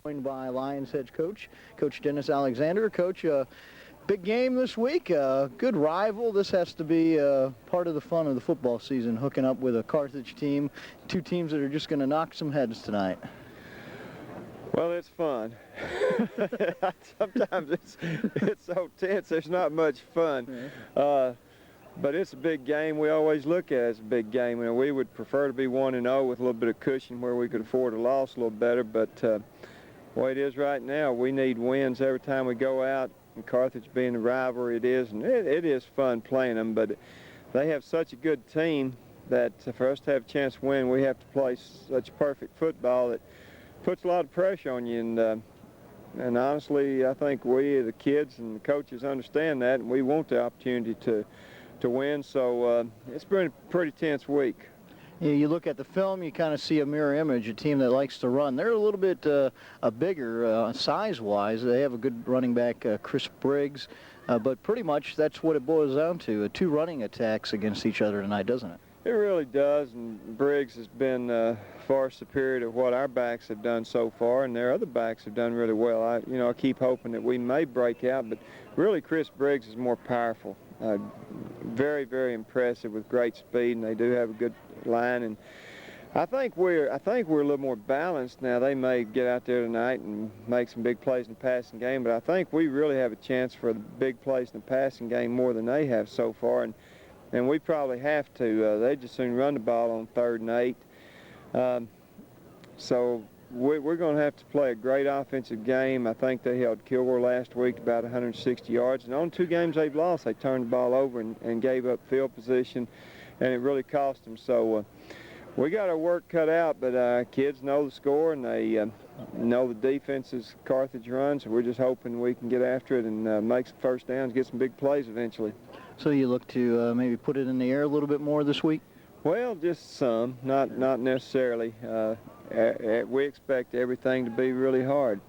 Joined by Lions head coach, Coach Dennis Alexander. Coach, big game this week, good rival. This has to be part of the fun of the football season, hooking up with a Carthage team, two teams that are just going to knock some heads tonight. Well, it's fun. Sometimes it's so tense, there's not much fun. But it's a big game. We always look at it as a big game. And we would prefer to be 1-0 with a little bit of cushion where we could afford a loss a little better. But the way it is right now, we need wins every time we go out. And Carthage being the rivalry it is, and it is fun playing them. But they have such a good team that for us to have a chance to win, we have to play such perfect football that puts a lot of pressure on you. And honestly, I think we, the kids and the coaches, understand that, and we want the opportunity to win. So it's been a pretty tense week. You look at the film, you kind of see a mirror image, a team that likes to run. They're a little bit bigger size-wise. They have a good running back, Chris Briggs, but pretty much that's what it boils down to, two running attacks against each other tonight, doesn't it? It really does, and Briggs has been far superior to what our backs have done so far, and their other backs have done really well. I keep hoping that we may break out, but really Chris Briggs is more powerful. Very, very impressive with great speed, and they do have a good line. And I think we're a little more balanced now. They may get out there tonight and make some big plays in the passing game, but I think we really have a chance for the big plays in the passing game more than they have so far. And we probably have to. They just soon run the ball on 3rd and 8. So we're going to have to play a great offensive game. I think they held Kilgore last week about 160 yards. And on 2 games they've lost, they turned the ball over and gave up field position, and it really cost them. So we got our work cut out, but kids know the score, and they know the defenses Carthage runs. So we're just hoping we can get after it and make some first downs, get some big plays eventually. So you look to maybe put it in the air a little bit more this week? Well, just some, not necessarily. We expect everything to be really hard.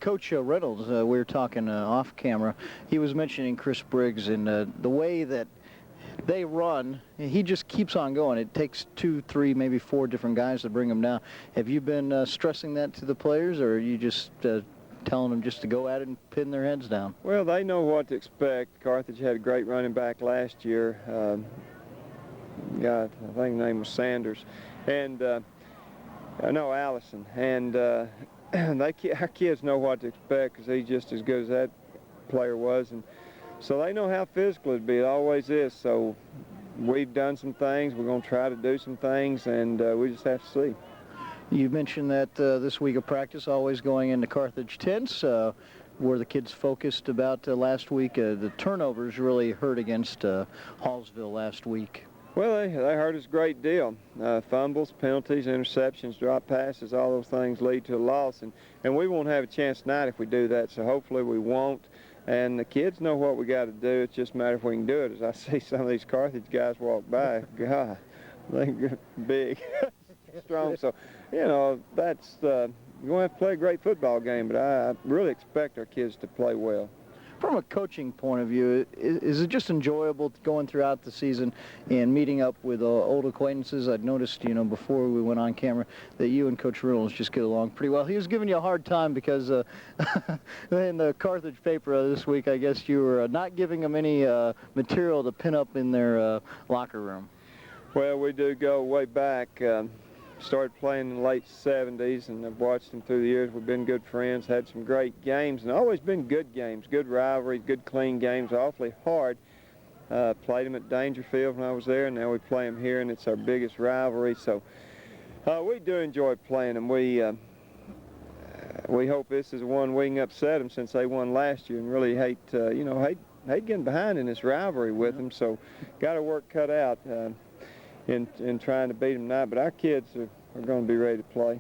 Coach Reynolds, we were talking off camera. He was mentioning Chris Briggs and the way that they run. He just keeps on going. It takes 2, 3, maybe 4 different guys to bring him down. Have you been stressing that to the players, or are you just telling them just to go at it and pin their heads down? Well, they know what to expect. Carthage had a great running back last year. I think the name was Sanders. And no, Allison. And our kids know what to expect because he's just as good as that player was. And so they know how physical it'd be. It always is. So we've done some things. We're going to try to do some things, and we just have to see. You mentioned that this week of practice always going into Carthage tents. Were the kids focused about last week? The turnovers really hurt against Hallsville last week. Well, they hurt us a great deal. Fumbles, penalties, interceptions, drop passes, all those things lead to a loss. And we won't have a chance tonight if we do that, so hopefully we won't. And the kids know what we got to do. It's just a matter if we can do it. As I see some of these Carthage guys walk by, God, they're big, strong. So, that's we're going to have to play a great football game, but I really expect our kids to play well. From a coaching point of view, is it just enjoyable going throughout the season and meeting up with old acquaintances? I'd noticed, before we went on camera that you and Coach Reynolds just get along pretty well. He was giving you a hard time because in the Carthage paper this week, I guess you were not giving them any material to pin up in their locker room. Well, we do go way back. Started playing in the late 70s, and I've watched them through the years. We've been good friends, had some great games, and always been good games, good rivalries, good clean games, awfully hard. Played them at Dangerfield when I was there, and now we play them here, and it's our biggest rivalry. So we do enjoy playing them. We hope this is one we can upset them since they won last year, and really hate getting behind in this rivalry with them. So got our work cut out in trying to beat them tonight, but our kids are going to be ready to play.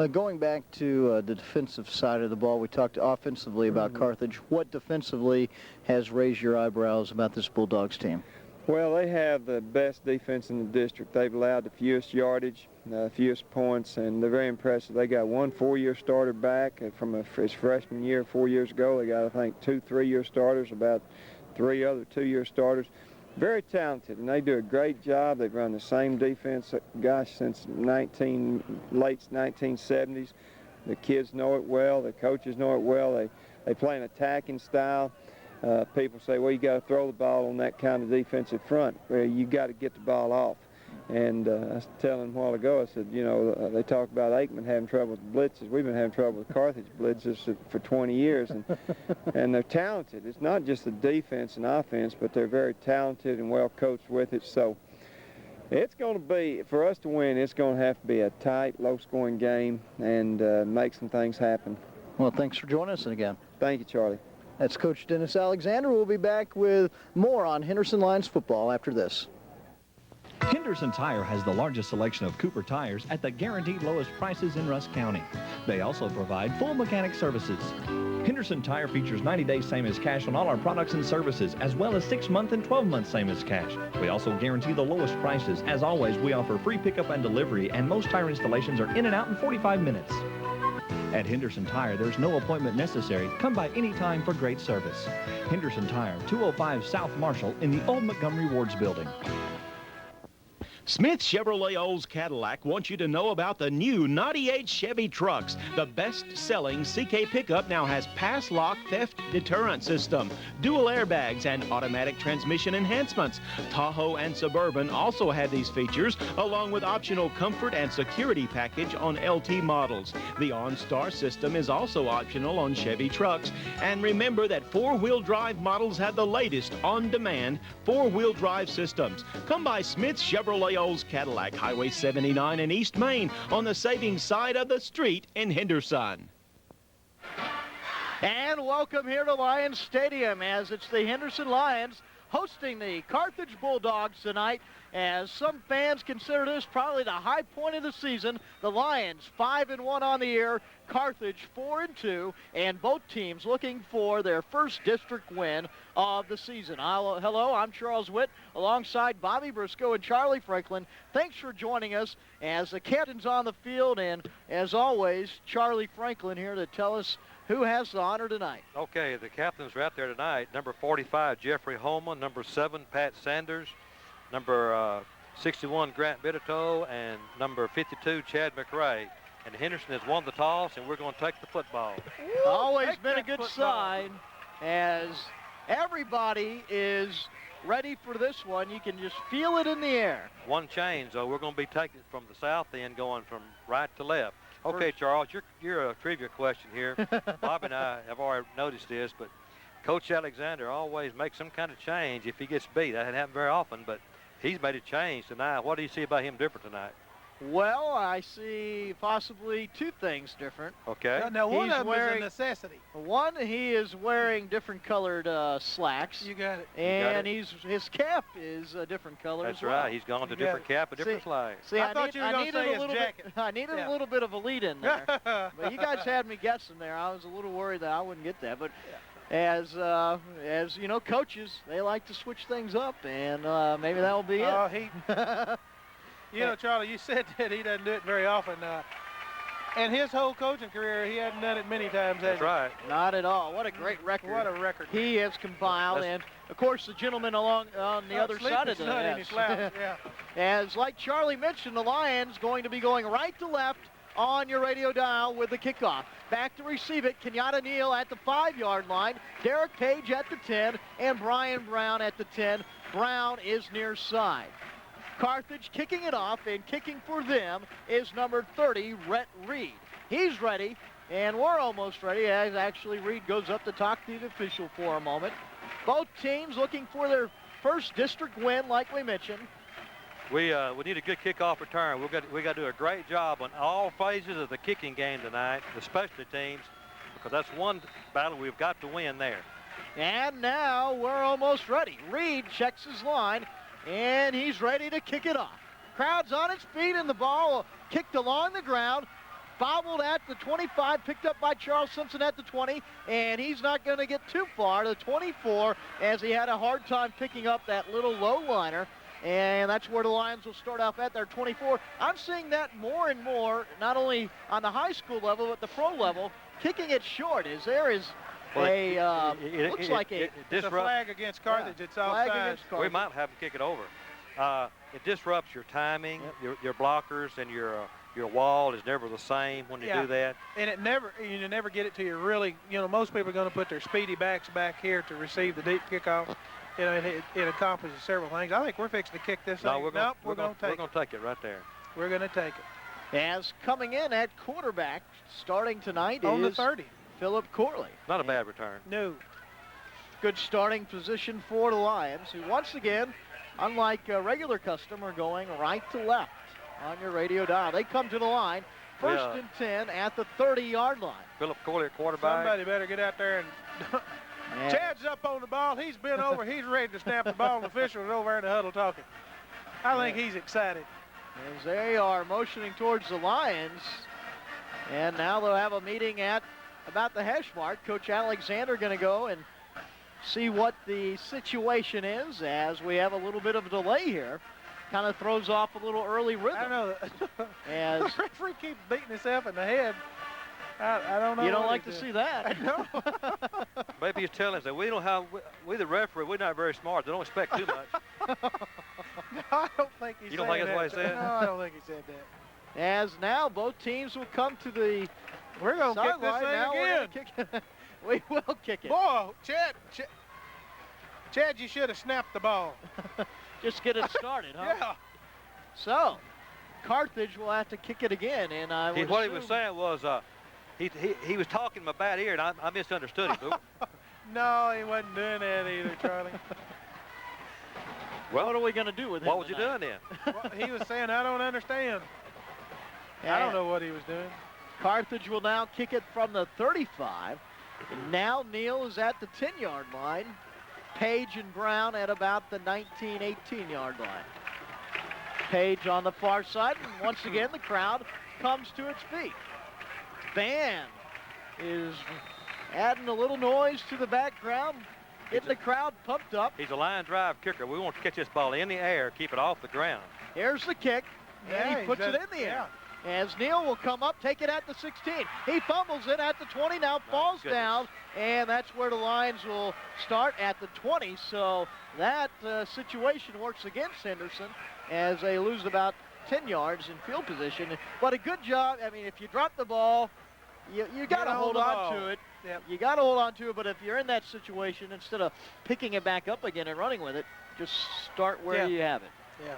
Going back to the defensive side of the ball, we talked offensively about Carthage. What defensively has raised your eyebrows about this Bulldogs team? Well, they have the best defense in the district. They've allowed the fewest yardage, fewest points, and they're very impressive. They got 1 4-year starter back from his freshman year 4 years ago. They got, I think, 2 3-year starters, about 3 other 2-year starters. Very talented, and they do a great job. They've run the same defense, since late 1970s. The kids know it well. The coaches know it well. They play an attacking style. People say, well, you got to throw the ball on that kind of defensive front. Well, you got to get the ball off. And I was telling them a while ago, I said, you know, they talk about Aikman having trouble with blitzes. We've been having trouble with Carthage blitzes for 20 years. And they're talented. It's not just the defense and offense, but they're very talented and well coached with it. So it's going to be, for us to win, it's going to have to be a tight, low-scoring game and make some things happen. Well, thanks for joining us again. Thank you, Charlie. That's Coach Dennis Alexander. We'll be back with more on Henderson Lions football after this. Henderson Tire has the largest selection of Cooper tires at the guaranteed lowest prices in Rusk County. They also provide full mechanic services. Henderson Tire features 90 days same as cash on all our products and services, as well as 6-month and 12-month same as cash. We also guarantee the lowest prices. As always, we offer free pickup and delivery, and most tire installations are in and out in 45 minutes. At Henderson Tire, there's no appointment necessary. Come by anytime for great service. Henderson Tire, 205 South Marshall in the old Montgomery Wards building. Smith Chevrolet Olds Cadillac wants you to know about the new 98 Chevy trucks. The best-selling CK pickup now has pass lock theft deterrent system, dual airbags, and automatic transmission enhancements. Tahoe and Suburban also have these features, along with optional comfort and security package on LT models. The OnStar system is also optional on Chevy trucks. And remember that four-wheel drive models have the latest on-demand four-wheel drive systems. Come by Smith Chevrolet Olds Cadillac, Highway 79 in East Main, on the saving side of the street in Henderson. And welcome here to Lions Stadium, as it's the Henderson Lions hosting the Carthage Bulldogs tonight, as some fans consider this probably the high point of the season. The Lions 5-1 on the year, Carthage 4-2, and both teams looking for their first district win of the season. Hello, I'm Charles Witt, alongside Bobby Briscoe and Charlie Franklin. Thanks for joining us as the captain's on the field, and as always, Charlie Franklin here to tell us who has the honor tonight. Okay, the captains are out there tonight. Number 45, Jeffrey Holman. Number 7, Pat Sanders. Number 61, Grant Bittito. And number 52, Chad McRae. And Henderson has won the toss, and we're going to take the football. Always been a good sign, as everybody is ready for this one. You can just feel it in the air. One change, though. We're going to be taking it from the south end, going from right to left. Okay, Charles, you're a trivia question here. Bob and I have already noticed this, but Coach Alexander always makes some kind of change if he gets beat. That doesn't happen very often, but he's made a change tonight. What do you see about him different tonight? Well, I see possibly two things different. Okay. Now one of them is a necessity. One, he is wearing different colored slacks. You got it. And his cap is a different color That's as well. right. He's gone to different cap, a different flag. See, I thought you were going to say his jacket. I needed a little bit of a lead in there. But you guys had me guessing there. I was a little worried that I wouldn't get that. But as you know, coaches, they like to switch things up, and maybe that will be it. You know, Charlie, you said that he doesn't do it very often. And his whole coaching career, he hasn't done it many times, has That's right. Not at all. What a great record. What a record. He has compiled. And, of course, the gentleman on the other side of the net. As, like Charlie mentioned, the Lions going to be going right to left on your radio dial with the kickoff. Back to receive it, Kenyatta Neal at the 5-yard line, Derek Page at the 10, and Brian Brown at the 10. Brown is near side. Carthage kicking it off, and kicking for them is number 30, Rhett Reed. He's ready, and we're almost ready, as actually Reed goes up to talk to the official for a moment. Both teams looking for their first district win, like we mentioned. We need a good kickoff return. We got to do a great job on all phases of the kicking game tonight, the specialty teams, because that's one battle we've got to win there. And now we're almost ready. Reed checks his line, and he's ready to kick it off. Crowd's on its feet, and the ball kicked along the ground, bobbled at the 25, picked up by Charles Simpson at the 20, and he's not going to get too far, the 24, as he had a hard time picking up that little low liner. And that's where the Lions will start off at their 24. I'm seeing that more and more, not only on the high school level, but the pro level, kicking it short. Looks like it's a flag against Carthage. It's offside. We might have to kick it over. It disrupts your timing, your blockers, and your Your wall is never the same when you do that. And you never get it till you really, most people are going to put their speedy backs back here to receive the deep kickoff. And it accomplishes several things. I think we're fixing to kick this thing. We're going to take it right there. We're going to take it. As coming in at quarterback, starting tonight on is the 30. Philip Corley. Not a bad return. No. Good starting position for the Lions, who once again, unlike a regular custom, are going right to left on your radio dial. They come to the line, first and 10 at the 30-yard line. Philip Corley at quarterback. Somebody better get out there and Chad's up on the ball. He's been over. He's ready to snap the ball. The official is over in the huddle talking. I think he's excited. As they are motioning towards the Lions, and now they'll have a meeting at about the hash mark. Coach Alexander going to go and see what the situation is, as we have a little bit of a delay here. Kind of throws off a little early rhythm. I know. As the referee keeps beating himself in the head. I don't know. You don't like to see that. No. Maybe he's telling us that we the referee, we're not very smart. They don't expect too much. No, I don't think he said that. You don't think that's what he said? No, I don't think he said that. As now both teams will come to the We're going to kick this thing now again. We will kick it. Boy, Chad, you should have snapped the ball. Just get it started, huh? Yeah. So, Carthage will have to kick it again, and what he was saying was he was talking in my bad ear, and I misunderstood him. No, he wasn't doing that either, Charlie. Well, what are we going to do with him? What was you doing then? Well, he was saying, I don't understand. I don't know what he was doing. Carthage will now kick it from the 35. And now Neal is at the 10-yard line. Page and Brown at about the 19, 18-yard line. Page on the far side, and once again the crowd comes to its feet. Van is adding a little noise to the background, getting the crowd pumped up. He's a line drive kicker. We want to catch this ball in the air, keep it off the ground. Here's the kick, and he puts it in the air. As Neal will come up, take it at the 16. He fumbles it at the 20, now falls down, and that's where the Lions will start at the 20. So that situation works against Henderson as they lose about 10 yards in field position. But a good job. I mean, if you drop the ball, you got to hold on to it. Yep. You got to hold on to it, but if you're in that situation, instead of picking it back up again and running with it, just start where you have it. Yeah.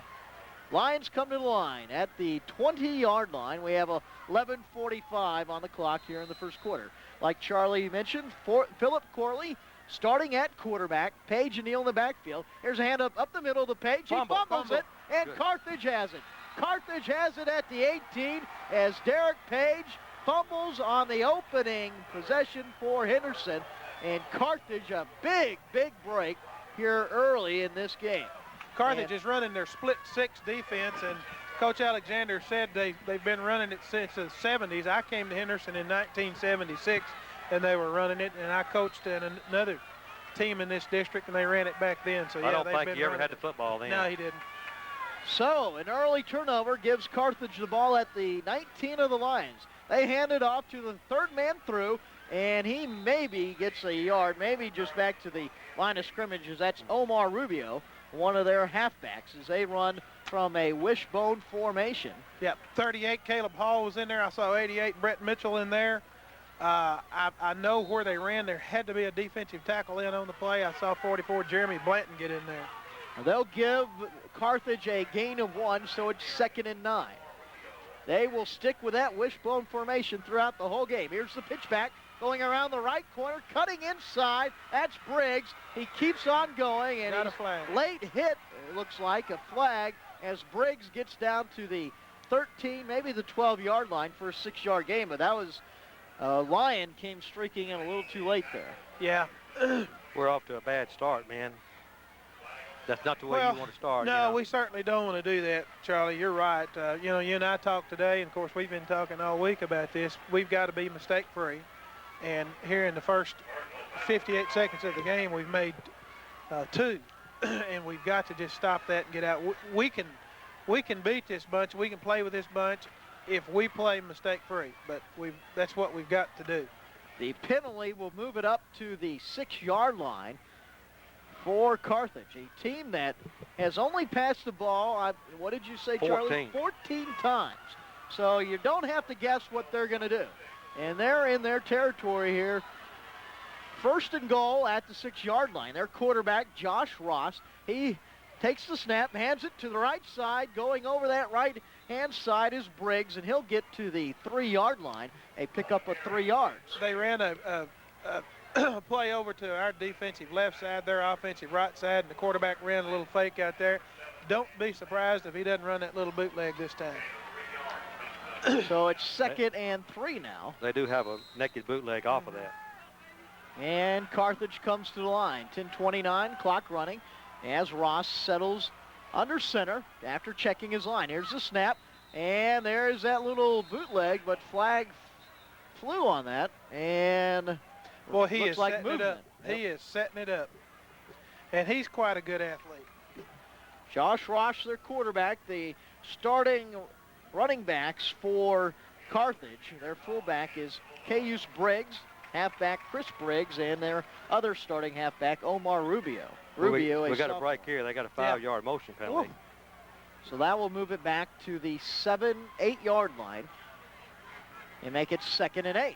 Lions come to the line at the 20-yard line. We have 11:45 on the clock here in the first quarter. Like Charlie mentioned, Philip Corley starting at quarterback. Page and Neal in the backfield. Here's a hand up the middle of the page. He fumbles it, and Carthage has it. Carthage has it at the 18 as Derek Page fumbles on the opening possession for Henderson. And Carthage, a big, big break here early in this game. Carthage is running their split 6 defense, and Coach Alexander said they've been running it since the 70s. I came to Henderson in 1976, and they were running it, and I coached in another team in this district, and they ran it back then. So, yeah, I don't think he ever had the football then. No, he didn't. So, an early turnover gives Carthage the ball at the 19 of the Lions. They hand it off to the third man through, and he maybe gets a yard, maybe just back to the line of scrimmage, as that's Omar Rubio, one of their halfbacks, as they run from a wishbone formation. Yep, 38, Caleb Hall was in there. I saw 88, Brett Mitchell in there. I know where they ran. There had to be a defensive tackle in on the play. I saw 44, Jeremy Blanton, get in there. They'll give Carthage a gain of 1, so it's 2nd and 9. They will stick with that wishbone formation throughout the whole game. Here's the pitch back. Going around the right corner, cutting inside. That's Briggs. He keeps on going, and Got a flag. Late hit, it looks like, a flag, as Briggs gets down to the 13, maybe the 12-yard line for a 6-yard gain. But that was, Lyon came streaking in a little too late there. Yeah. We're off to a bad start, man. That's not the way you want to start. No, we certainly don't want to do that, Charlie. You're right. You and I talked today, and, of course, we've been talking all week about this. We've got to be mistake-free. And here in the first 58 seconds of the game, we've made 2. And we've got to just stop that and get out. We can beat this bunch. We can play with this bunch if we play mistake-free. But that's what we've got to do. The penalty will move it up to the 6-yard line for Carthage, a team that has only passed the ball, what did you say, Charlie? 14 times. So you don't have to guess what they're going to do. And they're in their territory here. First and goal at the 6-yard line. Their quarterback, Josh Ross, he takes the snap, hands it to the right side. Going over that right-hand side is Briggs, and he'll get to the 3-yard line, a pickup of 3 yards. They ran a play over to our defensive left side, their offensive right side, and the quarterback ran a little fake out there. Don't be surprised if he doesn't run that little bootleg this time. So it's 2nd and 3 now. They do have a naked bootleg off of that. And Carthage comes to the line. 10:29, clock running, as Ross settles under center after checking his line. Here's the snap, and there's that little bootleg, but flag flew on that, and well, he looks is like setting movement. it up. He is setting it up, and he's quite a good athlete. Josh Ross, their quarterback, the starting running backs for Carthage. Their fullback is Cayuse Briggs, halfback Chris Briggs, and their other starting halfback, Omar Rubio. We got a break here. They got a 5-yard motion penalty. So that will move it back to the 7-8-yard line and make it 2nd and 8.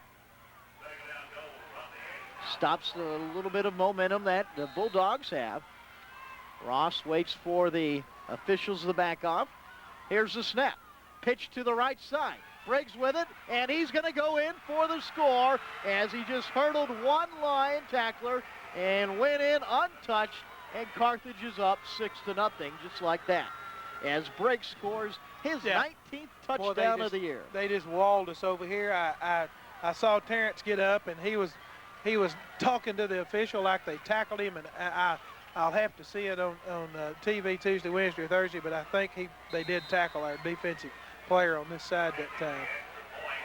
Stops a little bit of momentum that the Bulldogs have. Ross waits for the officials to back off. Here's the snap. Pitch to the right side. Briggs with it, and he's going to go in for the score as he just hurdled one Lion tackler and went in untouched, and Carthage is up 6-0, just like that, as Briggs scores his 19th touchdown of the year. They just walled us over here. I saw Terrence get up, and he was talking to the official like they tackled him, and I'll have to see it on TV Tuesday, Wednesday, or Thursday, but I think they did tackle our defensive player on this side that time.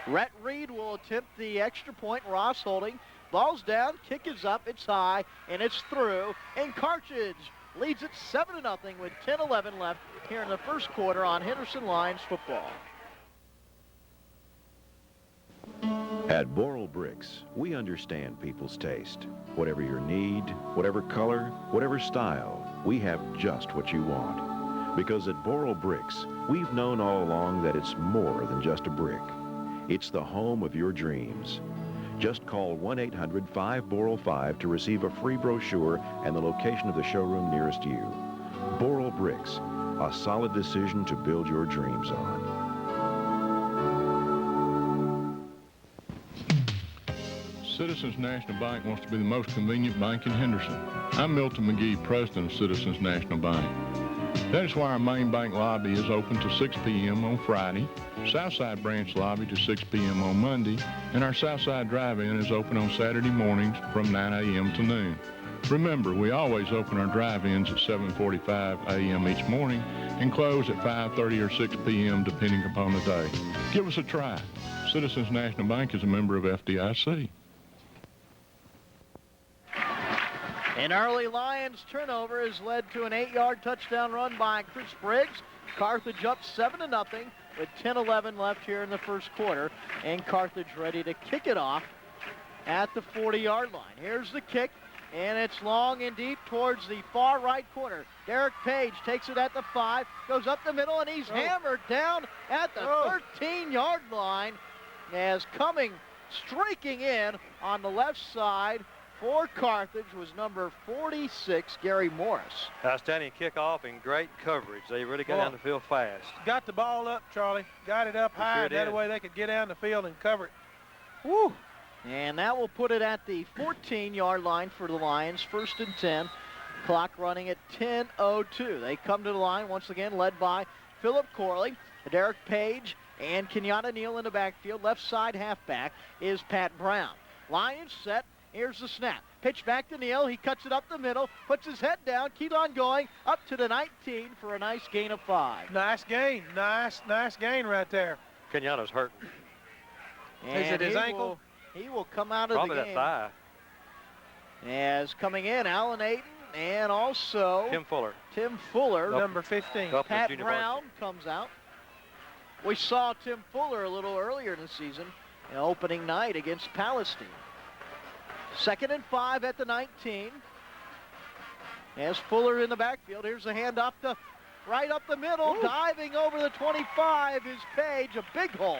Rhett Reed will attempt the extra point. Ross holding. Ball's down, kick is up, it's high, and it's through. And Carthage leads it 7-0 with 10:11 left here in the first quarter on Henderson Lions football. At Boral Bricks, we understand people's taste. Whatever your need, whatever color, whatever style, we have just what you want. Because at Boral Bricks, we've known all along that it's more than just a brick. It's the home of your dreams. Just call 1-800-5-BORAL-5 to receive a free brochure and the location of the showroom nearest you. Boral Bricks, a solid decision to build your dreams on. Citizens National Bank wants to be the most convenient bank in Henderson. I'm Milton McGee, president of Citizens National Bank. That is why our main bank lobby is open to 6 p.m. on Friday, Southside branch lobby to 6 p.m. on Monday, and our Southside drive-in is open on Saturday mornings from 9 a.m. to noon. Remember, we always open our drive-ins at 7:45 a.m. each morning and close at 5:30 or 6 p.m. depending upon the day. Give us a try. Citizens National Bank is a member of FDIC. An early Lions turnover has led to an 8-yard touchdown run by Chris Briggs. Carthage up 7-0 with 10:11 left here in the first quarter, and Carthage ready to kick it off at the 40-yard line. Here's the kick, and it's long and deep towards the far right corner. Derek Page takes it at the 5, goes up the middle, and he's hammered down at the 13-yard line as coming streaking in on the left side for Carthage was number 46, Gary Morris. Outstanding kickoff and great coverage. They really got down the field fast. Got the ball up, Charlie. Got it up high. That way they could get down the field and cover it. Woo! And that will put it at the 14-yard line for the Lions. 1st and 10. Clock running at 10:02. They come to the line once again, led by Philip Corley, Derek Page, and Kenyatta Neal in the backfield. Left side halfback is Pat Brown. Lions set. Here's the snap. Pitch back to Neal. He cuts it up the middle, puts his head down, keep on going, up to the 19 for a nice gain of 5. Nice gain. Nice gain right there. Kenyatta's hurting. And is it his ankle? He will come out of Probably the game. that thigh. As coming in, Alan Ayton and also Tim Fuller. Number 15. Pat Brown comes out. We saw Tim Fuller a little earlier in the season, opening night against Palestine. 2nd and 5 at the 19. As Fuller in the backfield. Here's the handoff to right up the middle, diving over the 25 is Page, a big hole.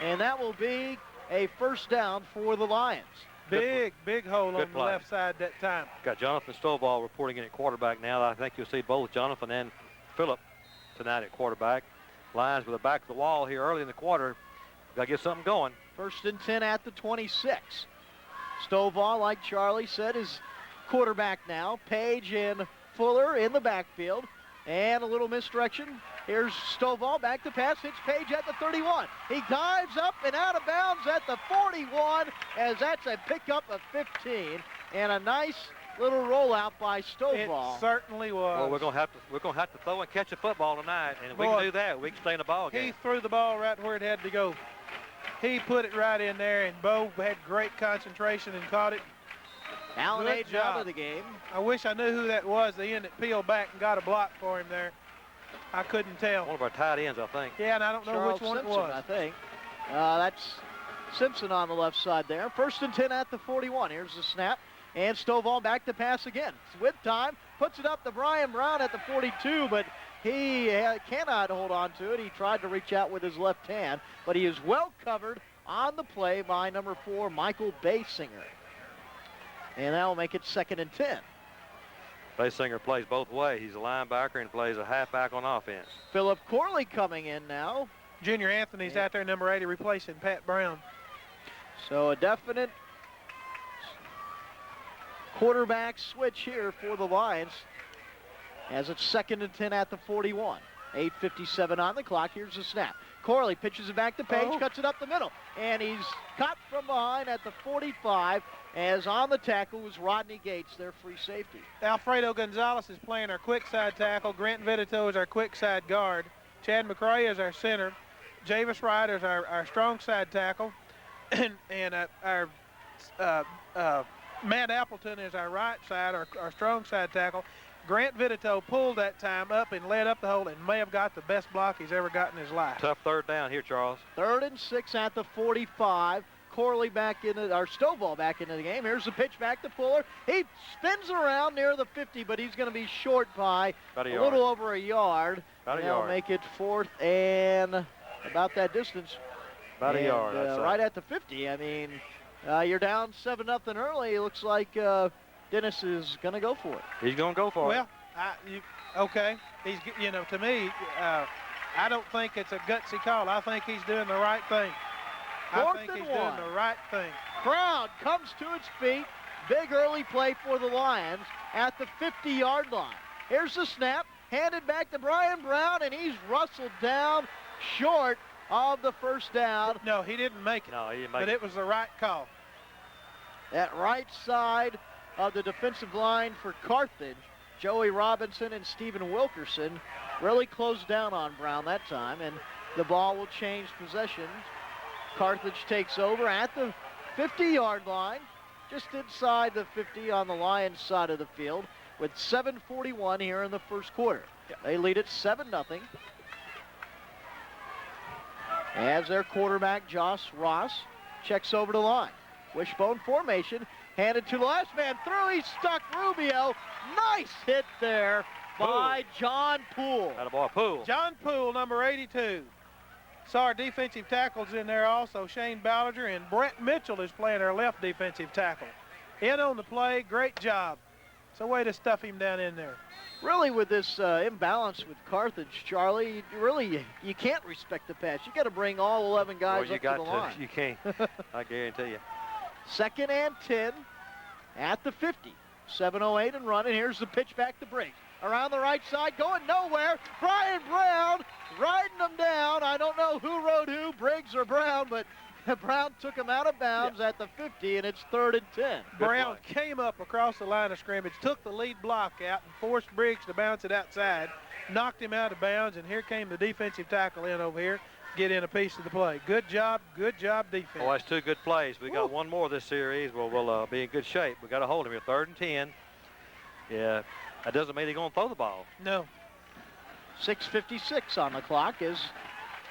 And that will be a first down for the Lions. Big hole on the play. left side that time. Got Jonathan Stovall reporting in at quarterback now. I think you'll see both Jonathan and Phillip tonight at quarterback. Lions with the back of the wall here early in the quarter. Got to get something going. First and 10 at the 26. Stovall, like Charlie said, is quarterback now. Page and Fuller in the backfield. And a little misdirection. Here's Stovall back to pass. Hits Page at the 31. He dives up and out of bounds at the 41 as that's a pickup of 15. And a nice little rollout by Stovall. It certainly was. Well, we're gonna have to throw and catch a football tonight, and if we can do that, we can stay in the ball game. He threw the ball right where it had to go. He put it right in there, and Bo had great concentration and caught it. Allen Good Hayden job. out of the game. I wish I knew who that was. The end that peeled back and got a block for him there. I couldn't tell. One of our tight ends, I think. Yeah, and I don't know Charles which one Simpson, it was. I think. That's Simpson on the left side there. First and 10 at the 41. Here's the snap. And Stovall back to pass again. With time, puts it up to Brian Brown at the 42, but he cannot hold on to it. He tried to reach out with his left hand, but he is well covered on the play by number 4, Michael Baysinger. And that will make it second and 10. Baysinger plays both ways. He's a linebacker and plays a halfback on offense. Philip Corley coming in now. Junior Anthony's out there, number 80, replacing Pat Brown. So a definite quarterback switch here for the Lions as it's second and 10 at the 41. 8:57 on the clock. Here's the snap. Corley pitches it back to Page, cuts it up the middle, and he's caught from behind at the 45 as on the tackle was Rodney Gates, their free safety. Alfredo Gonzalez is playing our quick side tackle. Grant Vitito is our quick side guard. Chad McRae is our center. Javis Wright is our strong side tackle. and our Matt Appleton is our right side, our strong side tackle. Grant Vitito pulled that time up and led up the hole and may have got the best block he's ever got in his life. Tough third down here, Charles. 3rd and 6 at the 45. Corley back into, or Stovall back into the game. Here's the pitch back to Fuller. He spins around near the 50, but he's going to be short by a little over a yard. That'll make it 4th and about that distance. About a yard, right at the 50. I mean, you're down 7-0 early. It looks like Dennis is going to go for it. He's going to go for it. Well, okay. He's, to me, I don't think it's a gutsy call. I think he's doing the right thing. I think he's doing the right thing. Crowd comes to its feet. Big early play for the Lions at the 50-yard line. Here's the snap, handed back to Brian Brown, and he's rustled down short of the first down. No, he didn't make it. No, he didn't make it. But it was the right call. That right side of the defensive line for Carthage, Joey Robinson and Stephen Wilkerson really closed down on Brown that time, and the ball will change possession. Carthage takes over at the 50-yard line, just inside the 50 on the Lions side of the field, with 7:41 here in the first quarter. They lead it 7-0. As their quarterback, Josh Ross, checks over the line. Wishbone formation, handed to the last man through. He stuck Rubio. Nice hit there by John Poole. Attaboy, Poole. John Poole, number 82. Saw our defensive tackles in there also. Shane Ballinger and Brent Mitchell is playing our left defensive tackle. In on the play, great job. It's a way to stuff him down in there. Really, with this imbalance with Carthage, Charlie, you can't respect the pass. You got to bring all 11 guys up to the line. You can't. I guarantee you. 2nd and 10 at the 50. 7:08 and running. Here's the pitch back to Briggs. Around the right side, going nowhere. Brian Brown riding them down. I don't know who rode who, Briggs or Brown, but Brown took him out of bounds at the 50, and it's 3rd and 10. Brown came up across the line of scrimmage, took the lead block out, and forced Briggs to bounce it outside, knocked him out of bounds, and here came the defensive tackle in over here, get in a piece of the play. Good job defense. Oh, that's 2 good plays. We got one more this series. We'll be in good shape. We got to hold him here. 3rd and 10. Yeah, that doesn't mean he's going to throw the ball. No. 6:56 on the clock as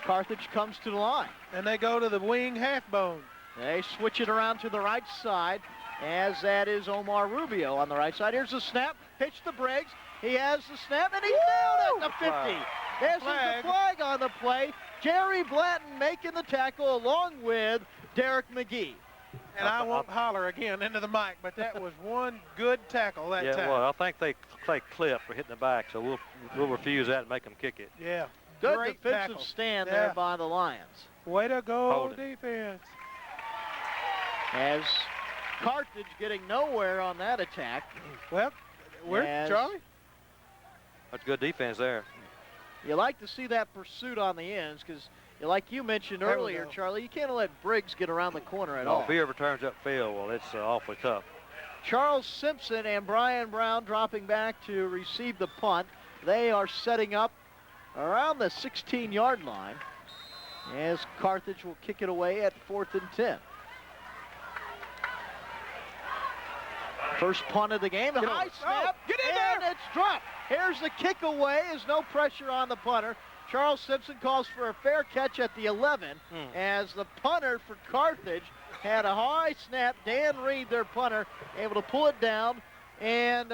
Carthage comes to the line. And they go to the wing half bone. They switch it around to the right side, as that is Omar Rubio on the right side. Here's the snap, pitch to Briggs. He has the snap, and he's down at the 50. This is the flag on the play. Jerry Blanton making the tackle along with Derek McGee. And I won't holler again into the mic, but that was one good tackle that time. Yeah, well, I think they clipped for hitting the back, so we'll refuse that and make them kick it. Yeah. Good Great defensive tackle. stand there by the Lions. Way to go, Hold it. defense. As Carthage getting nowhere on that attack. Well, where, Charlie? That's good defense there. You like to see that pursuit on the ends because, like you mentioned There we earlier, go. Charlie, you can't let Briggs get around the corner at No, all. if he ever turns upfield, well, it's awfully tough. Charles Simpson and Brian Brown dropping back to receive the punt. They are setting up around the 16-yard line as Carthage will kick it away at 4th and 10. First punt of the game, a high snap, get in and there! it's dropped. Here's the kick away, there's no pressure on the punter. Charles Simpson calls for a fair catch at the 11 as the punter for Carthage had a high snap. Dan Reed, their punter, able to pull it down, and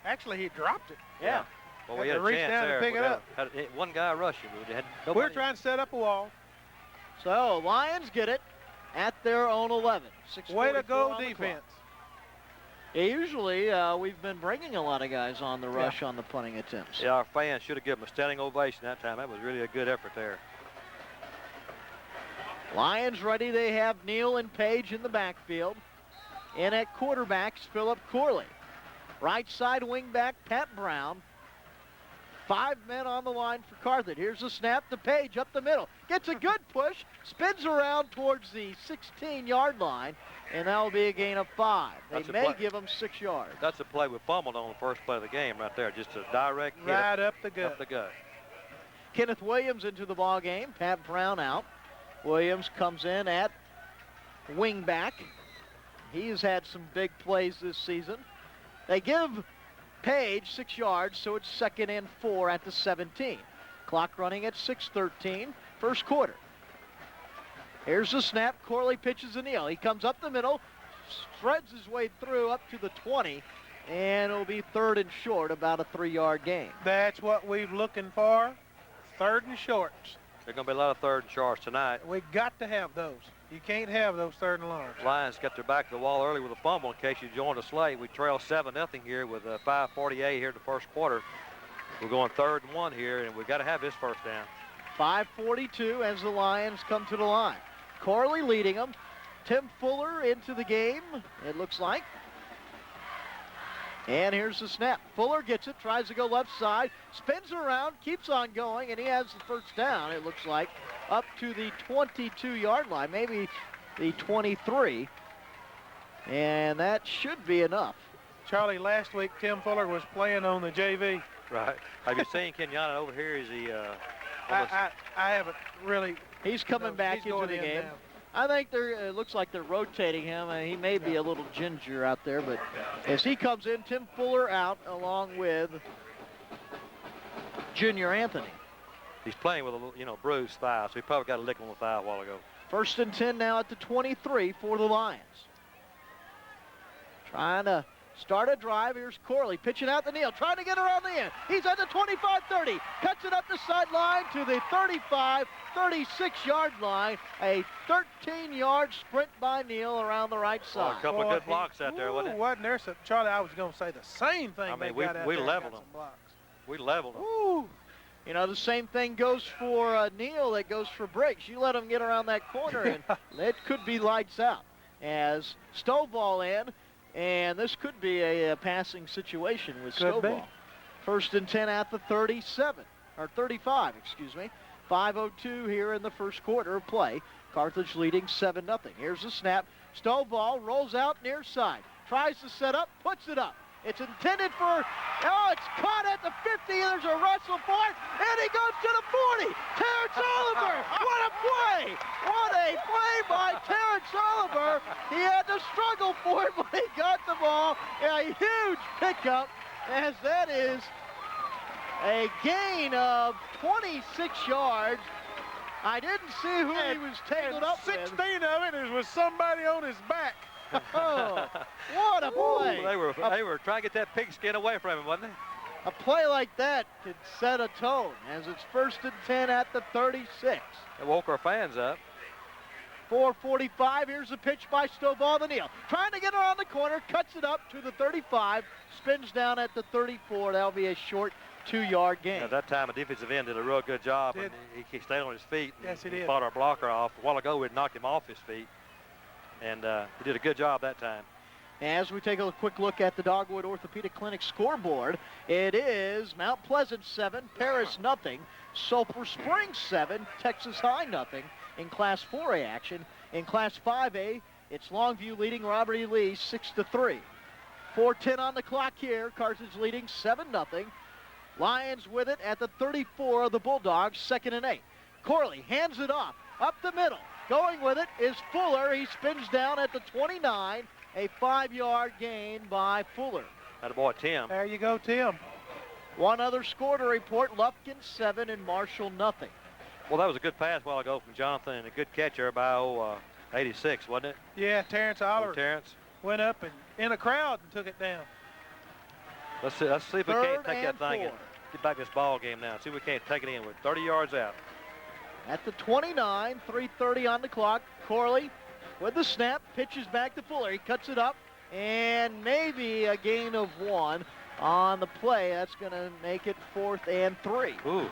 actually he dropped it. Yeah. Well, we Had had to a reach chance down there. and pick it up. Had one guy rushing. We had We're nobody. trying to set up a wall. So Lions get it at their own 11. Way to 6:44 go, on the defense. clock. Yeah, usually we've been bringing a lot of guys on the rush on the punting attempts. Yeah, our fans should have given him a standing ovation that time. That was really a good effort there. Lions ready. They have Neal and Page in the backfield. And at quarterbacks, Philip Corley. Right side wing back, Pat Brown. 5 men on the line for Carthage. Here's the snap to Page up the middle. Gets a good push, spins around towards the 16-yard line, and that'll be a gain of 5. They That's a may play. give them 6 yards. That's a play we fumbled on the first play of the game right there. Just a direct hit Right up the gut. up the gut. Kenneth Williams into the ball game. Pat Brown out. Williams comes in at wing back. He's had some big plays this season. They give Page 6 yards, so it's 2nd and 4 at the 17. Clock running at 6:13, first quarter. Here's the snap. Corley pitches to Neal. He comes up the middle, spreads his way through up to the 20, and it'll be 3rd and short, about a 3-yard gain. That's what we're looking for. 3rd and shorts. There's going to be a lot of 3rd and shorts tonight. We got to have those. You can't have those 3rd and longs. Lions got their back to the wall early with a fumble. In case you joined us late, we trail 7-0 here with 5:48 here in the first quarter. We're going 3rd and 1 here, and we've got to have this first down. 5:42 as the Lions come to the line. Corley leading them. Tim Fuller into the game, it looks like. And here's the snap. Fuller gets it, tries to go left side, spins around, keeps on going, and he has the first down, it looks like, up to the 22-yard line, maybe the 23. And that should be enough. Charlie, last week Tim Fuller was playing on the JV. Right. Have you seen Kenyatta over here? Is he? I haven't really. He's coming back he's into going the in game. now. I think it looks like they're rotating him. He may be a little ginger out there, but as he comes in, Tim Fuller out along with Junior Anthony. He's playing with a bruised thigh, so he probably got a lick on the thigh a while ago. 1st and 10 now at the 23 for the Lions. Trying to start a drive. Here's Corley pitching out to Neal, trying to get around the end. He's at the 25-30, cuts it up the sideline to the 35, 36-yard line. A 13-yard sprint by Neal around the right Well, side. a couple of good blocks out there, wasn't it? Wasn't there some, Charlie, I was going to say the same thing. I mean, they got out we there and leveled got them. some blocks. We leveled them. Woo. You know, the same thing goes for Neal that goes for Briggs. You let him get around that corner, and it could be lights out. As Stovall in, and this could be a passing situation with Could be. Stovall. 1st and 10 at the 37, or 35, excuse me. 5:02 here in the first quarter of play. Carthage leading 7-0. Here's the snap. Stovall rolls out near side. Tries to set up, puts it up. It's intended for, it's caught at the 50. There's a wrestle for it, and he goes to the 40. Terrence Oliver, what a play! What a play by Terrence Oliver. He had to struggle for it, but he got the ball. A huge pickup, as that is a gain of 26 yards. I didn't see who he was tangled up 16 with. of it was somebody on his back. Oh, what a play. They were trying to get that pigskin away from him, wasn't they? A play like that could set a tone as it's 1st and 10 at the 36. It woke our fans up. 4:45, here's a pitch by Stovall to Neal. Trying to get around the corner, cuts it up to the 35, spins down at the 34. That'll be a short 2-yard gain. Yeah, that time, the defensive end did a real good job. And he stayed on his feet. Yes, he did. Fought our blocker off. A while ago, we'd knocked him off his feet. And he did a good job that time. As we take a quick look at the Dogwood Orthopedic Clinic scoreboard, it is Mount Pleasant 7, Paris nothing, Sulphur Springs 7, Texas High nothing in Class 4A action. In Class 5A, it's Longview leading Robert E. Lee 6-3. 4:10 on the clock here. Carthage leading 7-0. Lions with it at the 34 of the Bulldogs, 2nd and 8. Corley hands it off, up the middle. Going with it is Fuller. He spins down at the 29. A 5-yard gain by Fuller. That boy, Tim. There you go, Tim. One other score to report, Lufkin 7 and Marshall nothing. Well, that was a good pass a while ago from Jonathan and a good catch there by 86, wasn't it? Yeah, Terrence Oliver Terrence went up and in a crowd and took it down. Let's see if we can't take that thing 4. and get back this ball game now. See if we can't take it in. We're 30 yards out. At the 29, 3:30 on the clock. Corley with the snap, pitches back to Fuller. He cuts it up, and maybe a gain of 1 on the play. That's going to make it 4th and 3. Ooh,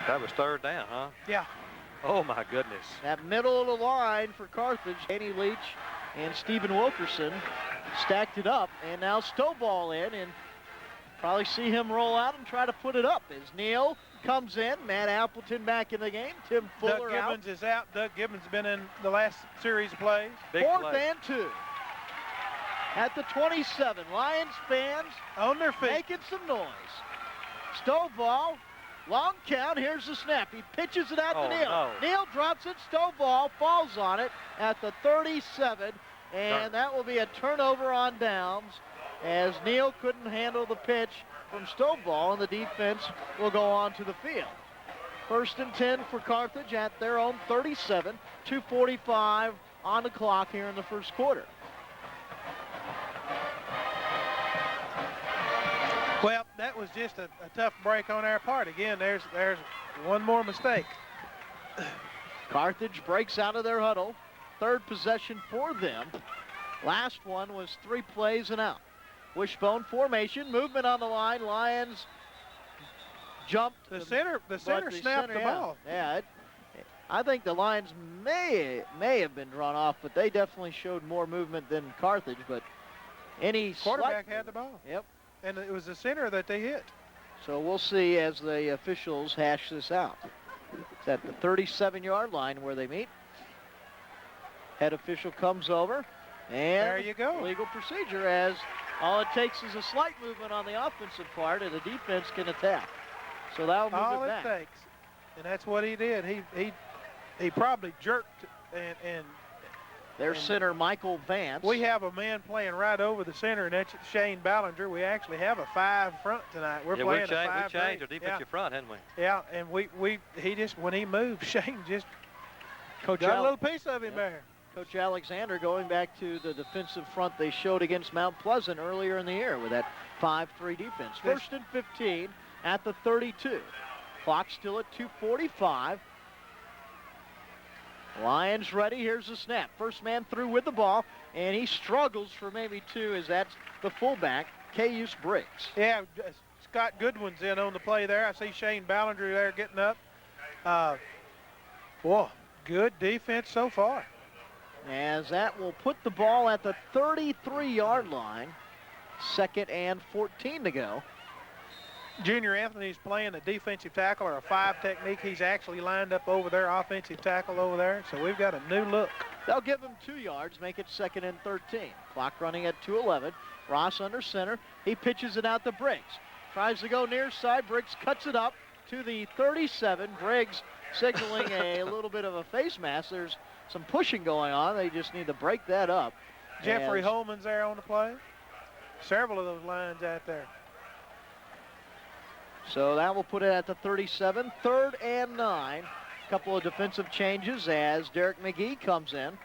that was 3rd down, huh? Yeah. Oh, my goodness. That middle of the line for Carthage, Danny Leach and Stephen Wilkerson stacked it up, and now Stovall in, and probably see him roll out and try to put it up as Neal comes in. Matt Appleton back in the game. Tim Fuller Doug Gibbons is out. Doug Gibbons has been in the last series of plays. Big 4th play. and 2. At the 27, Lions fans On their feet. making some noise. Stovall, long count. Here's the snap. He pitches it out to Neal. No. Neal drops it. Stovall falls on it at the 37, and that will be a turnover on downs as Neal couldn't handle the pitch from Stovall, and the defense will go on to the field. 1st and 10 for Carthage at their own 37, 2:45 on the clock here in the first quarter. Well, that was just a tough break on our part. Again, there's one more mistake. Carthage breaks out of their huddle. 3rd possession for them. Last one was 3 plays and out. Wishbone formation, movement on the line. Lions jumped. The center snapped the ball. Yeah, I think the Lions may have been drawn off, but they definitely showed more movement than Carthage. But any Quarterback had the ball. Yep. And it was the center that they hit. So we'll see as the officials hash this out. It's at the 37-yard line where they meet. Head official comes over, and there you go. Legal procedure, as all it takes is a slight movement on the offensive part, and the defense can attack. So that'll move all it back. it takes, and that's what he did. He probably jerked and Their center, Michael Vance. we have a man playing right over the center, and that's Shane Ballinger. We actually have a 5 front tonight. We're playing a 5. We changed our defensive front, hadn't we? Yeah, and he just, when he moved, Shane just got a little piece of him there. Coach Alexander going back to the defensive front they showed against Mount Pleasant earlier in the year with that 5-3 defense. 1st and 15 at the 32. Clock still at 2:45. Lions ready. Here's the snap. First man through with the ball, and he struggles for maybe 2 as that's the fullback, Cayuse Briggs. Yeah, Scott Goodwin's in on the play there. I see Shane Ballinger there getting up. Boy, good defense so far. As that will put the ball at the 33-yard line. 2nd and 14 to go. Junior Anthony's playing a defensive tackle or a 5 technique. He's actually lined up over there, offensive tackle over there. So we've got a new look. They'll give him 2 yards, make it 2nd and 13. Clock running at 2:11. Ross under center. He pitches it out to Briggs. Tries to go near side. Briggs cuts it up to the 37. Briggs signaling a little bit of a face mask. There's some pushing going on. They just need to break that up. Jeffrey Holman's there on the play. Several of those lines out there. So that will put it at the 37. 3rd and 9. A couple of defensive changes as Derek McGee comes in.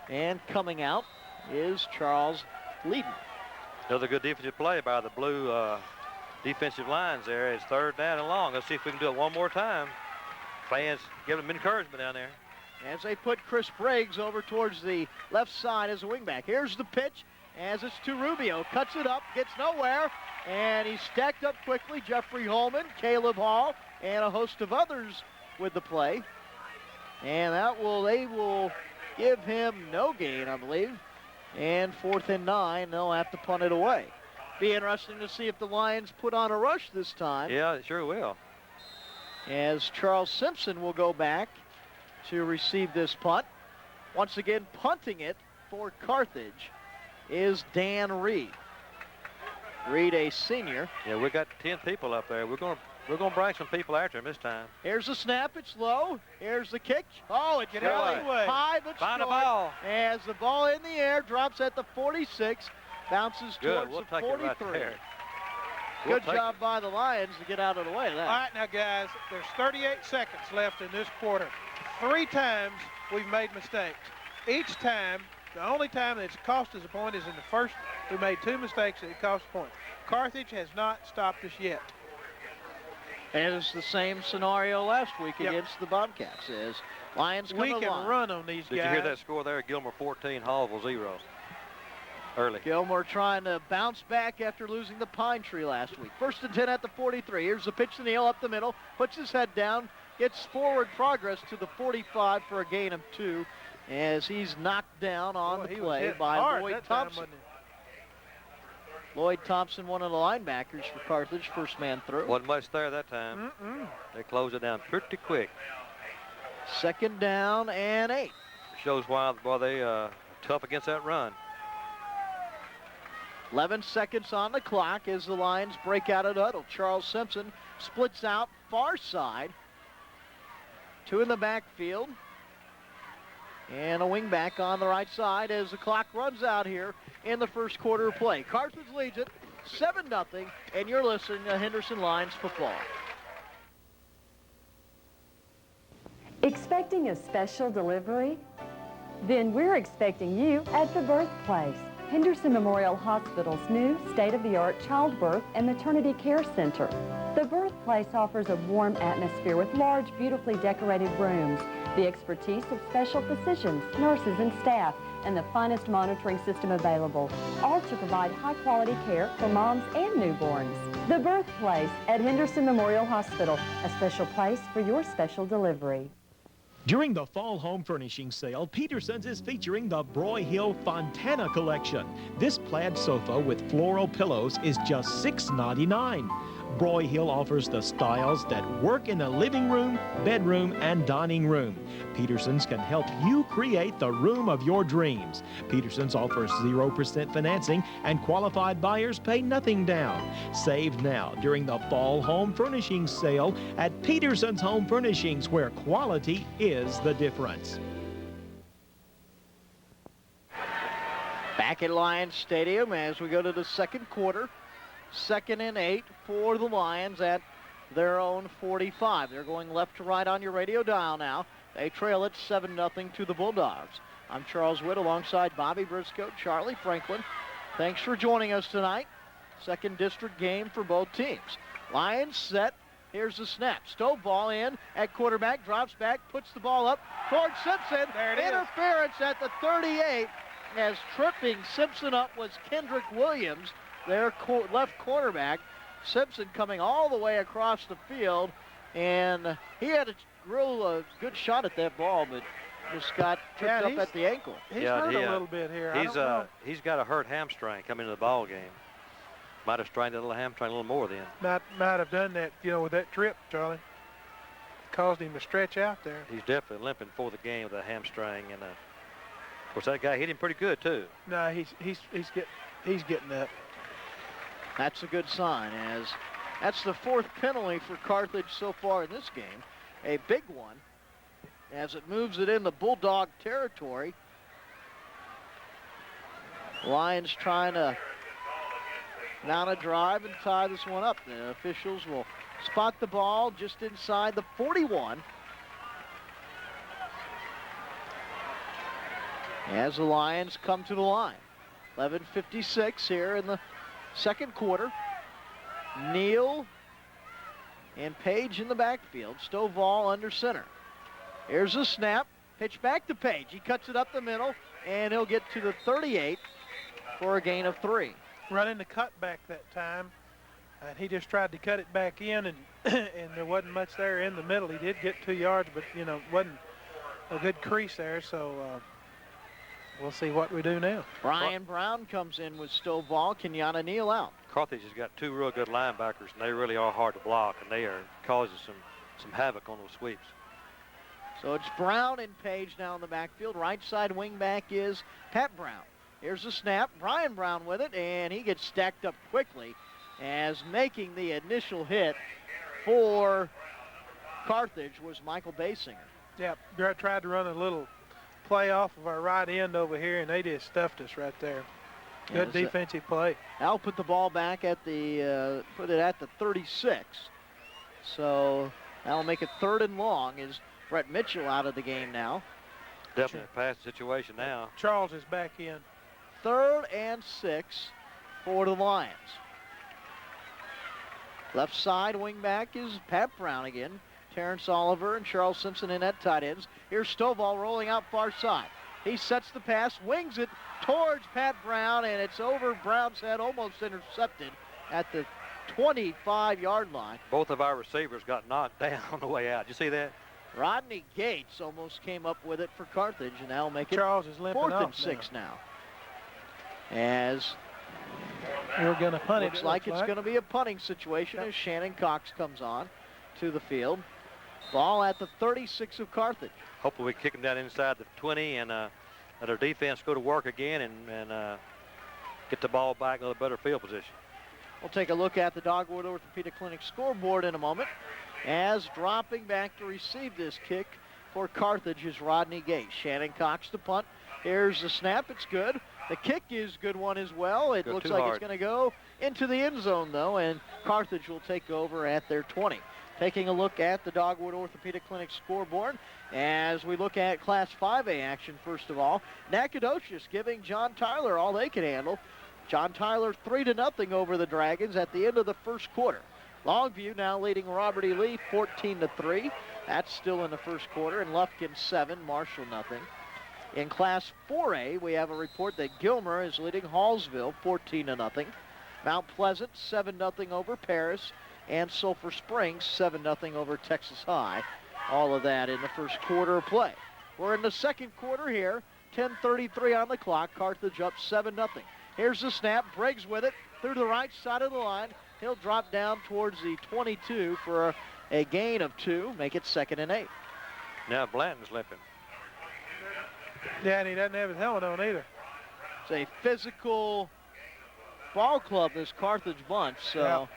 And coming out is Charles Leeden. Another good defensive play by the blue defensive lines there. It's 3rd down and long. Let's see if we can do it one more time. Fans give them encouragement down there. As they put Chris Briggs over towards the left side as a wingback. Here's the pitch as it's to Rubio. Cuts it up, gets nowhere, and he's stacked up quickly. Jeffrey Holman, Caleb Hall, and a host of others with the play. And they will give him no gain, I believe. And 4th and 9, they'll have to punt it away. Be interesting to see if the Lions put on a rush this time. Yeah, it sure will. As Charles Simpson will go back to receive this punt. Once again, punting it for Carthage is Dan Reed. Reed, a senior. Yeah, we got 10 people up there. We're gonna bring some people after him this time. Here's the snap. It's low. Here's the kick. Oh, it's really high but Find short. the ball. As the ball in the air drops at the 46, bounces Good. towards We'll the take it 43. right there. Good job by the Lions to get out of the way of that. All right, now, guys, there's 38 seconds left in this quarter. 3 times we've made mistakes. Each time, the only time that it's cost us a point is in the first. We made 2 mistakes that it cost a point. Carthage has not stopped us yet. And it's the same scenario last week against the Bobcats. Is Lions come We can alive. run on these guys. Did you hear that score there? Gilmer 14, Hallville 0. Early. Gilmore trying to bounce back after losing the Pine Tree last week. 1st and 10 at the 43. Here's the pitch to Neal up the middle. Puts his head down. Gets forward progress to the 45 for a gain of 2 as he's knocked down on the play by Lloyd Thompson. Lloyd Thompson, one of the linebackers for Carthage, first man through. Wasn't much there that time. They closed it down pretty quick. 2nd down and 8. Shows why they tough against that run. 11 seconds on the clock as the Lions break out of the huddle. Charles Simpson splits out far side. 2 in the backfield. And a wingback on the right side as the clock runs out here in the first quarter of play. Carthage leads it 7-0, and you're listening to Henderson Lions football. Expecting a special delivery? Then we're expecting you at the birthplace. Henderson Memorial Hospital's new state-of-the-art childbirth and maternity care center. The birthplace offers a warm atmosphere with large, beautifully decorated rooms, the expertise of special physicians, nurses, and staff, and the finest monitoring system available, all to provide high-quality care for moms and newborns. The birthplace at Henderson Memorial Hospital, a special place for your special delivery. During the fall home furnishing sale, Peterson's is featuring the Broyhill Fontana collection. This plaid sofa with floral pillows is just $6.99. Broyhill offers the styles that work in the living room, bedroom, and dining room. Peterson's can help you create the room of your dreams. Peterson's offers 0% financing and qualified buyers pay nothing down. Save now during the fall home furnishing sale at Peterson's Home Furnishings, where quality is the difference. Back at Lions Stadium as we go to the second quarter. 2nd and 8 for the Lions at their own 45. They're going left to right on your radio dial now. They trail it 7-0 to the Bulldogs. I'm Charles Witt alongside Bobby Briscoe, Charlie Franklin. Thanks for joining us tonight. 2nd district game for both teams. Lions set. Here's the snap. Stove ball in at quarterback, drops back, puts the ball up towards Simpson. There it is. Interference at the 38 as tripping Simpson up was Kendrick Williams, their left cornerback. Simpson coming all the way across the field, and he had a real good shot at that ball, but just got tripped up at the ankle. He's hurt a little bit here. He's got a hurt hamstring coming into the ball game. Might have strained that little hamstring a little more then. Might have done that, with that trip, Charlie. Caused him to stretch out there. He's definitely limping for the game with a hamstring, and of course that guy hit him pretty good too. No, he's getting up. That's a good sign, as that's the 4th penalty for Carthage so far in this game. A big one as it moves it into Bulldog territory. Lions trying to mount a drive and tie this one up. The officials will spot the ball just inside the 41. As the Lions come to the line. 11:56 here in the second quarter. Neal and Page in the backfield. Stovall under center. Here's a snap. Pitch back to Page. He cuts it up the middle, and he'll get to the 38 for a gain of 3. Running the cutback that time, and he just tried to cut it back in, and and there wasn't much there in the middle. He did get 2 yards, but, you know, wasn't a good crease there, so we'll see what we do now. Brian Brown comes in with Stovall. Kenyatta Neal out. Carthage has got 2 real good linebackers, and they really are hard to block, and they are causing some havoc on those sweeps. So it's Brown and Page now in the backfield. Right side wing back is Pat Brown. Here's the snap. Brian Brown with it, and he gets stacked up quickly as making the initial hit for Carthage was Michael Basinger. Yeah, tried to run a little play off of our right end over here, and they just stuffed us right there. Good defensive play. Al put the ball back at the, put it at the 36. So that'll make it 3rd and long. Is Brett Mitchell out of the game now? Definitely a pass situation now. Charles is back in. 3rd and 6 for the Lions. Left side wing back is Pat Brown again. Terrence Oliver and Charles Simpson in at tight ends. Here's Stovall rolling out far side. He sets the pass, wings it towards Pat Brown, and it's over Brown's head, almost intercepted at the 25-yard line. Both of our receivers got knocked down on the way out. Did you see that? Rodney Gates almost came up with it for Carthage, and that'll make it Charles is limping 4th and off 6 now. As we're going to punt it. Looks like it's going to be a punting situation as Shannon Cox comes on to the field. Ball at the 36 of Carthage. Hopefully we kick them down inside the 20 and let our defense go to work again and get the ball back in a better field position. We'll take a look at the Dogwood Orthopedic Clinic scoreboard in a moment. As dropping back to receive this kick for Carthage is Rodney Gates. Shannon Cox to punt. Here's the snap. It's good. The kick is a good one as well. It looks like it's going to go into the end zone, though, and Carthage will take over at their 20. Taking a look at the Dogwood Orthopedic Clinic scoreboard as we look at Class 5A action, first of all. Nacogdoches giving John Tyler all they can handle. John Tyler 3-0 over the Dragons at the end of the first quarter. Longview now leading Robert E. Lee 14-3. That's still in the first quarter. And Lufkin 7, Marshall nothing. In Class 4A, we have a report that Gilmer is leading Hallsville 14-0. Mount Pleasant 7-0 over Paris. And Sulphur Springs 7-0 over Texas High. All of that in the first quarter of play. We're in the second quarter here. 10:33 on the clock. Carthage up 7-0. Here's the snap. Briggs with it through the right side of the line. He'll drop down towards the 22 for a gain of 2. Make it 2nd and 8. Now Blanton's limping. Yeah, and he doesn't have his helmet on either. It's a physical ball club, this Carthage bunch. So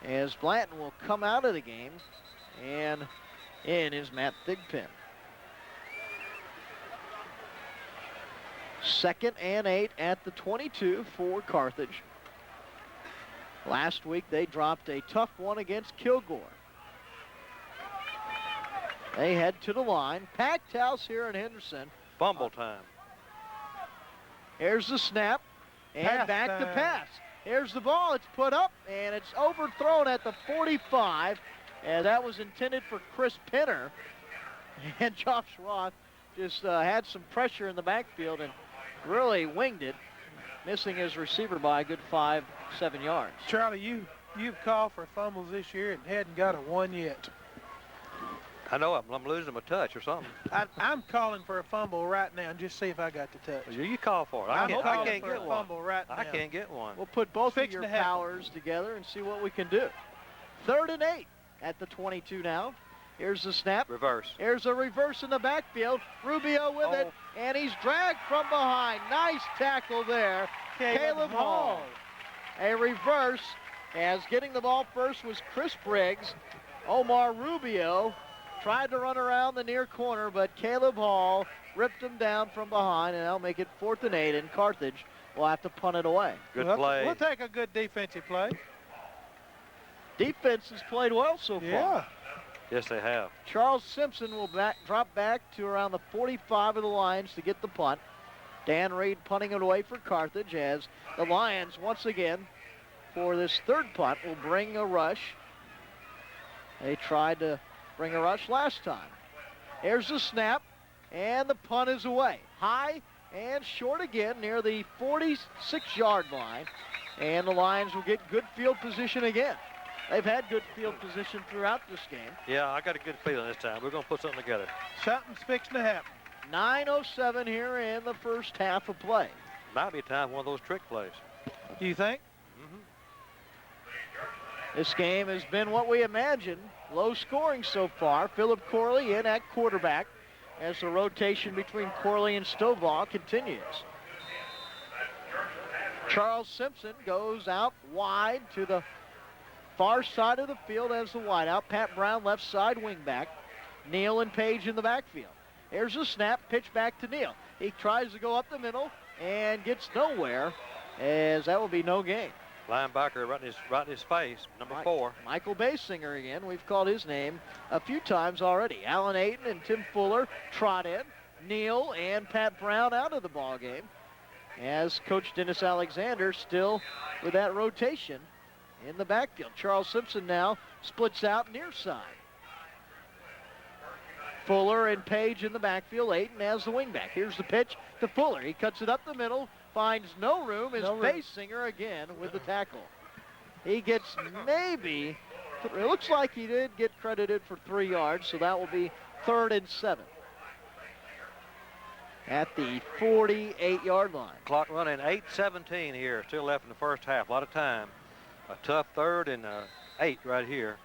as Blanton will come out of the game, and in is Matt Thigpen. 2nd and 8 at the 22 for Carthage. Last week they dropped a tough one against Kilgore. They head to the line. Packed house here in Henderson. Fumble time. Here's the snap. And Pass back to time. pass. Here's the ball. It's put up, and it's overthrown at the 45. And that was intended for Chris Pinner. And Josh Roth just had some pressure in the backfield and really winged it, missing his receiver by a good 5-7 yards. Charlie, you've called for fumbles this year and hadn't got a one yet. I know I'm losing my touch or something. I'm calling for a fumble right now and just see if I got the touch. Well, you call for it. I I'm can't calling get for a one. fumble right now. I can't get one. We'll put both of Fixing your to happen. powers together and see what we can do. 3rd and 8 at the 22 now. Here's the snap. Reverse. Here's a reverse in the backfield. Rubio with it, and he's dragged from behind. Nice tackle there. Caleb Hall. A reverse, as getting the ball first was Chris Briggs. Omar Rubio tried to run around the near corner, but Caleb Hall ripped him down from behind, and that'll make it 4th and 8, and Carthage will have to punt it away. Good play. We'll take a good defensive play. Defense has played well so far. Yeah. Yes, they have. Charles Simpson will drop back to around the 45 of the Lions to get the punt. Dan Reed punting it away for Carthage as the Lions once again for this third punt will bring a rush. They tried to bring a rush last time. Here's the snap, and the punt is away. High and short again near the 46-yard line, and the Lions will get good field position again. They've had good field position throughout this game. Yeah, I got a good feeling this time. We're going to put something together. Something's fixing to happen. 9:07 here in the first half of play. Might be a time for one of those trick plays. Do you think? This game has been what we imagined. Low scoring so far. Philip Corley in at quarterback as the rotation between Corley and Stovall continues. Charles Simpson goes out wide to the far side of the field as the wideout. Pat Brown left side wingback. Neal and Page in the backfield. Here's a snap, pitch back to Neal. He tries to go up the middle and gets nowhere, as that will be no gain. Linebacker right in his face, number 4. Michael Basinger again. We've called his name a few times already. Alan Ayton and Tim Fuller trot in. Neal and Pat Brown out of the ball game, as Coach Dennis Alexander still with that rotation in the backfield. Charles Simpson now splits out near side. Fuller and Page in the backfield. Ayton as the wingback. Here's the pitch to Fuller. He cuts it up the middle, finds no room. Is Basinger again with the tackle. He gets maybe, it looks like he did get credited for 3 yards, so that will be 3rd and 7. At the 48-yard line. Clock running 8:17 here, still left in the first half. A lot of time. A tough 3rd and 8 right here.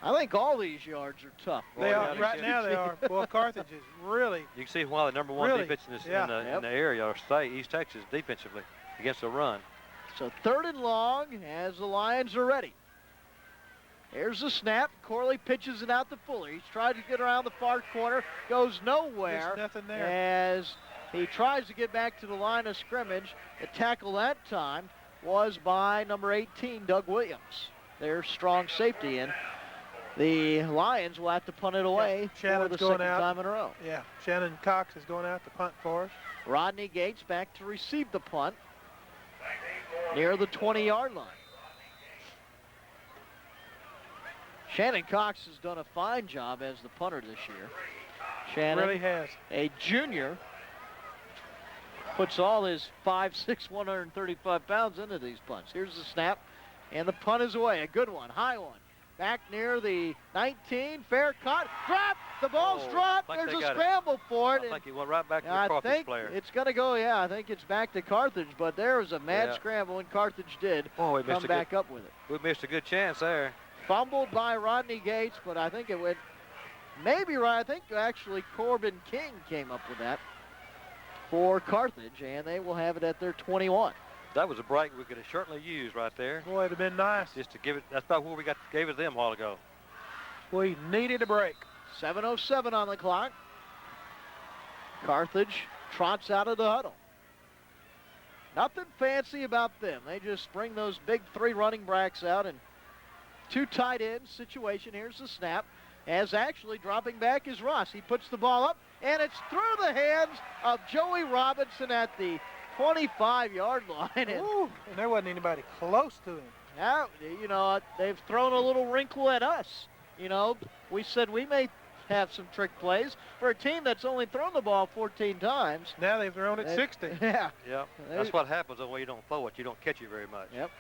I think all these yards are tough. They are. Right now they are. Well, Carthage is really. You can see why the number 1 defense in the area, or state, East Texas, defensively against the run. So 3rd and long as the Lions are ready. Here's the snap. Corley pitches it out to Fuller. He's tried to get around the far corner. Goes nowhere. There's nothing there. As he tries to get back to the line of scrimmage. The tackle that time was by number 18, Doug Williams. Their strong safety. And the Lions will have to punt it away for the second time in a row. Yeah, Shannon Cox is going out to punt for us. Rodney Gates back to receive the punt near the 20-yard line. Shannon Cox has done a fine job as the punter this year. Shannon really has. A junior, puts all his 5'6", 135 pounds into these punts. Here's the snap, and the punt is away. A good one, high one. Back near the 19, fair caught, drop, the ball's dropped, there's a scramble for it. I think he went right back to the Carthage player. It's going to go, I think it's back to Carthage, but there was a mad scramble, and Carthage did come back up with it. We missed a good chance there. Fumbled by Rodney Gates, but I think it went maybe right. I think actually Corbin King came up with that for Carthage, and they will have it at their 21. That was a break we could have certainly used right there. Boy, it'd have been nice. Just to give it, that's about what gave it to them a while ago. We needed a break. 7:07 on the clock. Carthage trots out of the huddle. Nothing fancy about them. They just bring those big 3 running backs out, and 2 tight ends situation. Here's the snap. As actually dropping back is Ross. He puts the ball up, and it's through the hands of Joey Robinson at the 25-yard line. And there wasn't anybody close to him. Now, they've thrown a little wrinkle at us. We said we may have some trick plays for a team that's only thrown the ball 14 times. Now they've thrown it 60. Yeah. Yep. That's what happens when you don't throw it. You don't catch it very much. Yep.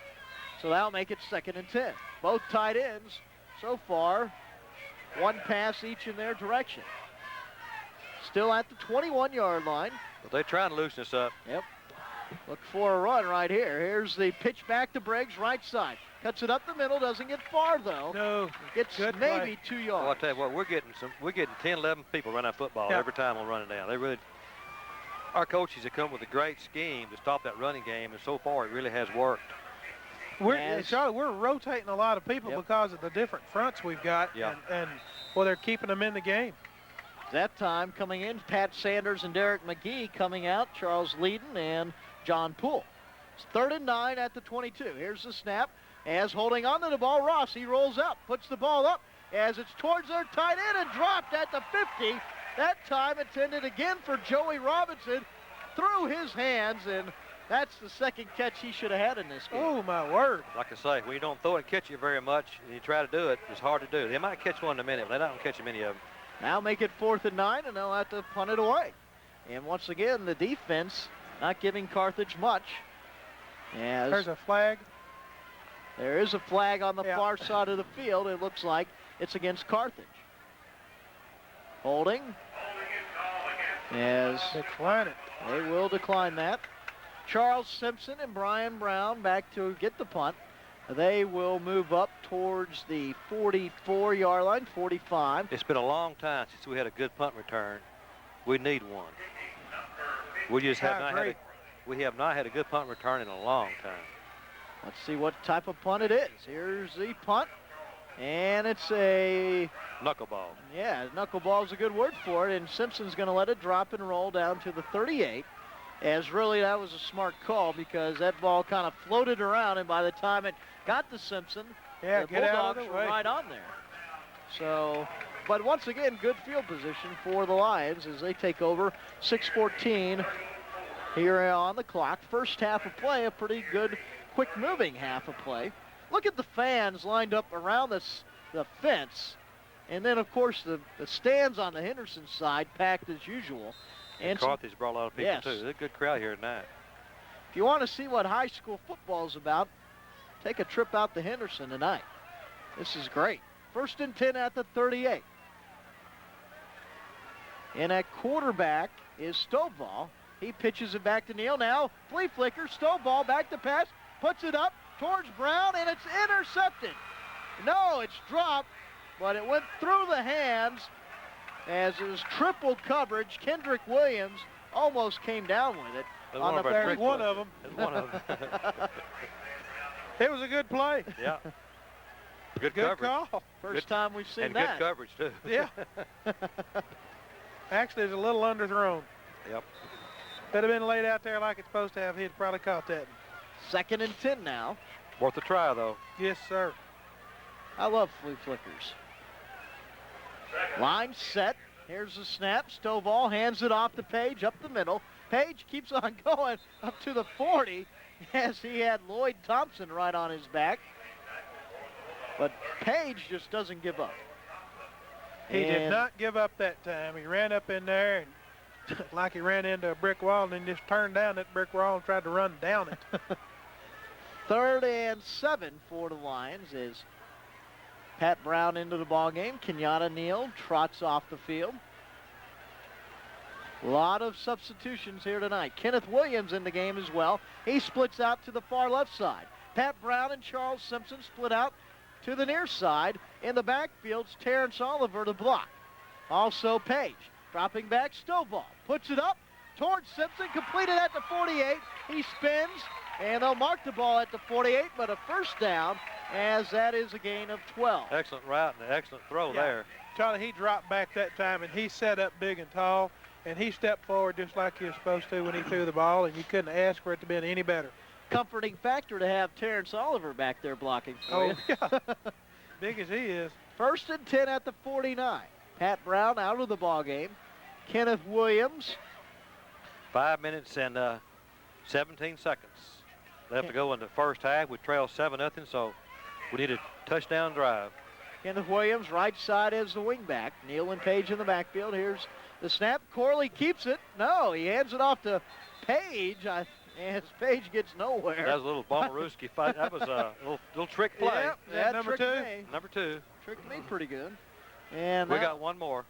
So that'll make it 2nd and 10. Both tight ends so far, 1 pass each in their direction. Still at the 21-yard line. But they're trying to loosen us up. Yep. Look for a run right here. Here's the pitch back to Briggs, right side. Cuts it up the middle, doesn't get far though. No. Gets maybe 2 yards. Well, I'll tell you what, we're getting 10, 11 people running football every time we're running down. Our coaches have come with a great scheme to stop that running game, and so far it really has worked. Charlie, we're rotating a lot of people because of the different fronts we've got, and they're keeping them in the game. That time coming in, Pat Sanders and Derek McGee coming out, Charles Leeden and John Poole. It's 3rd and 9 at the 22. Here's the snap. As holding on to the ball, Ross, he rolls up, puts the ball up as it's towards their tight end and dropped at the 50. That time intended again for Joey Robinson. Through his hands, and That's the second catch he should have had in this game. Oh, my word. Like I say, when you don't throw it and catch it very much, and you try to do it, it's hard to do. They might catch one in a minute, but they don't catch many of them. Now make it 4th and 9, and they'll have to punt it away. And once again, the defense not giving Carthage much. As There's a flag. there is a flag on the far side of the field. It looks like it's against Carthage. Holding. As Decline it. they will decline that. Charles Simpson and Brian Brown back to get the punt. They will move up towards the 44-yard line, 45. It's been a long time since we had a good punt return. We need one. We just have not had a good punt return in a long time. Let's see what type of punt it is. Here's the punt, and it's a knuckleball. Yeah, knuckleball is a good word for it, and Simpson's going to let it drop and roll down to the 38. As really that was a smart call because that ball kind of floated around, and by the time it got to Simpson, the Bulldogs were right on there. So, but once again, good field position for the Lions as they take over. 6:14 here on the clock. First half of play, a pretty good, quick-moving half of play. Look at the fans lined up around the fence, and then, of course, the stands on the Henderson side packed as usual. And Carthage brought a lot of people, too. There's a good crowd here tonight. If you want to see what high school football is about, take a trip out to Henderson tonight. This is great. 1st and 10 at the 38. And at quarterback is Stovall. He pitches it back to Neal. Now, flea flicker, Stovall back to pass, puts it up towards Brown, and it's intercepted. No, it's dropped, but it went through the hands. As it was triple coverage, Kendrick Williams almost came down with it. On the back, one of them. It was a good play. Yeah. Good coverage. Call. First time we've seen and that. Good coverage, too. Yeah. Actually, it's a little underthrown. Yep. Could have been laid out there like it's supposed to have. He'd probably caught that. 2nd and 10 now. Worth a try, though. Yes, sir. I love flea flickers. Line set. Here's the snap. Stovall hands it off to Page up the middle. Page keeps on going up to the 40 as he had Lloyd Thompson right on his back. But Page just doesn't give up. He did not give up that time. He ran up in there and like he ran into a brick wall and then just turned down that brick wall and tried to run down it. 3rd and 7 for the Lions is Pat Brown into the ball game. Kenyatta Neal trots off the field. A lot of substitutions here tonight. Kenneth Williams in the game as well. He splits out to the far left side. Pat Brown and Charles Simpson split out to the near side. In the backfield's Terrence Oliver to block. Also Page dropping back. Stovall puts it up towards Simpson. Completed at the 48. He spins, and they'll mark the ball at the 48, but a first down, as that is a gain of 12. Excellent route and an excellent throw there. Charlie, he dropped back that time, and he set up big and tall, and he stepped forward just like he was supposed to when he threw the ball, and you couldn't ask for it to be any better. Comforting factor to have Terrence Oliver back there blocking for you. Yeah. Big as he is. 1st and 10 at the 49. Pat Brown out of the ball game. Kenneth Williams. 5 minutes and 17 seconds left to go in the first half. We trail 7-0, so we need a touchdown drive. Kenneth Williams, right side as the wingback. Neal and Page in the backfield. Here's the snap. Corley keeps it. No, he hands it off to Page. As Page gets nowhere. That was a little Bomarewski fight. That was a little trick play. Yeah, number 2. Number 2. Tricked me pretty good. And we got one more.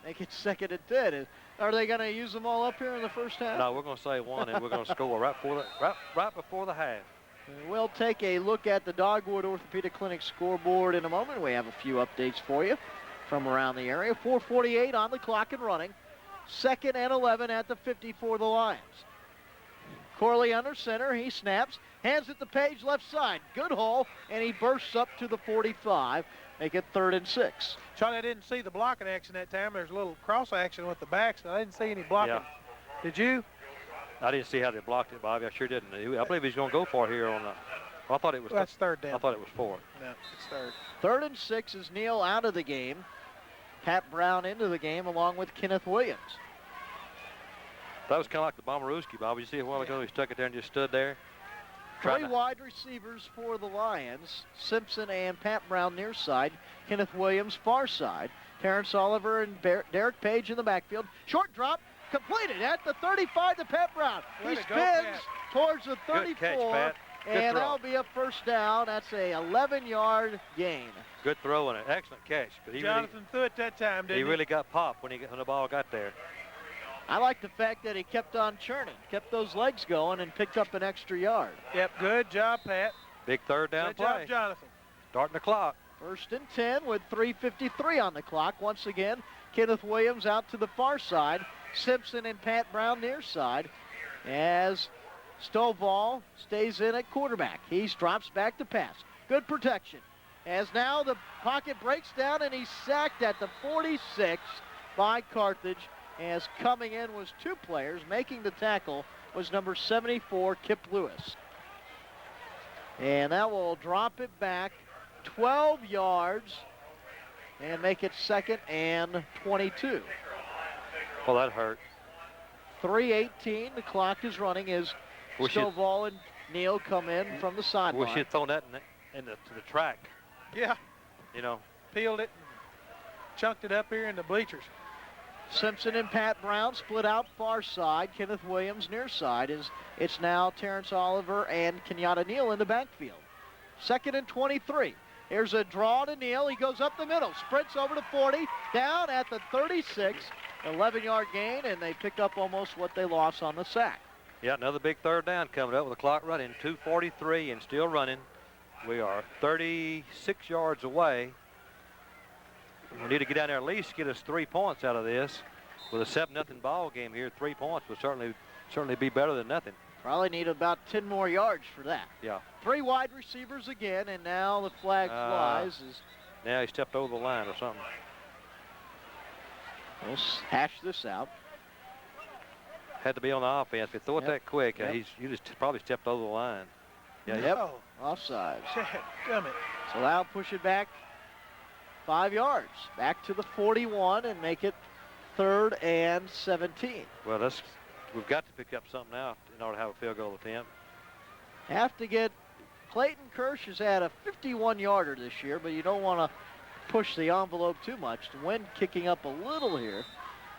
Make it 2nd and 10. Are they going to use them all up here in the first half? No, we're going to say one, and we're going to score right before the half. We'll take a look at the Dogwood Orthopedic Clinic scoreboard in a moment. We have a few updates for you from around the area. 4:48 on the clock and running. 2nd and 11 at the 50 for the Lions. Corley under center. He snaps. Hands it to Page left side. Good hole, and he bursts up to the 45. Make it 3rd and 6. Charlie, I didn't see the blocking action that time. There's a little cross action with the backs, so I didn't see any blocking. Yeah. Did you? I didn't see how they blocked it, Bobby. I sure didn't. I believe he's going to go for it here on the. I thought it was. That's 3rd down. I thought it was 4. No, it's 3rd. 3rd and 6 is Neal out of the game. Pat Brown into the game along with Kenneth Williams. That was kind of like the Bomberooski, Bob. You see a while ago, he stuck it there and just stood there. Three wide receivers for the Lions. Simpson and Pat Brown near side. Kenneth Williams far side. Terrence Oliver and Derek Page in the backfield. Short drop, completed at the 35 to Pat Brown. He spins towards the 34. Good catch, Pat. Good and throw. that'll be a first down. That's a 11-yard gain. Good throw and an excellent catch. But he Jonathan threw it that time, didn't he? He really got popped when the ball got there. I like the fact that he kept on churning, kept those legs going, and picked up an extra yard. Yep, good job, Pat. Big third down Good play. job, Jonathan. Starting the clock. 1st and 10 with 3:53 on the clock. Once again, Kenneth Williams out to the far side. Simpson and Pat Brown near side as Stovall stays in at quarterback. He drops back to pass. Good protection. As now the pocket breaks down and he's sacked at the 46 by Carthage. As coming in was two players. Making the tackle was number 74, Kip Lewis. And that will drop it back 12 yards and make it 2nd and 22. Well, that hurt. 3:18, the clock is running as Stovall and Neal come in from the sideline. We should have thrown that to the track. Yeah. You know. Peeled it, chunked it up here in the bleachers. Simpson and Pat Brown split out far side. Kenneth Williams near side. It's now Terrence Oliver and Kenyatta Neal in the backfield. 2nd and 23. Here's a draw to Neal. He goes up the middle, sprints over to 40, down at the 36. 11-yard gain, and they pick up almost what they lost on the sack. Yeah, another big third down coming up with the clock running. 2:43 and still running. We are 36 yards away. We need to get down there at least get us 3 points out of this. With a 7-0 ball game here, 3 points would certainly be better than nothing. Probably need about 10 more yards for that. Yeah. 3 wide receivers again, and now the flag flies. Now he stepped over the line or something. We'll hash this out. Had to be on the offense. If you throw it that quick, you just probably stepped over the line. Yeah. Yep. Offside. Damn it. So now push it back 5 yards. Back to the 41 and make it 3rd and 17. Well, we've got to pick up something now in order to have a field goal attempt. Have to get Clayton Kirsch has had a 51-yarder this year, but you don't want to push the envelope too much. The wind kicking up a little here,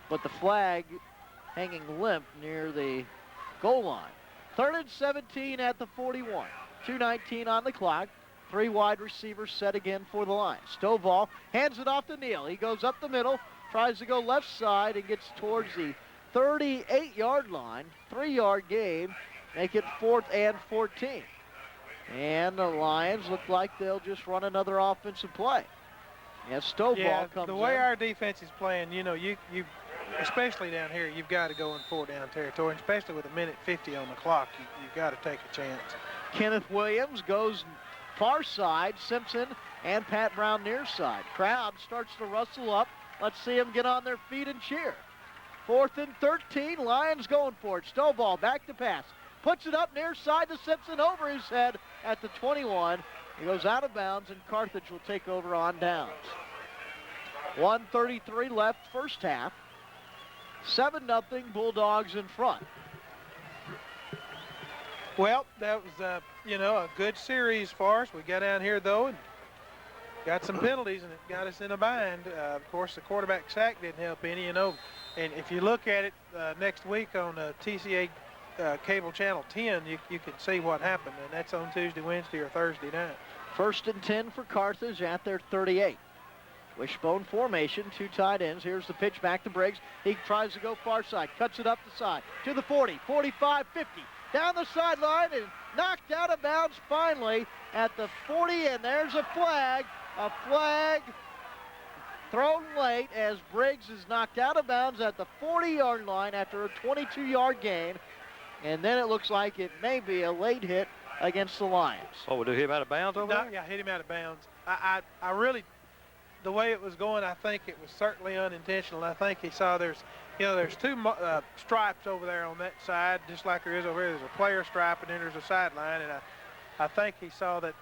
but the flag hanging limp near the goal line. 3rd and 17 at the 41. 2:19 on the clock. 3 wide receivers set again for the Lions. Stovall hands it off to Neal. He goes up the middle, tries to go left side and gets towards the 38-yard line. 3-yard gain. Make it 4th and 14. And the Lions look like they'll just run another offensive play. As Stovall comes the way in. our defense is playing, you know, you especially down here, you've got to go in 4-down territory, and especially with 1:50 on the clock, you've got to take a chance. Kenneth Williams goes far side. Simpson and Pat Brown near side. Crowd starts to rustle up. Let's see them get on their feet and cheer. 4th and 13. Lions going for it. Stovall back to pass. Puts it up near side to Simpson over his head at the 21. He goes out of bounds, and Carthage will take over on downs. 1:33 left first half. 7-0 Bulldogs in front. Well, that was, a good series for us. We got down here, though, and got some penalties, and it got us in a bind. Of course, the quarterback sack didn't help any, And if you look at it next week on TCA Cable Channel 10, you can see what happened, and that's on Tuesday, Wednesday, or Thursday night. 1st and 10 for Carthage at their 38. Wishbone formation, 2 tight ends. Here's the pitch back to Briggs. He tries to go far side, cuts it up the side to the 40, 45, 50. Down the sideline and knocked out of bounds finally at the 40, and there's a flag. A flag thrown late as Briggs is knocked out of bounds at the 40-yard line after a 22-yard gain. And then it looks like it may be a late hit against the Lions. Oh, we do hit him out of bounds over there? Yeah, hit him out of bounds. I really, the way it was going, I think it was certainly unintentional. I think he saw there's 2 stripes over there on that side, just like there is over here. There's a player stripe and then there's a sideline, and I think he saw that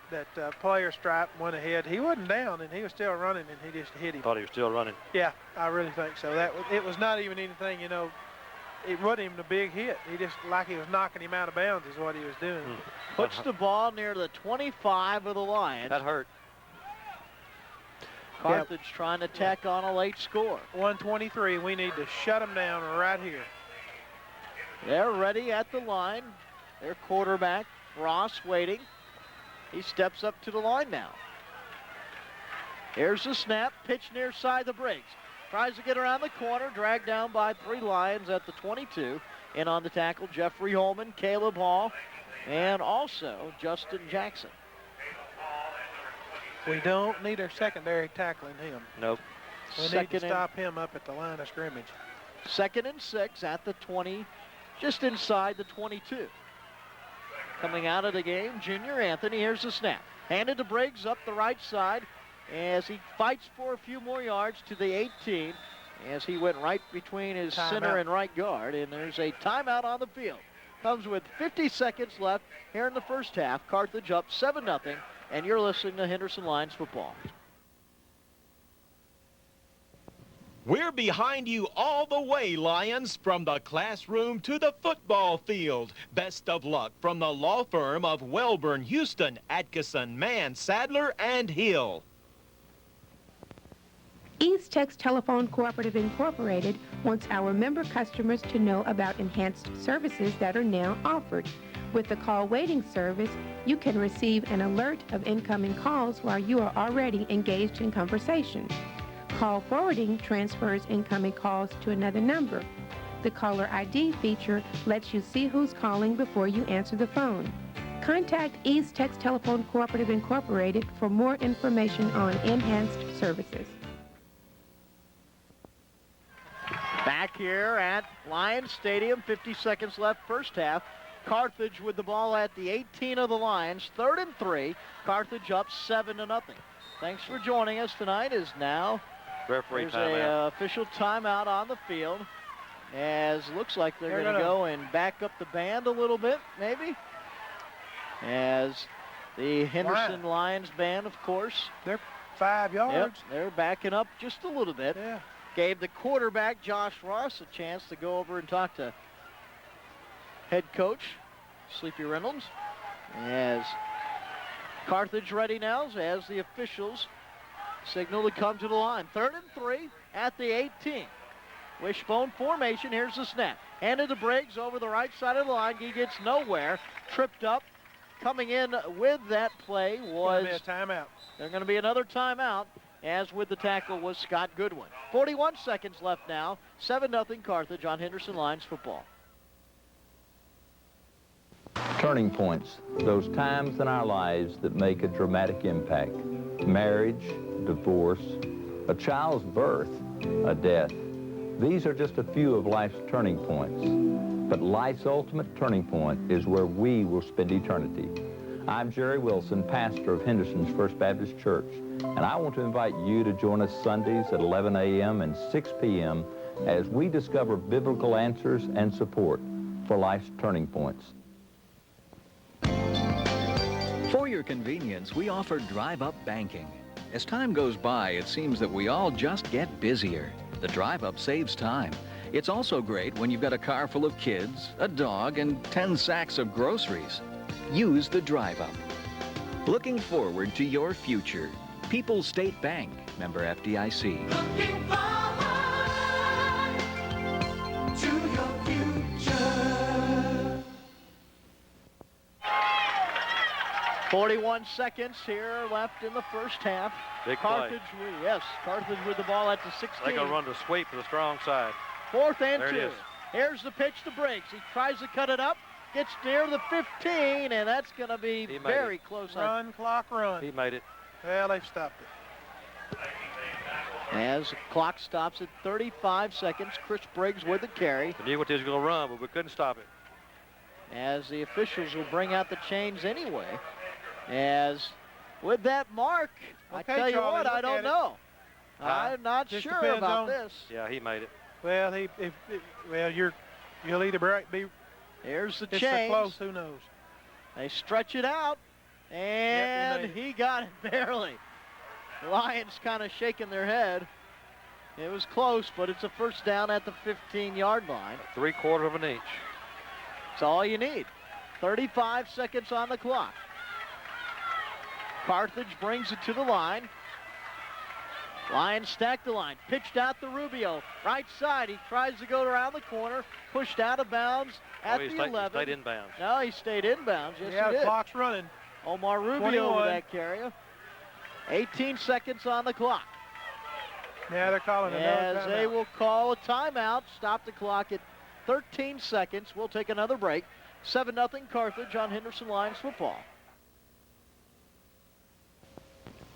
player stripe went ahead. He wasn't down, and he was still running, and he just hit him. Thought he was still running. Yeah, I really think so. It was not even anything, it wasn't even a big hit. He just, like he was knocking him out of bounds is what he was doing. Puts the ball near the 25 of the Lions. That hurt. Carthage trying to tack on a late score. 123. We need to shut them down right here. They're ready at the line. Their quarterback, Ross, waiting. He steps up to the line now. Here's the snap. Pitch near side the Briggs. Tries to get around the corner. Dragged down by 3 Lions at the 22. In on the tackle, Jeffrey Holman, Caleb Hall, and also Justin Jackson. We don't need our secondary tackling him. Nope. We need to stop him up at the line of scrimmage. 2nd and 6 at the 20, just inside the 22. Coming out of the game, Junior Anthony. Here's the snap. Handed to Briggs up the right side as he fights for a few more yards to the 18 as he went right between his center and right guard. And there's a timeout on the field. Comes with 50 seconds left here in the first half. Carthage up 7-0. And you're listening to Henderson Lions football. We're behind you all the way, Lions, from the classroom to the football field. Best of luck from the law firm of Welburn, Houston, Atkinson, Mann, Sadler, and Hill. East Tex Telephone Cooperative Incorporated wants our member customers to know about enhanced services that are now offered. With the call waiting service, you can receive an alert of incoming calls while you are already engaged in conversation. Call forwarding transfers incoming calls to another number. The caller ID feature lets you see who's calling before you answer the phone. Contact East Tex Telephone Cooperative Incorporated for more information on enhanced services. Back here at Lions Stadium, 50 seconds left first half. Carthage with the ball at the 18 of the Lions, 3rd and 3. Carthage up 7-0. Thanks for joining us tonight. Is now referee there's timeout. A official timeout on the field, as looks like they're going to go and back up the band a little bit, maybe. As the Henderson Lions band, of course, they're 5 yards. Yep, they're backing up just a little bit. Yeah. Gave the quarterback, Josh Ross, a chance to go over and talk to head coach Sleepy Reynolds. As Carthage ready now, as the officials signal to come to the line. 3rd and 3 at the 18. Wishbone formation. Here's the snap. Handed to Briggs over the right side of the line. He gets nowhere. Tripped up. Coming in with that play was... Going to be a timeout. There's going to be another timeout, as with the tackle was Scott Goodwin. 41 seconds left now. 7-0 Carthage on Henderson Lions football. Turning points, those times in our lives that make a dramatic impact. Marriage, divorce, a child's birth, a death. These are just a few of life's turning points. But life's ultimate turning point is where we will spend eternity. I'm Jerry Wilson, pastor of Henderson's First Baptist Church, and I want to invite you to join us Sundays at 11 a.m. and 6 p.m. as we discover biblical answers and support for life's turning points. For your convenience, we offer drive-up banking. As time goes by, it seems that we all just get busier. The drive-up saves time. It's also great when you've got a car full of kids, a dog, and 10 sacks of groceries. Use the drive-up. Looking forward to your future. People's State Bank, member FDIC. Looking forward to your future. 41 seconds here left in the first half. Big Carthage, play. Carthage with the ball at the 16. They're going to run the sweep to the strong side. 4th and there 2. It is. Here's the pitch to Briggs. He tries to cut it up, gets near the 15, and that's going to be very close. Run, clock, run. He made it. Well, they've stopped it. As the clock stops at 35 seconds, Chris Briggs with the carry. We knew what they was going to run, but we couldn't stop it. As the officials will bring out the chains anyway. As with that mark, I tell you what, I don't know. I'm not sure about this. Yeah, he made it. Well, you'll either be. Here's the chains. chains. So close, who knows? They stretch it out, and he got it barely. The Lions kind of shaking their head. It was close, but it's a first down at the 15-yard line. 3/4 of an inch. That's all you need. 35 seconds on the clock. Carthage brings it to the line. Lions stack the line. Pitched out to Rubio. Right side. He tries to go around the corner. Pushed out of bounds at the 11. He stayed inbounds. No, he stayed inbounds. Yes, yeah, he did. The clock's running. Omar Rubio 21. with that carry. 18 seconds on the clock. Yeah, they're calling another As they will call a timeout. Stop the clock at 13 seconds. We'll take another break. 7-0 Carthage on Henderson Lions football.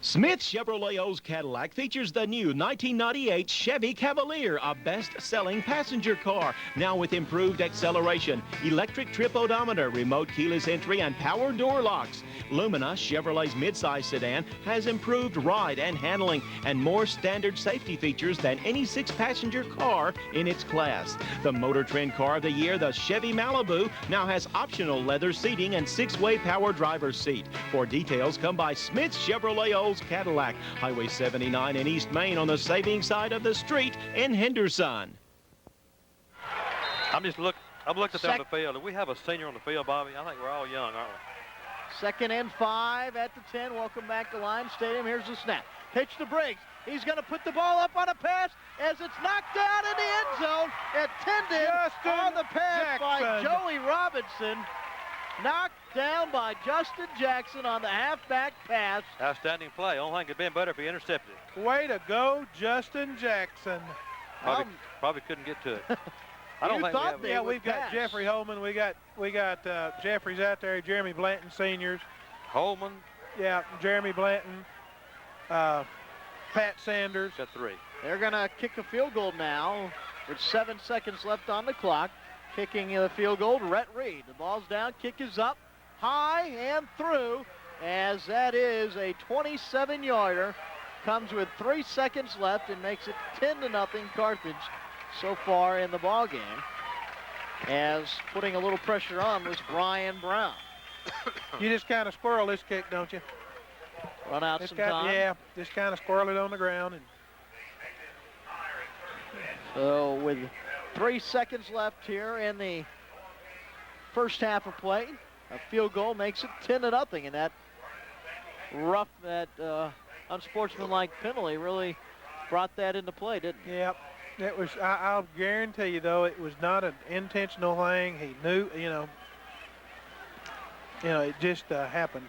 Smith Chevrolet Olds Cadillac features the new 1998 Chevy Cavalier, a best-selling passenger car, now with improved acceleration, electric trip odometer, remote keyless entry, and power door locks. Lumina, Chevrolet's midsize sedan, has improved ride and handling and more standard safety features than any 6-passenger car in its class. The Motor Trend Car of the Year, the Chevy Malibu, now has optional leather seating and 6-way power driver's seat. For details, come by Smith Chevrolet Olds Cadillac, Highway 79 in East Main on the saving side of the street in Henderson. I'm looking at them on the field. Do we have a senior on the field, Bobby? I think we're all young, aren't we? 2nd and 5 at the 10. Welcome back to Lions Stadium. Here's the snap. Pitch to Briggs. He's going to put the ball up on a pass as it's knocked down in the end zone. Attended on the pass by Joey Robinson. Knocked down by Justin Jackson on the halfback pass. Outstanding play. Only thing could have been better if he intercepted it. Way to go, Justin Jackson. Probably couldn't get to it. I don't think we have. We've got Jeffrey Holman. We got Jeffrey's out there. Jeremy Blanton seniors. Holman. Yeah, Jeremy Blanton. Pat Sanders. Got 3. They're going to kick a field goal now with 7 seconds left on the clock. Kicking the field goal, Rhett Reed. The ball's down, kick is up, high and through, as that is a 27-yarder. Comes with 3 seconds left and makes it 10-0 Carthage so far in the ball game. As putting a little pressure on was Brian Brown. You just kind of squirrel this kick, don't you? Run out some time. Yeah, just kind of squirrel it on the ground. And so with 3 seconds left here in the first half of play, a field goal makes it 10-0, and that unsportsmanlike penalty really brought that into play, didn't it? Yep. It was. I'll guarantee you, though, it was not an intentional thing. He knew, it just happened.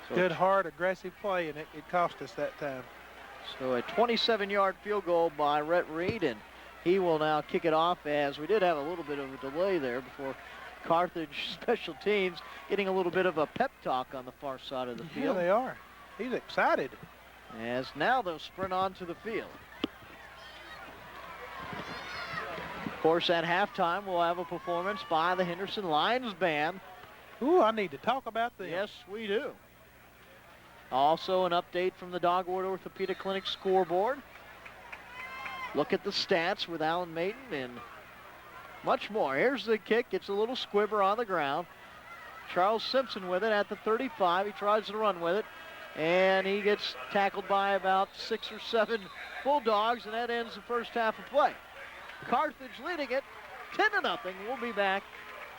So good, hard, aggressive play, and it cost us that time. So a 27-yard field goal by Rhett Reed, and he will now kick it off, as we did have a little bit of a delay there before Carthage special teams getting a little bit of a pep talk on the far side of the field. Yeah, they are. He's excited. As now they'll sprint onto the field. Of course, at halftime, we'll have a performance by the Henderson Lions Band. Ooh, I need to talk about this. Yes, we do. Also, an update from the Dogwood Orthopedic Clinic scoreboard. Look at the stats with Alan Maiden and much more. Here's the kick. It's a little squibber on the ground. Charles Simpson with it at the 35. He tries to run with it, and he gets tackled by about 6 or 7 Bulldogs, and that ends the first half of play. Carthage leading it 10-0. We'll be back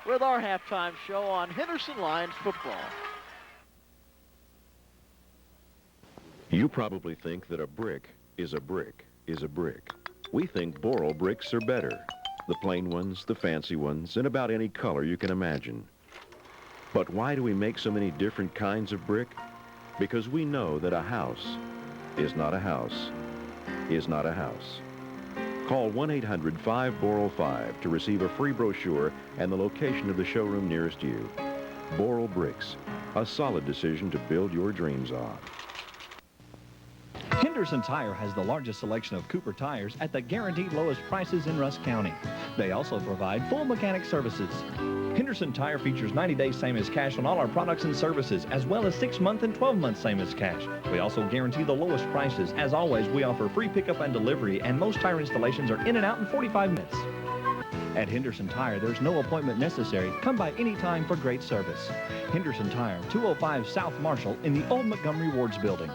with our halftime show on Henderson Lions football. You probably think that a brick is a brick is a brick. We think Boral bricks are better. The plain ones, the fancy ones, and about any color you can imagine. But why do we make so many different kinds of brick? Because we know that a house is not a house, is not a house. Call 1-800-5-BORAL-5 to receive a free brochure and the location of the showroom nearest you. Boral Bricks, a solid decision to build your dreams on. Henderson Tire has the largest selection of Cooper tires at the guaranteed lowest prices in Rusk County. They also provide full mechanic services. Henderson Tire features 90 days same as cash on all our products and services, as well as 6-month and 12-month same as cash. We also guarantee the lowest prices. As always, we offer free pickup and delivery, and most tire installations are in and out in 45 minutes. At Henderson Tire, there's no appointment necessary. Come by anytime for great service. Henderson Tire, 205 South Marshall in the old Montgomery Wards building.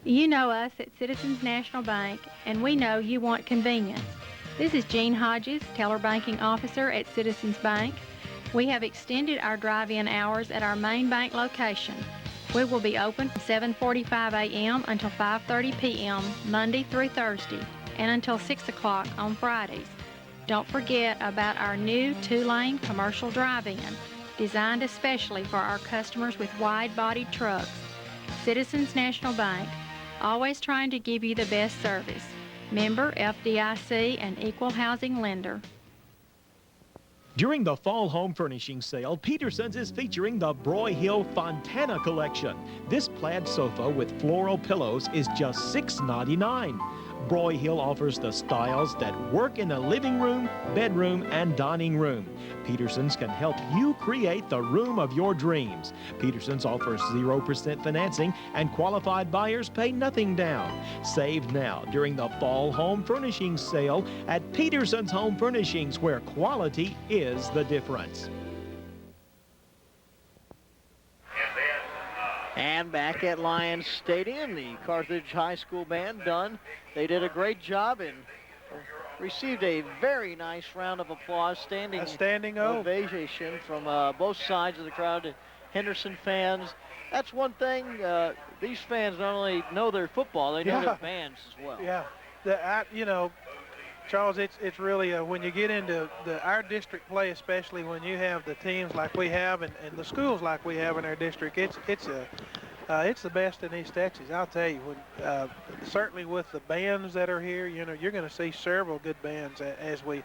You know us at Citizens National Bank, and we know you want convenience. This is Jean Hodges, Teller Banking Officer at Citizens Bank. We have extended our drive-in hours at our main bank location. We will be open from 7:45 a.m. until 5:30 p.m. Monday through Thursday, and until 6 o'clock on Fridays. Don't forget about our new 2-lane commercial drive-in, designed especially for our customers with wide-bodied trucks. Citizens National Bank, always trying to give you the best service. Member FDIC and equal housing lender. During the fall home furnishing sale, Peterson's is featuring the Broyhill Fontana collection. This plaid sofa with floral pillows is just $6.99. Broyhill offers the styles that work in the living room, bedroom, and dining room. Peterson's can help you create the room of your dreams. Peterson's offers 0% financing, and qualified buyers pay nothing down. Save now during the fall home furnishing sale at Peterson's Home Furnishings, where quality is the difference. And back at Lions Stadium, the Carthage High School band done. They did a great job and received a very nice round of applause, standing ovation from both sides of the crowd. Henderson fans, that's one thing. These fans not only know their football, they know their bands as well. Yeah, you know, Charles, it's really when you get into our district play, especially when you have the teams like we have and the schools like we have in our district, it's the best in East Texas. I'll tell you, when certainly with the bands that are here, you know, you're going to see several good bands as we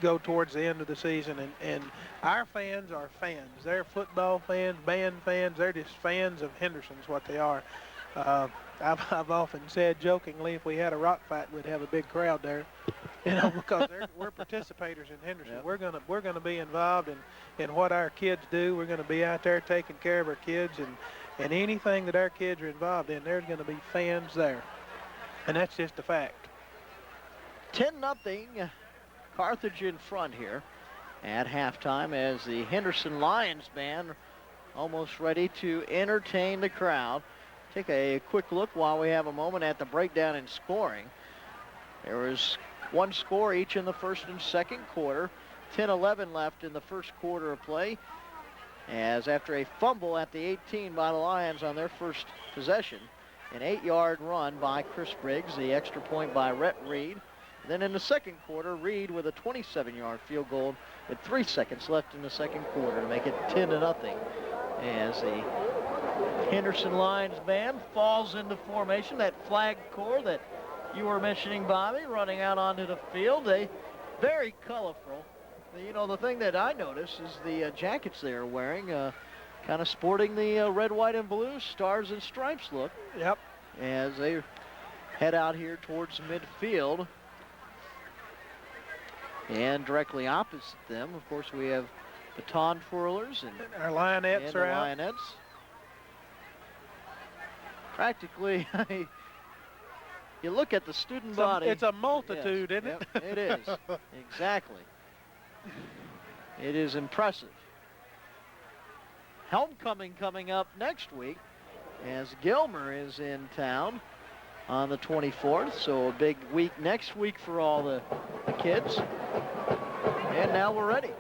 go towards the end of the season. And our fans are fans. They're football fans, band fans. They're just fans of Henderson's what they are. I've often said jokingly, if we had a rock fight, we'd have a big crowd there, you know, because we're participators in Henderson. Yep. We're gonna be involved in what our kids do. We're gonna be out there taking care of our kids, and anything that our kids are involved in, there's gonna be fans there, and that's just a fact. 10-0, Carthage in front here at halftime as the Henderson Lions band almost ready to entertain the crowd. Take a quick look while we have a moment at the breakdown in scoring. There was one score each in the first and second quarter. 10-11 left in the first quarter of play, as after a fumble at the 18 by the Lions on their first possession, an 8-yard run by Chris Briggs, the extra point by Rhett Reed. And then in the second quarter, Reed with a 27-yard field goal with 3 seconds left in the second quarter to make it 10-0 as the Henderson Lions band falls into formation. That flag corps that you were mentioning, Bobby, running out onto the field. They very colorful. You know, the thing that I notice is the jackets they are wearing, kind of sporting the red, white, and blue stars and stripes look. Yep. As they head out here towards midfield. And directly opposite them, of course, we have baton twirlers and our Lionettes are out. Lionettes. Practically, you look at the student body. It's a multitude, yes, isn't it? It is, exactly. It is impressive. Homecoming coming up next week as Gilmer is in town on the 24th, so a big week next week for all the kids. And now we're ready.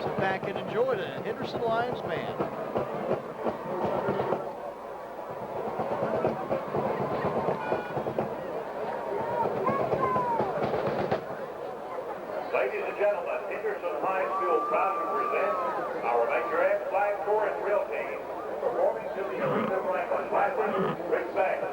Sit back and enjoy the Henderson Lions band. Ladies and gentlemen, Henderson High School proudly presents our Major X Flag Corps and Drill Team. Performing to the Aretha Franklin Classic, Rick Banks.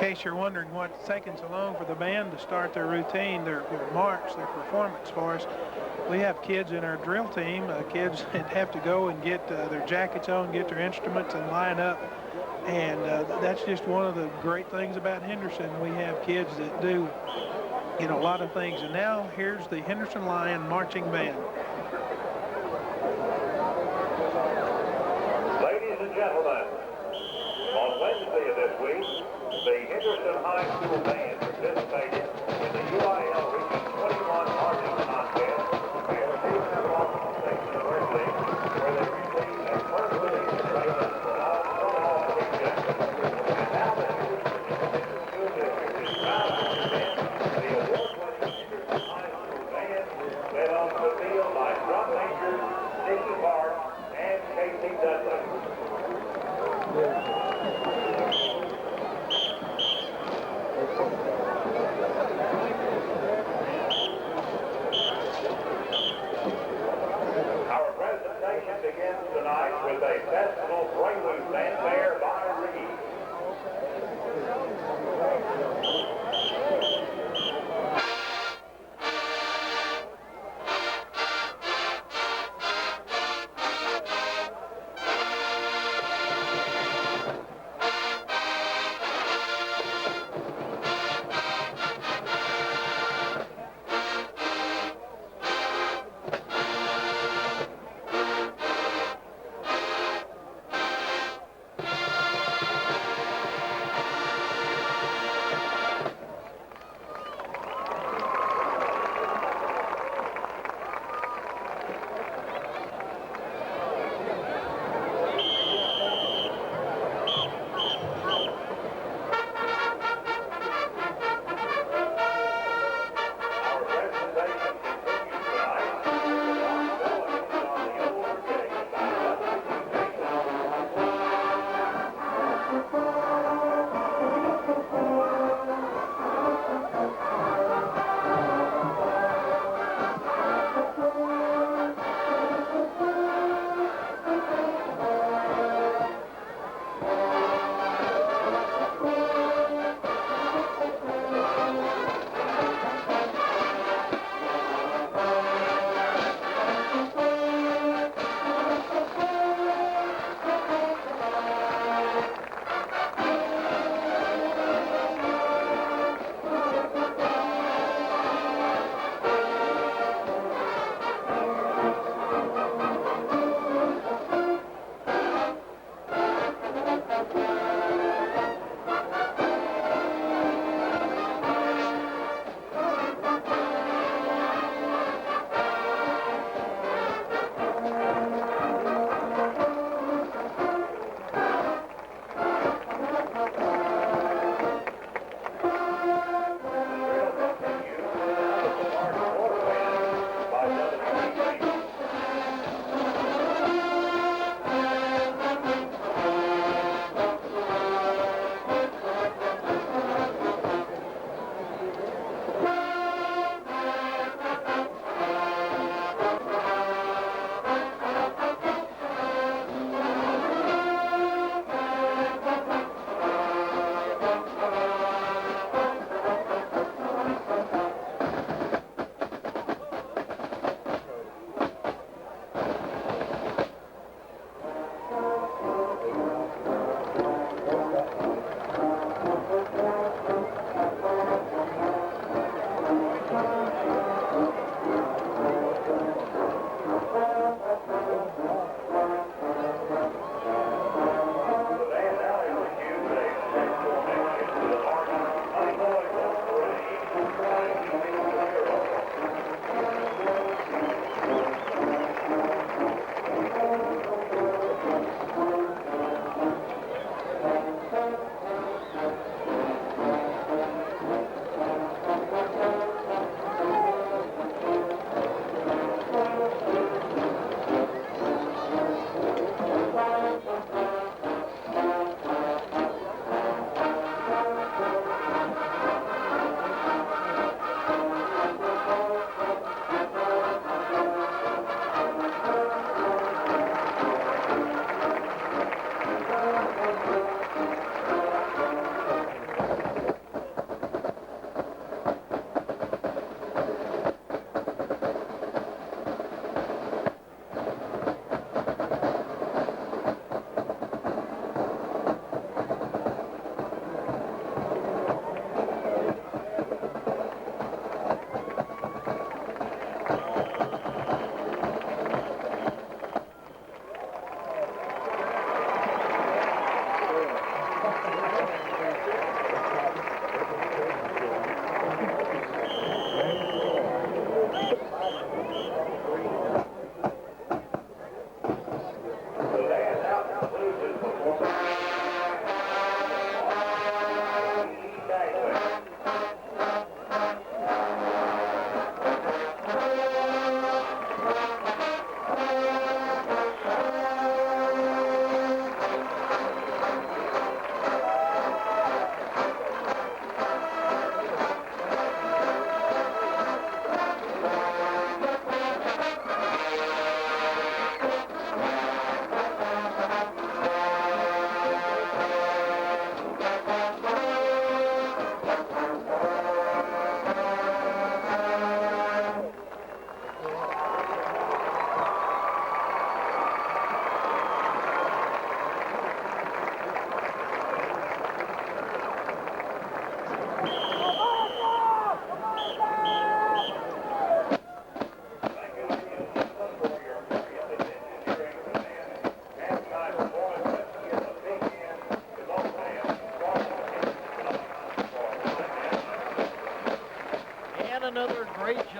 case you're wondering what's taking so long for the band to start their routine, their march, their performance for us, we have kids in our drill team, kids that have to go and get their jackets on, get their instruments, and line up. And that's just one of the great things about Henderson. We have kids that do, a lot of things. And now here's the Henderson Lion Marching Band. Ladies and gentlemen, on Wednesday of this week, the Henderson High School Band participated in the UIL Region 21 marching contest at Henderson State University, where they received a first place rating for all regions. And now the Henderson School District is proud to present the award-winning Henderson High School Band, led on the field by drum majors Nicky Clark and Casey Dudley.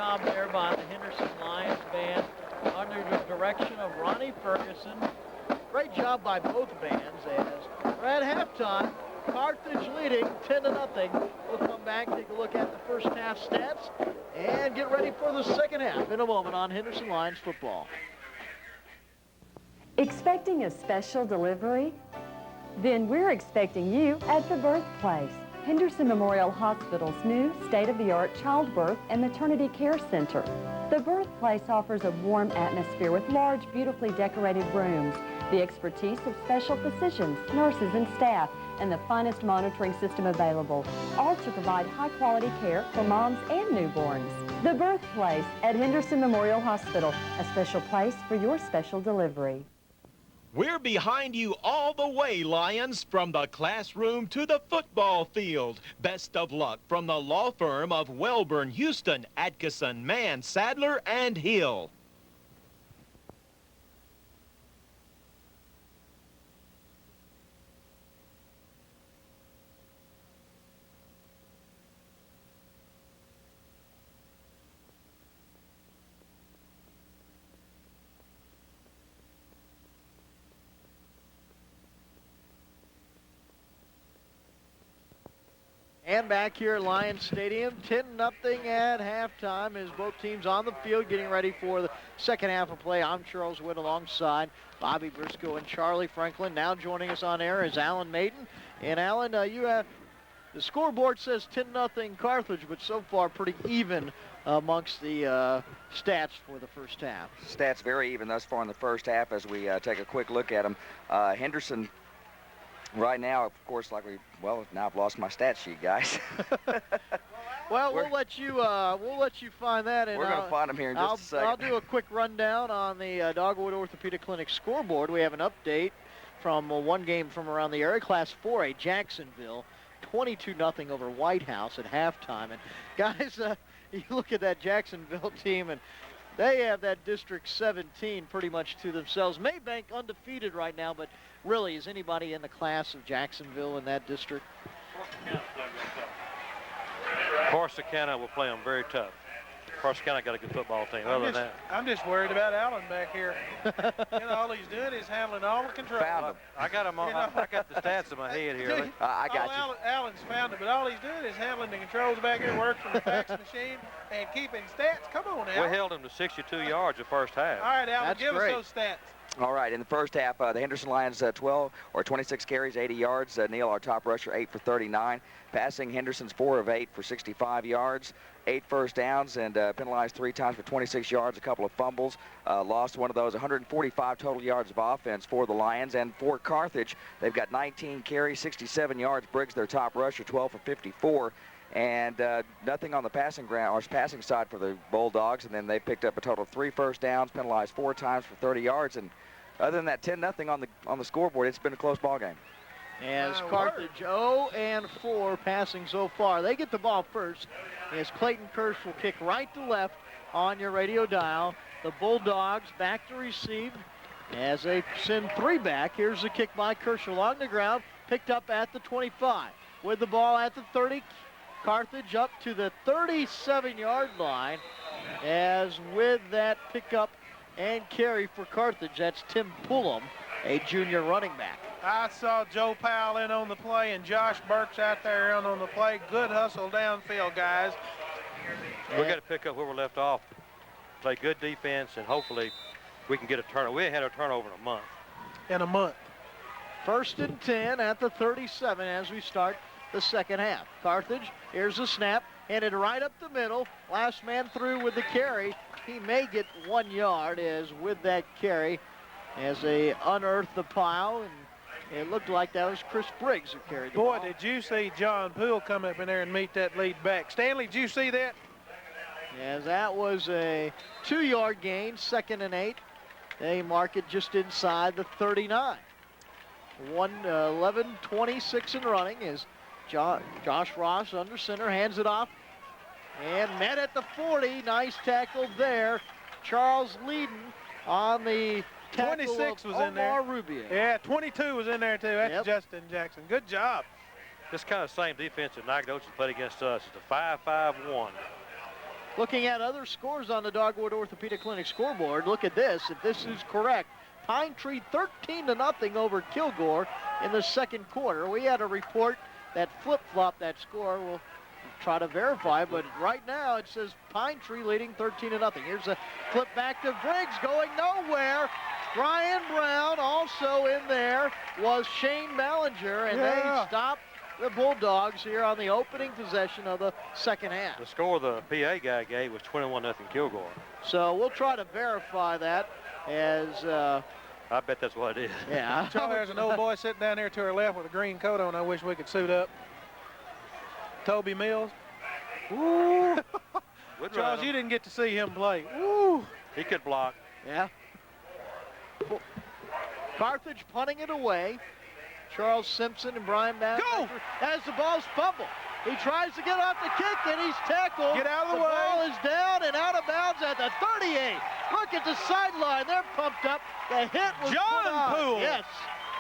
job there by the Henderson Lions band under the direction of Ronnie Ferguson. Great job by both bands as we're at halftime. Carthage leading 10-0. We'll come back, take a look at the first half stats, and get ready for the second half in a moment on Henderson Lions football. Expecting a special delivery? Then we're expecting you at the birthplace. Henderson Memorial Hospital's new state-of-the-art childbirth and maternity care center. The birthplace offers a warm atmosphere with large, beautifully decorated rooms, the expertise of special physicians, nurses, and staff, and the finest monitoring system available, all to provide high-quality care for moms and newborns. The birthplace at Henderson Memorial Hospital, a special place for your special delivery. We're behind you all the way, Lions, from the classroom to the football field. Best of luck from the law firm of Welburn, Houston, Atkinson, Mann, Sadler, and Hill. And back here at Lions Stadium, 10-0 at halftime as both teams on the field getting ready for the second half of play. I'm Charles Witt alongside Bobby Briscoe and Charlie Franklin. Now joining us on air is Alan Maiden. And Alan, you have the scoreboard says 10-0 Carthage, but so far pretty even amongst the stats for the first half. Stats very even thus far in the first half as we take a quick look at them. Henderson right now, of course, now I've lost my stat sheet, guys. Well, we'll let you find that. And we're going to find them here in just a second. I'll do a quick rundown on the Dogwood Orthopedic Clinic scoreboard. We have an update from one game from around the area. Class 4A, Jacksonville, 22-0 over White House at halftime. And guys, you look at that Jacksonville team, and they have that District 17 pretty much to themselves. Maybank undefeated right now, but really, is anybody in the class of Jacksonville in that district? Corsicana will play them very tough. Corsicana got a good football team. Other than that, I'm just worried about Allen back here. All he's doing is handling all the controls. Found him. I got him. I got the stats in my head here. I got you. Allen's found it, but all he's doing is handling the controls back here, work from the fax machine, and keeping stats. Come on, Allen. We held him to 62 yards the first half. All right, Allen, give great. us those stats. All right, in the first half, the Henderson Lions 26 carries, 80 yards. Neal, our top rusher, 8 for 39. Passing, Henderson's 4 of 8 for 65 yards. 8 first downs and penalized 3 times for 26 yards, a couple of fumbles. Lost one of those. 145 total yards of offense for the Lions. And for Carthage, they've got 19 carries, 67 yards. Briggs, their top rusher, 12 for 54. And nothing on the passing side for the Bulldogs. And then they picked up a total of 3 first downs, penalized 4 times for 30 yards. And other than that 10-0 on the scoreboard, it's been a close ball game. As Carthage 0-4 passing so far. They get the ball first as Clayton Kirsch will kick right to left on your radio dial. The Bulldogs back to receive as they send 3 back. Here's the kick by Kirsch along the ground, picked up at the 25. With the ball at the 30, Carthage up to the 37-yard line as with that pickup and carry for Carthage, that's Tim Pullum, a junior running back. I saw Joe Powell in on the play and Josh Burks out there on the play. Good hustle downfield, guys. We're going to pick up where we're left off, play good defense, and hopefully we can get a turnover. We ain't had a turnover in a month. First and 10 at the 37 as we start the second half. Carthage, here's the snap, handed right up the middle. Last man through with the carry. He may get 1 yard as with that carry as they unearth the pile, and it looked like that was Chris Briggs who carried the ball. Boy, did you see John Poole come up in there and meet that lead back. Stanley, did you see that? As that was a 2-yard gain, 2nd and 8. They mark it just inside the 39. 11:26 and running as Josh Ross under center, hands it off. And met at the 40. Nice tackle there. Charles Leeden on the tackle 26 of was in there. Omar Rubio. Yeah, 22 was in there too. That's Justin Jackson. Good job. This kind of same defense that Nacogdoches played against us. It's a 5-5-1. Looking at other scores on the Dogwood Orthopedic Clinic scoreboard, look at this. If this is correct, Pine Tree 13-0 over Kilgore in the second quarter. We had a report that flip-flopped that score. We'll try to verify, but right now it says Pine Tree leading 13-0. Here's a flip back to Briggs, going nowhere. Brian Brown also in there was Shane Ballinger, and they stopped the Bulldogs here on the opening possession of the second half. The score the PA guy gave was 21-0 Kilgore. So we'll try to verify that as... I bet that's what it is. Yeah. Charlie, there's an old boy sitting down there to our left with a green coat on. I wish we could suit up. Toby Mills. Ooh. Charles, you didn't get to see him play. Ooh. He could block. Yeah. Carthage punting it away. Charles Simpson and Brian Bass as the ball's fumbled. He tries to get off the kick, and he's tackled. Get out of the way. The ball is down and out of bounds at the 38. Look at the sideline. They're pumped up. The hit was John put on. Poole. Yes,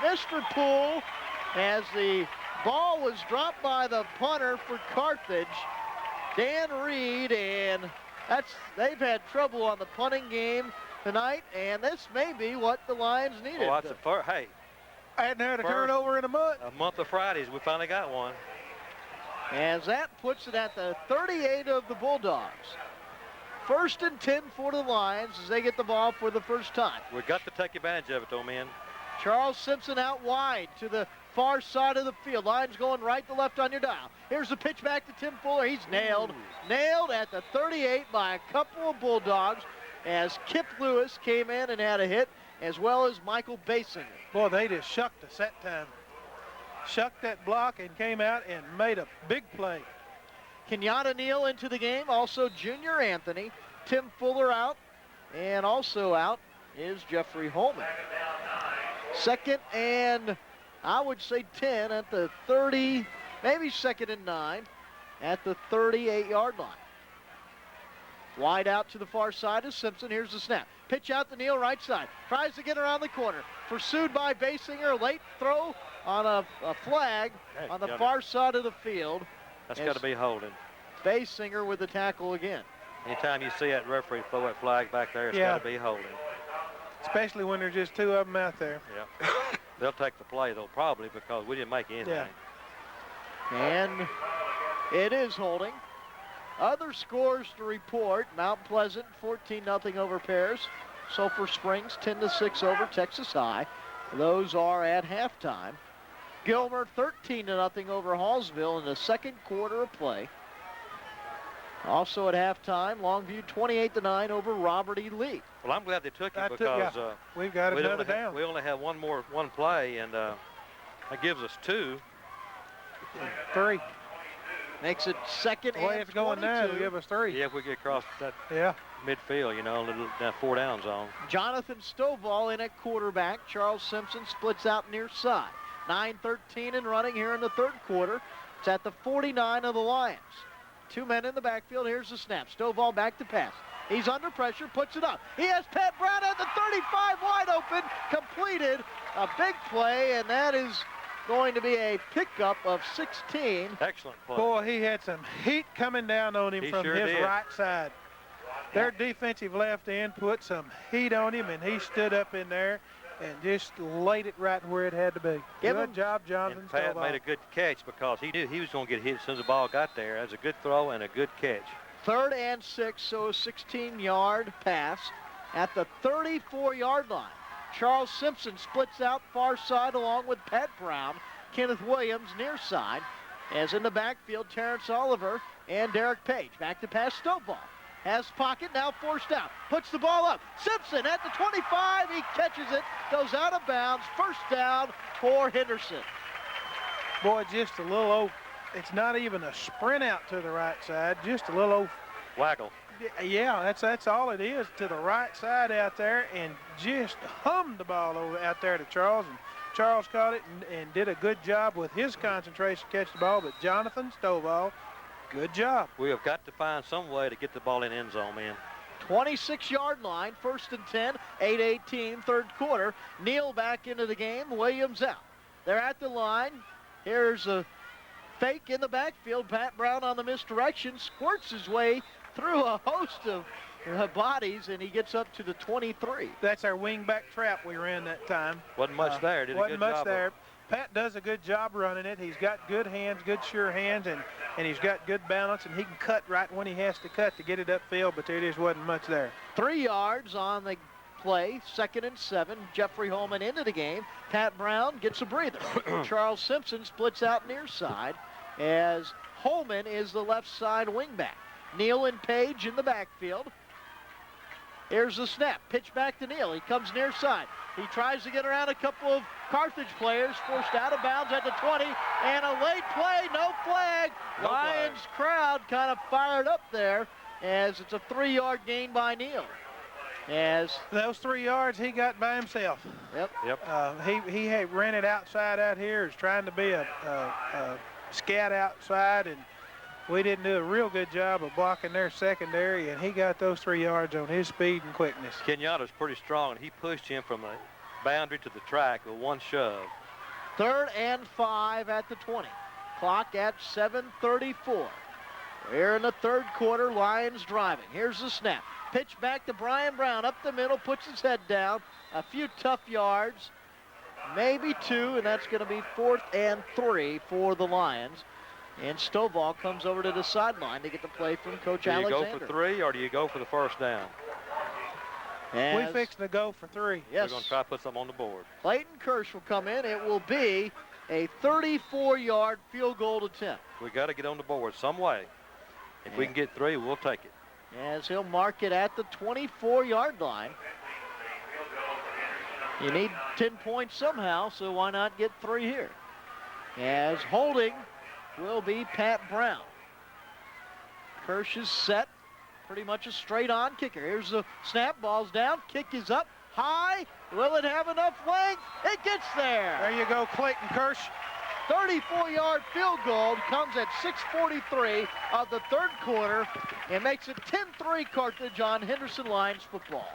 Mr. Poole, as the ball was dropped by the punter for Carthage, Dan Reed, and they've had trouble on the punting game tonight, and this may be what the Lions needed. Oh, that's a first. Hey. I hadn't had a turnover in a month. A month of Fridays, we finally got one. As that puts it at the 38 of the Bulldogs. 1st and 10 for the Lions as they get the ball for the first time. We've got to take advantage of it, though, man. Charles Simpson out wide to the far side of the field. Lions going right to left on your dial. Here's the pitch back to Tim Fuller. He's nailed. Nailed at the 38 by a couple of Bulldogs as Kip Lewis came in and had a hit, as well as Michael Basinger. Boy, they just shucked us that time. Shucked that block and came out and made a big play. Kenyatta Neal into the game, also Junior Anthony. Tim Fuller out, and also out is Jeffrey Holman. 2nd and, I would say 10 at the 30, maybe 2nd and 9 at the 38-yard line. Wide out to the far side is Simpson. Here's the snap. Pitch out to Neal, right side. Tries to get around the corner. Pursued by Basinger. Late throw on a flag on the far side of the field. That's got to be holding. Basinger with the tackle again. Anytime you see that referee throw that flag back there, it's got to be holding. Especially when there's just 2 of them out there. Yeah. They'll take the play, though, probably, because we didn't make anything. Yeah. And it is holding. Other scores to report: Mount Pleasant 14-0 over Paris. Sulphur Springs 10-6 over Texas High. Those are at halftime. Gilmer 13-0 over Hallsville in the second quarter of play. Also at halftime, Longview 28-9 over Robert E. Lee. Well, I'm glad they took it because we've got another down. We only have one play, and that gives us 2. 3. Makes it 2nd and the way it's going now, it'll give us 3. Yeah, if we get across that midfield, you know, that 4 down zone. Jonathan Stovall in at quarterback. Charles Simpson splits out near side. 9:13 and running here in the third quarter. It's at the 49 of the Lions. 2 men in the backfield. Here's the snap. Stovall back to pass. He's under pressure, puts it up. He has Pat Brown at the 35, wide open, completed. A big play, and that is going to be a pickup of 16. Excellent play. Boy, he had some heat coming down on him from his right side. Their defensive left end put some heat on him, and he stood up in there and just laid it right where it had to be. Good job, Jonathan. And Pat made a good catch because he knew he was going to get hit as soon as the ball got there. That's a good throw and a good catch. 3rd and 6, so a 16-yard pass at the 34-yard line. Charles Simpson splits out far side along with Pat Brown. Kenneth Williams near side. As in the backfield, Terrence Oliver and Derek Page. Back to pass Stovall. Has pocket, now forced out. Puts the ball up. Simpson at the 25. He catches it. Goes out of bounds. First down for Henderson. Boy, just a little it's not even a sprint out to the right side. Just a little waggle. Yeah, that's all it is, to the right side out there, and just hummed the ball over out there to Charles. And Charles caught it and did a good job with his concentration to catch the ball. But Jonathan Stovall, good job. We have got to find some way to get the ball in end zone, man. 26-yard line, 1st and 10, 8:18, third quarter. Neal back into the game, Williams out. They're at the line. Here's a fake in the backfield. Pat Brown on the misdirection, squirts his way through a host of bodies, and he gets up to the 23. That's our wing-back trap we ran that time. Wasn't much there. Did a Wasn't good much job there. Pat does a good job running it. He's got good hands, good sure hands, and he's got good balance, and he can cut right when he has to cut to get it upfield, but there just wasn't much there. 3 yards on the play, 2nd and 7. Jeffrey Holman into the game. Pat Brown gets a breather. Charles Simpson splits out near side as Holman is the left side wingback. Neal and Page in the backfield. Here's the snap. Pitch back to Neal. He comes near side. He tries to get around a couple of Carthage players, forced out of bounds at the 20, and a late play, no flag. No Lions crowd kind of fired up there as it's a 3-yard gain by Neal. As those 3 yards he got by himself. Yep. He had ran it outside out here, is trying to be a scat outside, and we didn't do a real good job of blocking their secondary, and he got those 3 yards on his speed and quickness. Kenyatta's pretty strong, and he pushed him from the boundary to the track with one shove. 3rd and 5 at the 20. Clock at 7:34. Here in the 3rd quarter, Lions driving. Here's the snap. Pitch back to Brian Brown up the middle, puts his head down. A few tough yards, maybe 2, and that's going to be 4th and 3 for the Lions. And Stovall comes over to the sideline to get the play from Coach Alexander. Do you go for 3 or do you go for the first down? We fixed to go for 3. Yes. We're going to try to put something on the board. Clayton Kirsch will come in. It will be a 34-yard field goal attempt. We got to get on the board some way. If we can get 3, we'll take it. As he'll mark it at the 24-yard line. You need 10 points somehow, so why not get 3 here? As holding will be Pat Brown. Kirsch is set. Pretty much a straight-on kicker. Here's the snap. Ball's down. Kick is up. High. Will it have enough length? It gets there. There you go, Clayton Kirsch. 34-yard field goal comes at 6:43 of the 3rd quarter and makes it 10-3 Carthage on Henderson Lions football.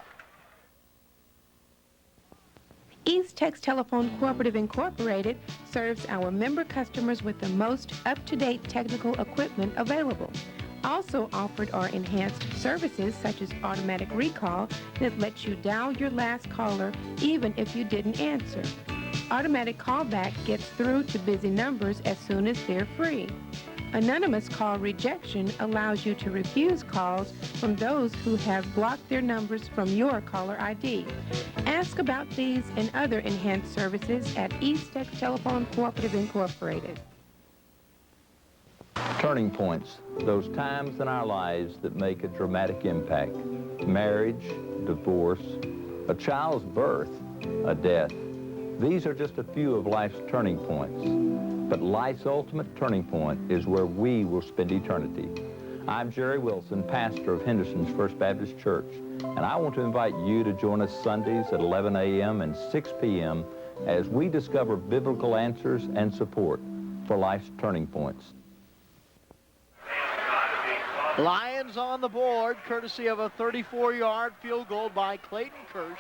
East Tex Telephone Cooperative Incorporated serves our member customers with the most up-to-date technical equipment available. Also offered are enhanced services such as automatic recall that lets you dial your last caller even if you didn't answer. Automatic callback gets through to busy numbers as soon as they're free. Anonymous call rejection allows you to refuse calls from those who have blocked their numbers from your caller ID. Ask about these and other enhanced services at East Tex Telephone Cooperative Incorporated. Turning points, those times in our lives that make a dramatic impact. Marriage, divorce, a child's birth, a death. These are just a few of life's turning points. But life's ultimate turning point is where we will spend eternity. I'm Jerry Wilson, pastor of Henderson's First Baptist Church, and I want to invite you to join us Sundays at 11 a.m. and 6 p.m. as we discover biblical answers and support for life's turning points. Lions on the board, courtesy of a 34-yard field goal by Clayton Kirsch.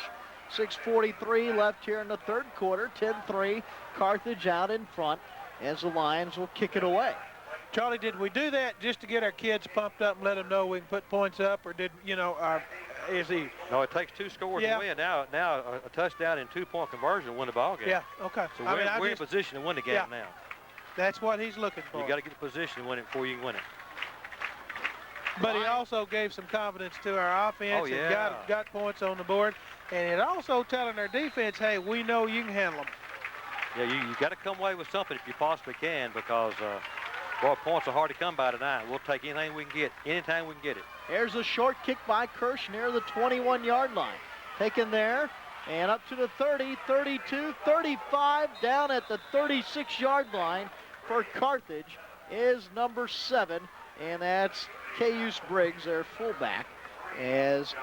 6:43 left here in the 3rd quarter. 10-3, Carthage out in front as the Lions will kick it away. Charlie, did we do that just to get our kids pumped up and let them know we can put points up, or did, is he? No, it takes 2 scores to win. Now a touchdown and 2-point conversion will win the ball game. Yeah, okay. So we're in position to win the game now. That's what he's looking for. You got to get the position to win it before you can win it. But he also gave some confidence to our offense and got points on the board. And it also telling our defense, hey, we know you can handle them. Yeah, you got to come away with something if you possibly can, because points are hard to come by tonight. We'll take anything we can get, anytime we can get it. There's a short kick by Kirsch near the 21-yard line. Taken there and up to the 30, 32, 35, down at the 36-yard line for Carthage is number 7, and that's Cayuse Briggs, their fullback, as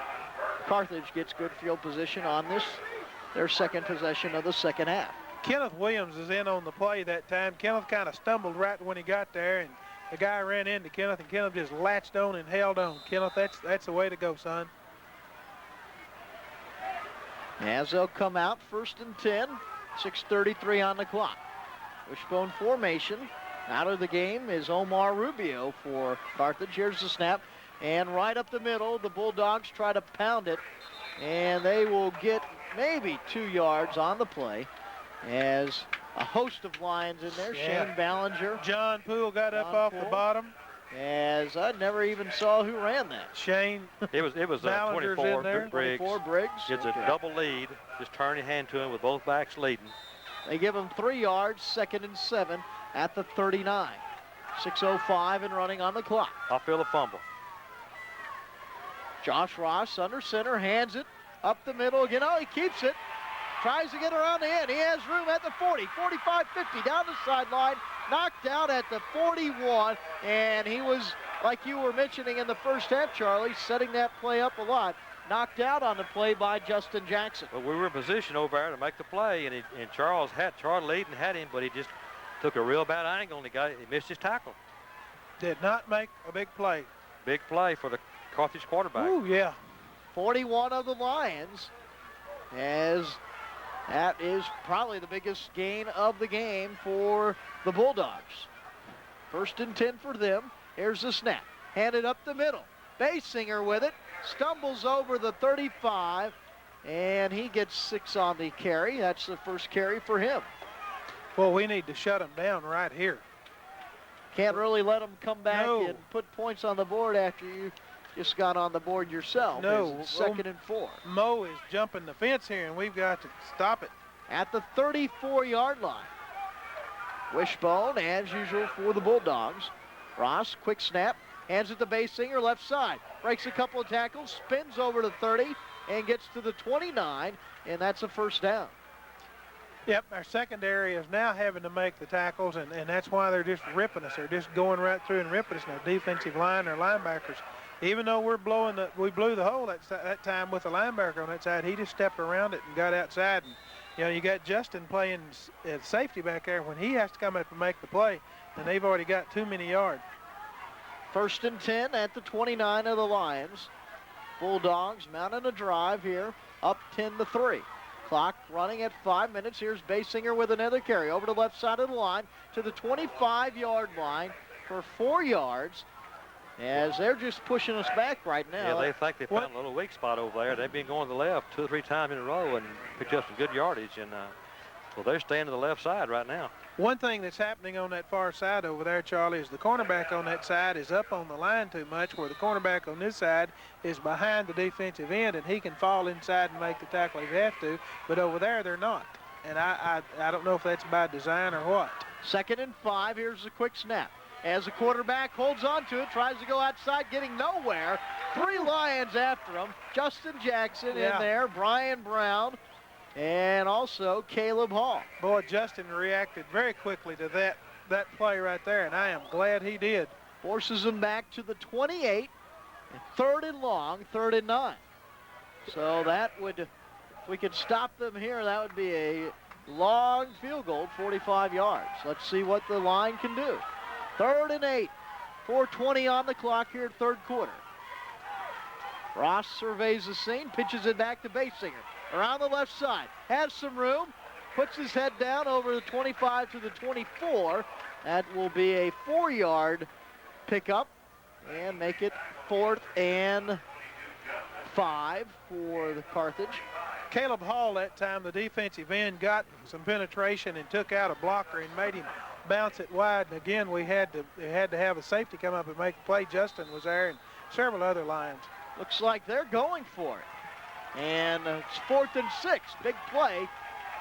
Carthage gets good field position on this, their second possession of the second half. Kenneth Williams is in on the play that time. Kenneth kind of stumbled right when he got there, and the guy ran into Kenneth, and Kenneth just latched on and held on. Kenneth, that's the way to go, son. As they'll come out, 1st and 10, 6:33 on the clock. Wishbone formation. Out of the game is Omar Rubio for Carthage. Here's the snap. And right up the middle, the Bulldogs try to pound it, and they will get maybe 2 yards on the play as a host of Lions in there. Yeah. Shane Ballinger. John Poole got up off the bottom. As I never even saw who ran that. Shane. It was Ballinger's 24 in there. Briggs. 24 Briggs. It's Okay. a double lead. Just turn your hand to him with both backs leading. They give him 3 yards, 2nd and 7 at the 39. 6:05 and running on the clock. I'll feel a fumble. Josh Ross under center, hands it up the middle again. Oh, he keeps it. Tries to get around the end. He has room at the 40, 45, 50, down the sideline. Knocked out at the 41, and he was, like you were mentioning in the first half, Charlie, setting that play up a lot. Knocked out on the play by Justin Jackson. Well, we were in position over there to make the play, and Charles Layden had him, but he just took a real bad angle, and he missed his tackle. Did not make a big play. Big play for the Carthage quarterback. Ooh, yeah. 41 of the Lions, as that is probably the biggest gain of the game for the Bulldogs. 1st and 10 for them. Here's the snap. Handed up the middle. Basinger with it. Stumbles over the 35, and he gets 6 on the carry. That's the first carry for him. Well, we need to shut him down right here. Can't really let him come back No. and put points on the board after you just got on the board yourself. No. It's 2nd and 4. Mo is jumping the fence here, and we've got to stop it. At the 34-yard line. Wishbone, as usual, for the Bulldogs. Ross, quick snap, hands it to Basinger, left side. Breaks a couple of tackles, spins over to 30, and gets to the 29, and that's a first down. Yep, our secondary is now having to make the tackles, and that's why they're just ripping us. They're just going right through and ripping us. And our defensive line, our linebackers, even though we blew the hole that time with the linebacker on that side, he just stepped around it and got outside. And, you know, you got Justin playing at safety back there. When he has to come up and make the play, and they've already got too many yards. 1st and 10 at the 29 of the Lions. Bulldogs mounting a drive here, up 10-3. Clock running at 5 minutes. Here's Basinger with another carry over to the left side of the line to the 25-yard line for 4 yards. As they're just pushing us back right now. Yeah, they think they found a little weak spot over there. They've been going to the left 2 or 3 times in a row and picked up some good yardage. And well, they're staying to the left side right now. One thing that's happening on that far side over there, Charlie, is the cornerback on that side is up on the line too much, where the cornerback on this side is behind the defensive end, and he can fall inside and make the tackle if he has to. But over there, they're not. And I don't know if that's by design or what. 2nd and 5. Here's a quick snap. As the quarterback holds on to it, tries to go outside, getting nowhere. 3 Lions after him. Justin Jackson in there, Brian Brown, and also Caleb Hall. Boy, Justin reacted very quickly to that play right there, and I am glad he did. Forces him back to the 28, and 3rd and long, 3rd and 9. So that would, if we could stop them here, that would be a long field goal, 45 yards. Let's see what the line can do. 3rd and 8, 4:20 on the clock here, 3rd quarter. Ross surveys the scene, pitches it back to Basinger. Around the left side, has some room, puts his head down over the 25 to the 24. That will be a 4-yard pickup and make it 4th and 5 for the Carthage. Caleb Hall that time, the defensive end, got some penetration and took out a blocker and made him bounce it wide. And again, we had to have a safety come up and make a play. Justin was there and several other Lions. Looks like they're going for it. And it's 4th and 6. Big play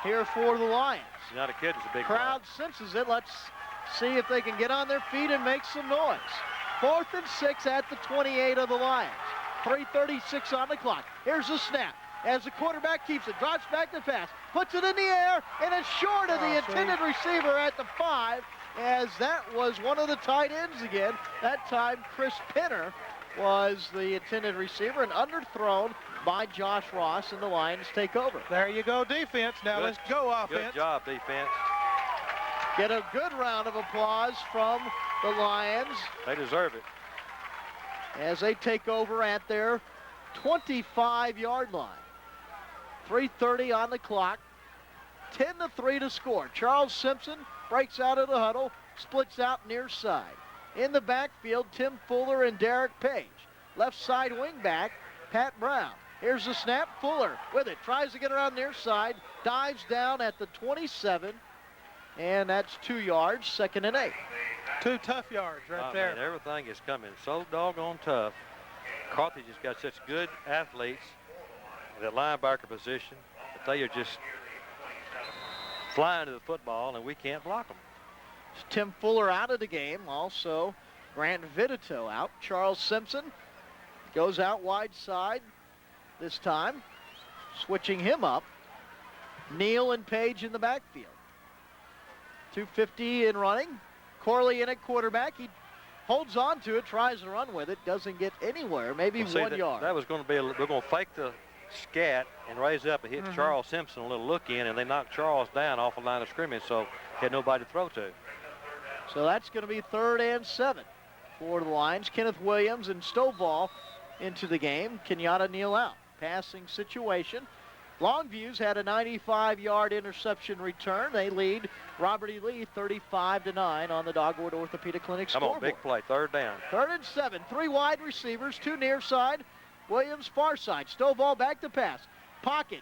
here for the Lions. He's not a kid, it's a big Crowd senses it. Let's see if they can get on their feet and make some noise. 4th and 6 at the 28 of the Lions. 3:36 on the clock. Here's the snap. As the quarterback keeps it, drops back to pass, puts it in the air, and it's short of the intended receiver at the 5, as that was one of the tight ends again. That time, Chris Pinner was the intended receiver and underthrown by Josh Ross, and the Lions take over. There you go, defense. Now let's go offense. Good job, defense. Get a good round of applause from the Lions. They deserve it. As they take over at their 25-yard line. 3:30 on the clock. 10-3 to score. Charles Simpson breaks out of the huddle, splits out near side. In the backfield, Tim Fuller and Derek Page. left side wing back, Pat Brown. Here's the snap, Fuller with it, tries to get around near side, dives down at the 27, and that's 2 yards, 2nd and 8. 2 tough yards right there. Man, everything is coming so doggone tough. Carthage has got such good athletes at the linebacker position that they are just flying to the football, and we can't block them. Tim Fuller out of the game. Also, Grant Vitito out. Charles Simpson goes out wide side this time, switching him up. Neal and Page in the backfield. 250 in running. Corley in at quarterback. He holds on to it, tries to run with it, doesn't get anywhere, maybe 1 yard. That was going to be, we're going to fake the scat and raise up and hit Charles Simpson a little look in, and they knocked Charles down off the line of scrimmage, so he had nobody to throw to. So that's going to be 3rd and 7 for the Lions. Kenneth Williams and Stovall into the game. Kenyatta Neal out. Passing situation. Longview's had a 95-yard interception return. They lead Robert E. Lee 35-9 on the Dogwood Orthopedic Clinic scoreboard. Come on, big play, 3rd down. 3rd and 7. 3 wide receivers, 2 near side. Williams far side. Stovall back to pass. Pocket.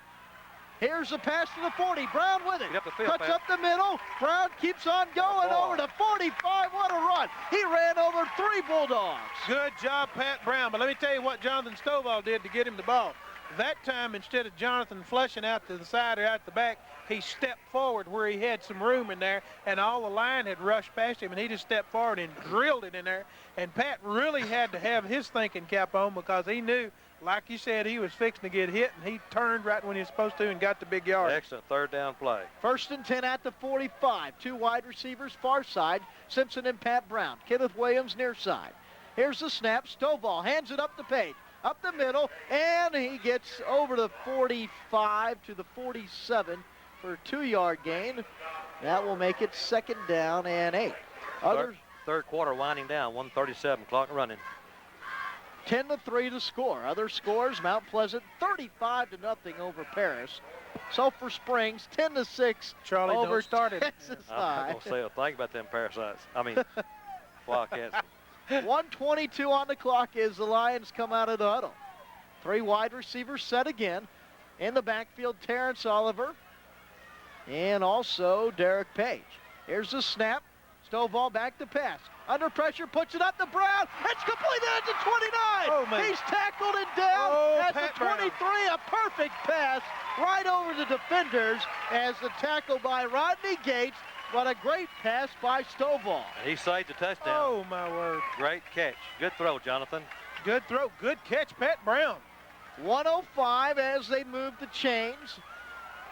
Here's the pass to the 40. Brown with it. Cuts up the middle. Brown keeps on going over to 45. What a run. He ran over 3 Bulldogs. Good job, Pat Brown. But let me tell you what Jonathan Stovall did to get him the ball. That time, instead of Jonathan flushing out to the side or out the back, he stepped forward where he had some room in there, and all the line had rushed past him, and he just stepped forward and drilled it in there. And Pat really had to have his thinking cap on because he knew, like you said, he was fixing to get hit, and he turned right when he was supposed to and got the big yard. Excellent 3rd down play. 1st and 10 at the 45. 2 wide receivers far side. Simpson and Pat Brown. Kenneth Williams near side. Here's the snap. Stovall hands it up to Page. Up the middle, and he gets over the 45 to the 47 for a 2-yard gain. That will make it 2nd down and 8. Third quarter winding down, 1:37, clock running. 10-3 to score. Other scores, Mount Pleasant 35-0 over Paris. Sulphur Springs 10-6 Charlie, over don't start it. Texas High. I'm going to say a thing about them parasites. I mean, Wildcats. 1:22 on the clock as the Lions come out of the huddle. 3 wide receivers set again. In the backfield, Terrence Oliver and also Derek Page. Here's the snap. Stovall back to pass. Under pressure, puts it up to Brown. It's completed at the 29. Oh, man. He's tackled and down at Pat the 23. Brown. A perfect pass right over the defenders as the tackle by Rodney Gates. But a great pass by Stovall. He saved the touchdown. Oh, my word. Great catch. Good throw, Jonathan. Good throw. Good catch, Pat Brown. 105 as they move the chains.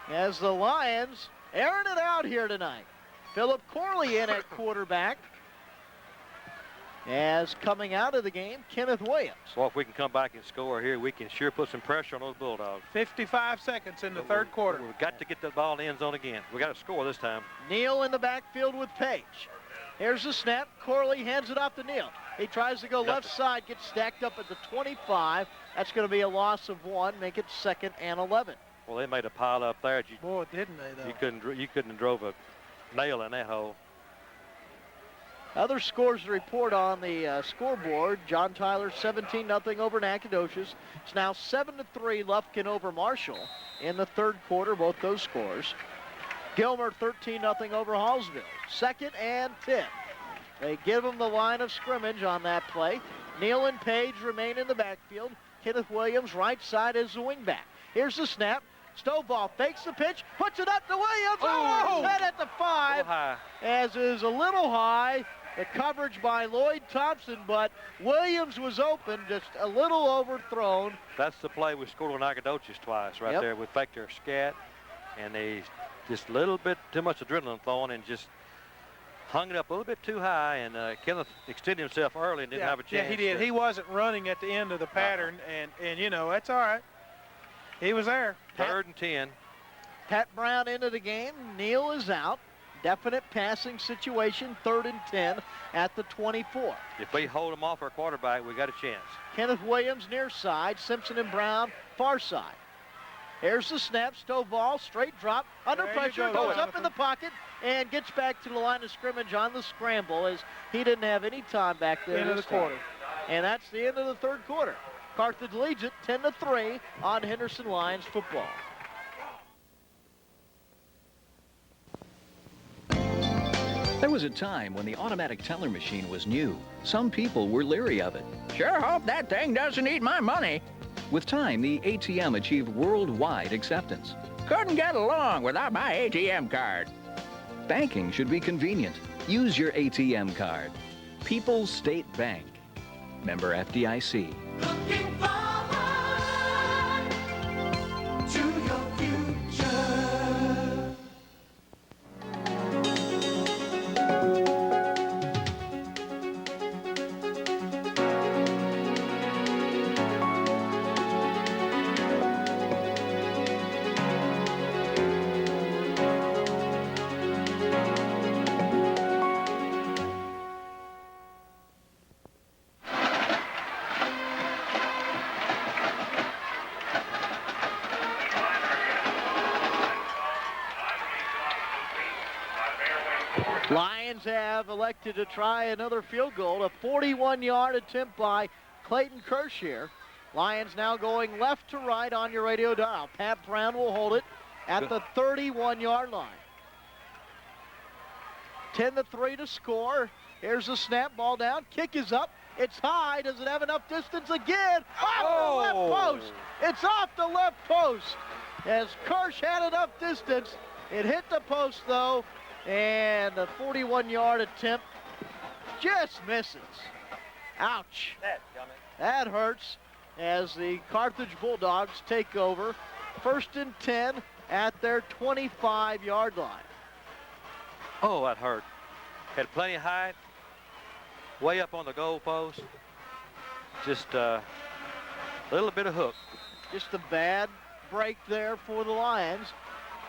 As the Lions airing it out here tonight. Philip Corley in at quarterback. As coming out of the game, Kenneth Williams. Well, if we can come back and score here, we can sure put some pressure on those Bulldogs. 55 seconds in the 3rd quarter. We've got to get the ball in the end zone again. We got to score this time. Neal in the backfield with Page. Here's the snap. Corley hands it off to Neal. He tries to go left side, gets stacked up at the 25. That's going to be a loss of 1, make it 2nd and 11. Well, they made a pile up there. Boy, didn't they, though? You couldn't have drove a nail in that hole. Other scores to report on the scoreboard. John Tyler 17-0 over Nacogdoches. It's now 7-3 Lufkin over Marshall in the 3rd quarter, both those scores. Gilmer 13-0 over Hallsville. 2nd and 10. They give them the line of scrimmage on that play. Neal and Page remain in the backfield. Kenneth Williams right side as the wingback. Here's the snap. Stovall fakes the pitch, puts it up to Williams. Oh, head at the 5. As is a little high. The coverage by Lloyd Thompson, but Williams was open, just a little overthrown. That's the play we scored on Nacogdoches twice right there. We faked their scat, and they just a little bit too much adrenaline thrown and just hung it up a little bit too high, and Kenneth extended himself early and didn't have a chance. Yeah, he did. He wasn't running at the end of the pattern, and you know, that's all right. He was there. 3rd and 10. Pat Brown into the game. Neal is out. Definite passing situation, 3rd and 10 at the 24. If we hold them off our quarterback, we got a chance. Kenneth Williams near side, Simpson and Brown far side. Here's the snap, Stovall, straight drop, under pressure, goes up in the pocket, and gets back to the line of scrimmage on the scramble as he didn't have any time back there. End of the quarter. And that's the end of the third quarter. Carthage leads it 10-3 on Henderson Lions football. There was a time when the automatic teller machine was new. Some people were leery of it. Sure hope that thing doesn't eat my money. With time, the ATM achieved worldwide acceptance. Couldn't get along without my ATM card. Banking should be convenient. Use your ATM card. People's State Bank. Member FDIC. Looking forward to your future. Lions have elected to try another field goal, a 41-yard attempt by Clayton Kershier. Lions now going left to right on your radio dial. Pat Brown will hold it at the 31-yard line. 10-3 to score. Here's the snap, ball down, kick is up. It's high, does it have enough distance again? Off the left post. It's off the left post. As Kirsch had enough distance, it hit the post though. And the 41-yard attempt just misses. Ouch. That hurts as the Carthage Bulldogs take over. 1st and 10 at their 25-yard line. Oh, that hurt. Had plenty of height. Way up on the goal post. Just a little bit of hook. Just a bad break there for the Lions.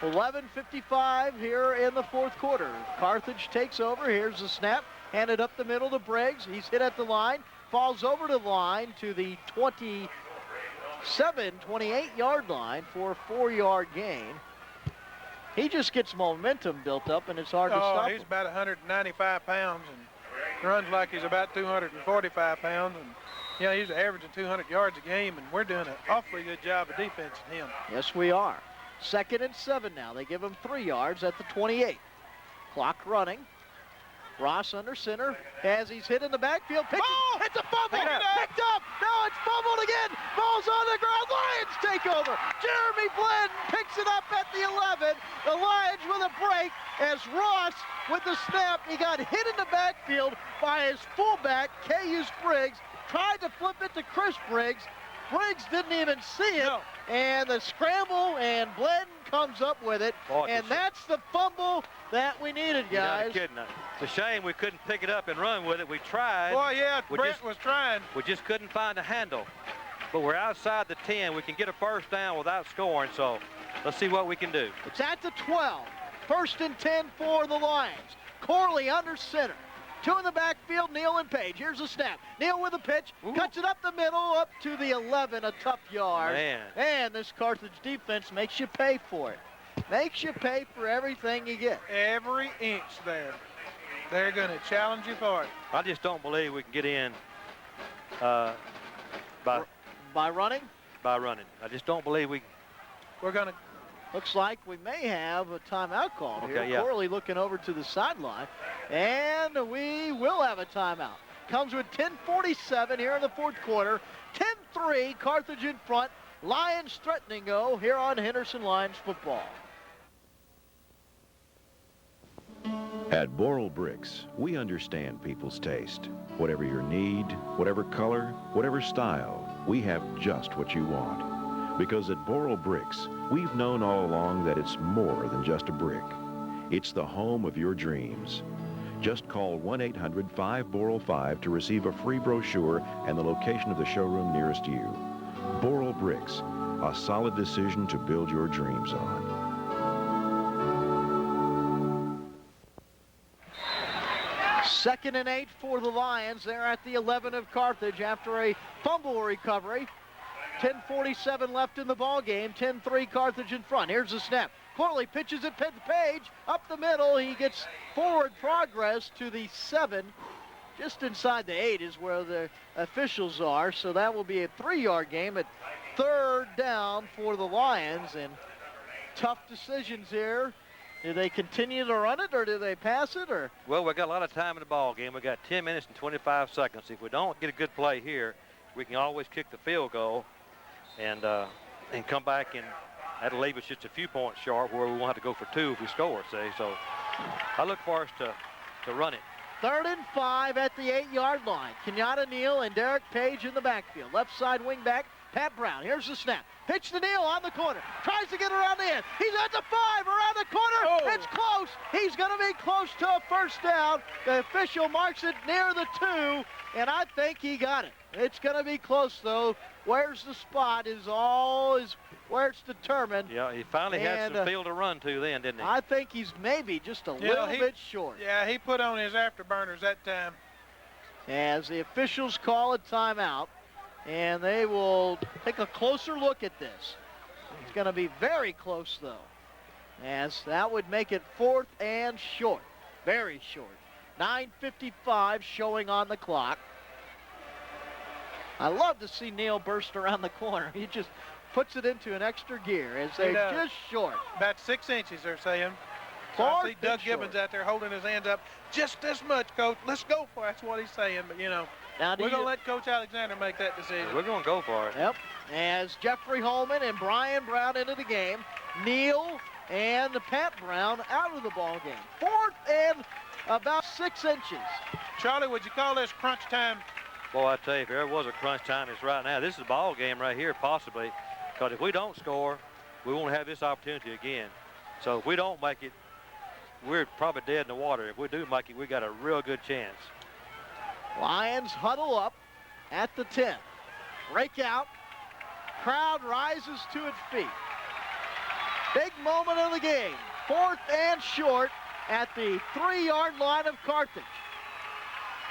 11:55 here in the fourth quarter. Carthage takes over. Here's the snap. Handed up the middle to Briggs. He's hit at the line. Falls over to the line to the 28-yard line for a 4-yard gain. He just gets momentum built up, and it's hard to stop He's him. about 195 pounds and runs like he's about 245 pounds. And, you know, he's averaging 200 yards a game, and we're doing an awfully good job of defense in him. Yes, we are. 2nd and 7 now. They give him 3 yards at the 28. Clock running. Ross under center as he's hit in the backfield. It's a fumble. Picked up. No, it's fumbled again. Ball's on the ground. Lions take over. Jeremy Bland picks it up at the 11. The Lions with a break as Ross with the snap. He got hit in the backfield by his fullback, Cayus Briggs. Tried to flip it to Chris Briggs. Briggs didn't even see it. No. And the scramble, and Bledden comes up with it. And that's the fumble that we needed, guys. You're not kidding. It's a shame we couldn't pick it up and run with it. We tried. Boy, yeah, Brent was trying. We just couldn't find a handle. But we're outside the 10. We can get a first down without scoring, so let's see what we can do. It's at the 12. 1st and 10 for the Lions. Corley under center. 2 in the backfield, Neal and Page. Here's the snap. Neal with a pitch, cuts it up the middle, up to the 11, a tough yard. Man. And this Carthage defense makes you pay for it. Makes you pay for everything you get. Every inch there. They're going to challenge you for it. I just don't believe we can get in by running? By running. I just don't believe we. We're going to. Looks like we may have a timeout called here. Yeah. Corley looking over to the sideline. And we will have a timeout. Comes with 10:47 here in the fourth quarter. 10-3, Carthage in front. Lions threatening go here on Henderson Lions football. At Boral Bricks, we understand people's taste. Whatever your need, whatever color, whatever style, we have just what you want. Because at Boral Bricks, we've known all along that it's more than just a brick. It's the home of your dreams. Just call 1-800-5-BORAL-5 to receive a free brochure and the location of the showroom nearest you. Boral Bricks, a solid decision to build your dreams on. Second and 8 for the Lions. They're at the 11 of Carthage after a fumble recovery. 10:47 left in the ball game. 10-3 Carthage in front. Here's the snap. Corley pitches it to Page up the middle. He gets forward progress to the 7. just inside the 8 is where the officials are, so that will be a 3-yard game at 3rd down for the Lions, and tough decisions here. Do they continue to run it, or do they pass it, or? Well, we've got a lot of time in the ball game. We've got 10 minutes and 25 seconds. If we don't get a good play here, we can always kick the field goal and come back, and that'll leave us just a few points short where we won't have to go for 2 if we score, see. So I look for us to run it. 3rd and 5 at the 8-yard line. Kenyatta Neal and Derek Page in the backfield. Left side wing back, Pat Brown. Here's the snap. Pitch to Neal on the corner. Tries to get around the end. He's at the 5, around the corner. Oh. It's close. He's going to be close to a first down. The official marks it near the 2, and I think he got it. It's going to be close, though. Where's the spot is where it's determined. Yeah, he finally had some field to run to then, didn't he? I think he's maybe just a little bit short. Yeah, he put on his afterburners that time. As the officials call a timeout, and they will take a closer look at this. It's going to be very close, though, as that would make it 4th and short, very short. 9:55 showing on the clock. I love to see Neal burst around the corner. He just puts it into an extra gear as they're just short. About 6 inches, they're saying. So 4th I see Doug Gibbons out there holding his hands up just this much, Coach. Let's go for it. That's what he's saying. But, you know, now, we're going to let Coach Alexander make that decision. We're going to go for it. Yep. As Jeffrey Holman and Brian Brown into the game, Neal and Pat Brown out of the ball game. 4th and about 6 inches. Charlie, would you call this crunch time? Boy, I tell you, if there was a crunch time, it's right now. This is a ball game right here, possibly, because if we don't score, we won't have this opportunity again. So if we don't make it, we're probably dead in the water. If we do make it, we got a real good chance. Lions huddle up at the 10. Break out. Crowd rises to its feet. Big moment of the game. 4th and short at the 3-yard line of Carthage.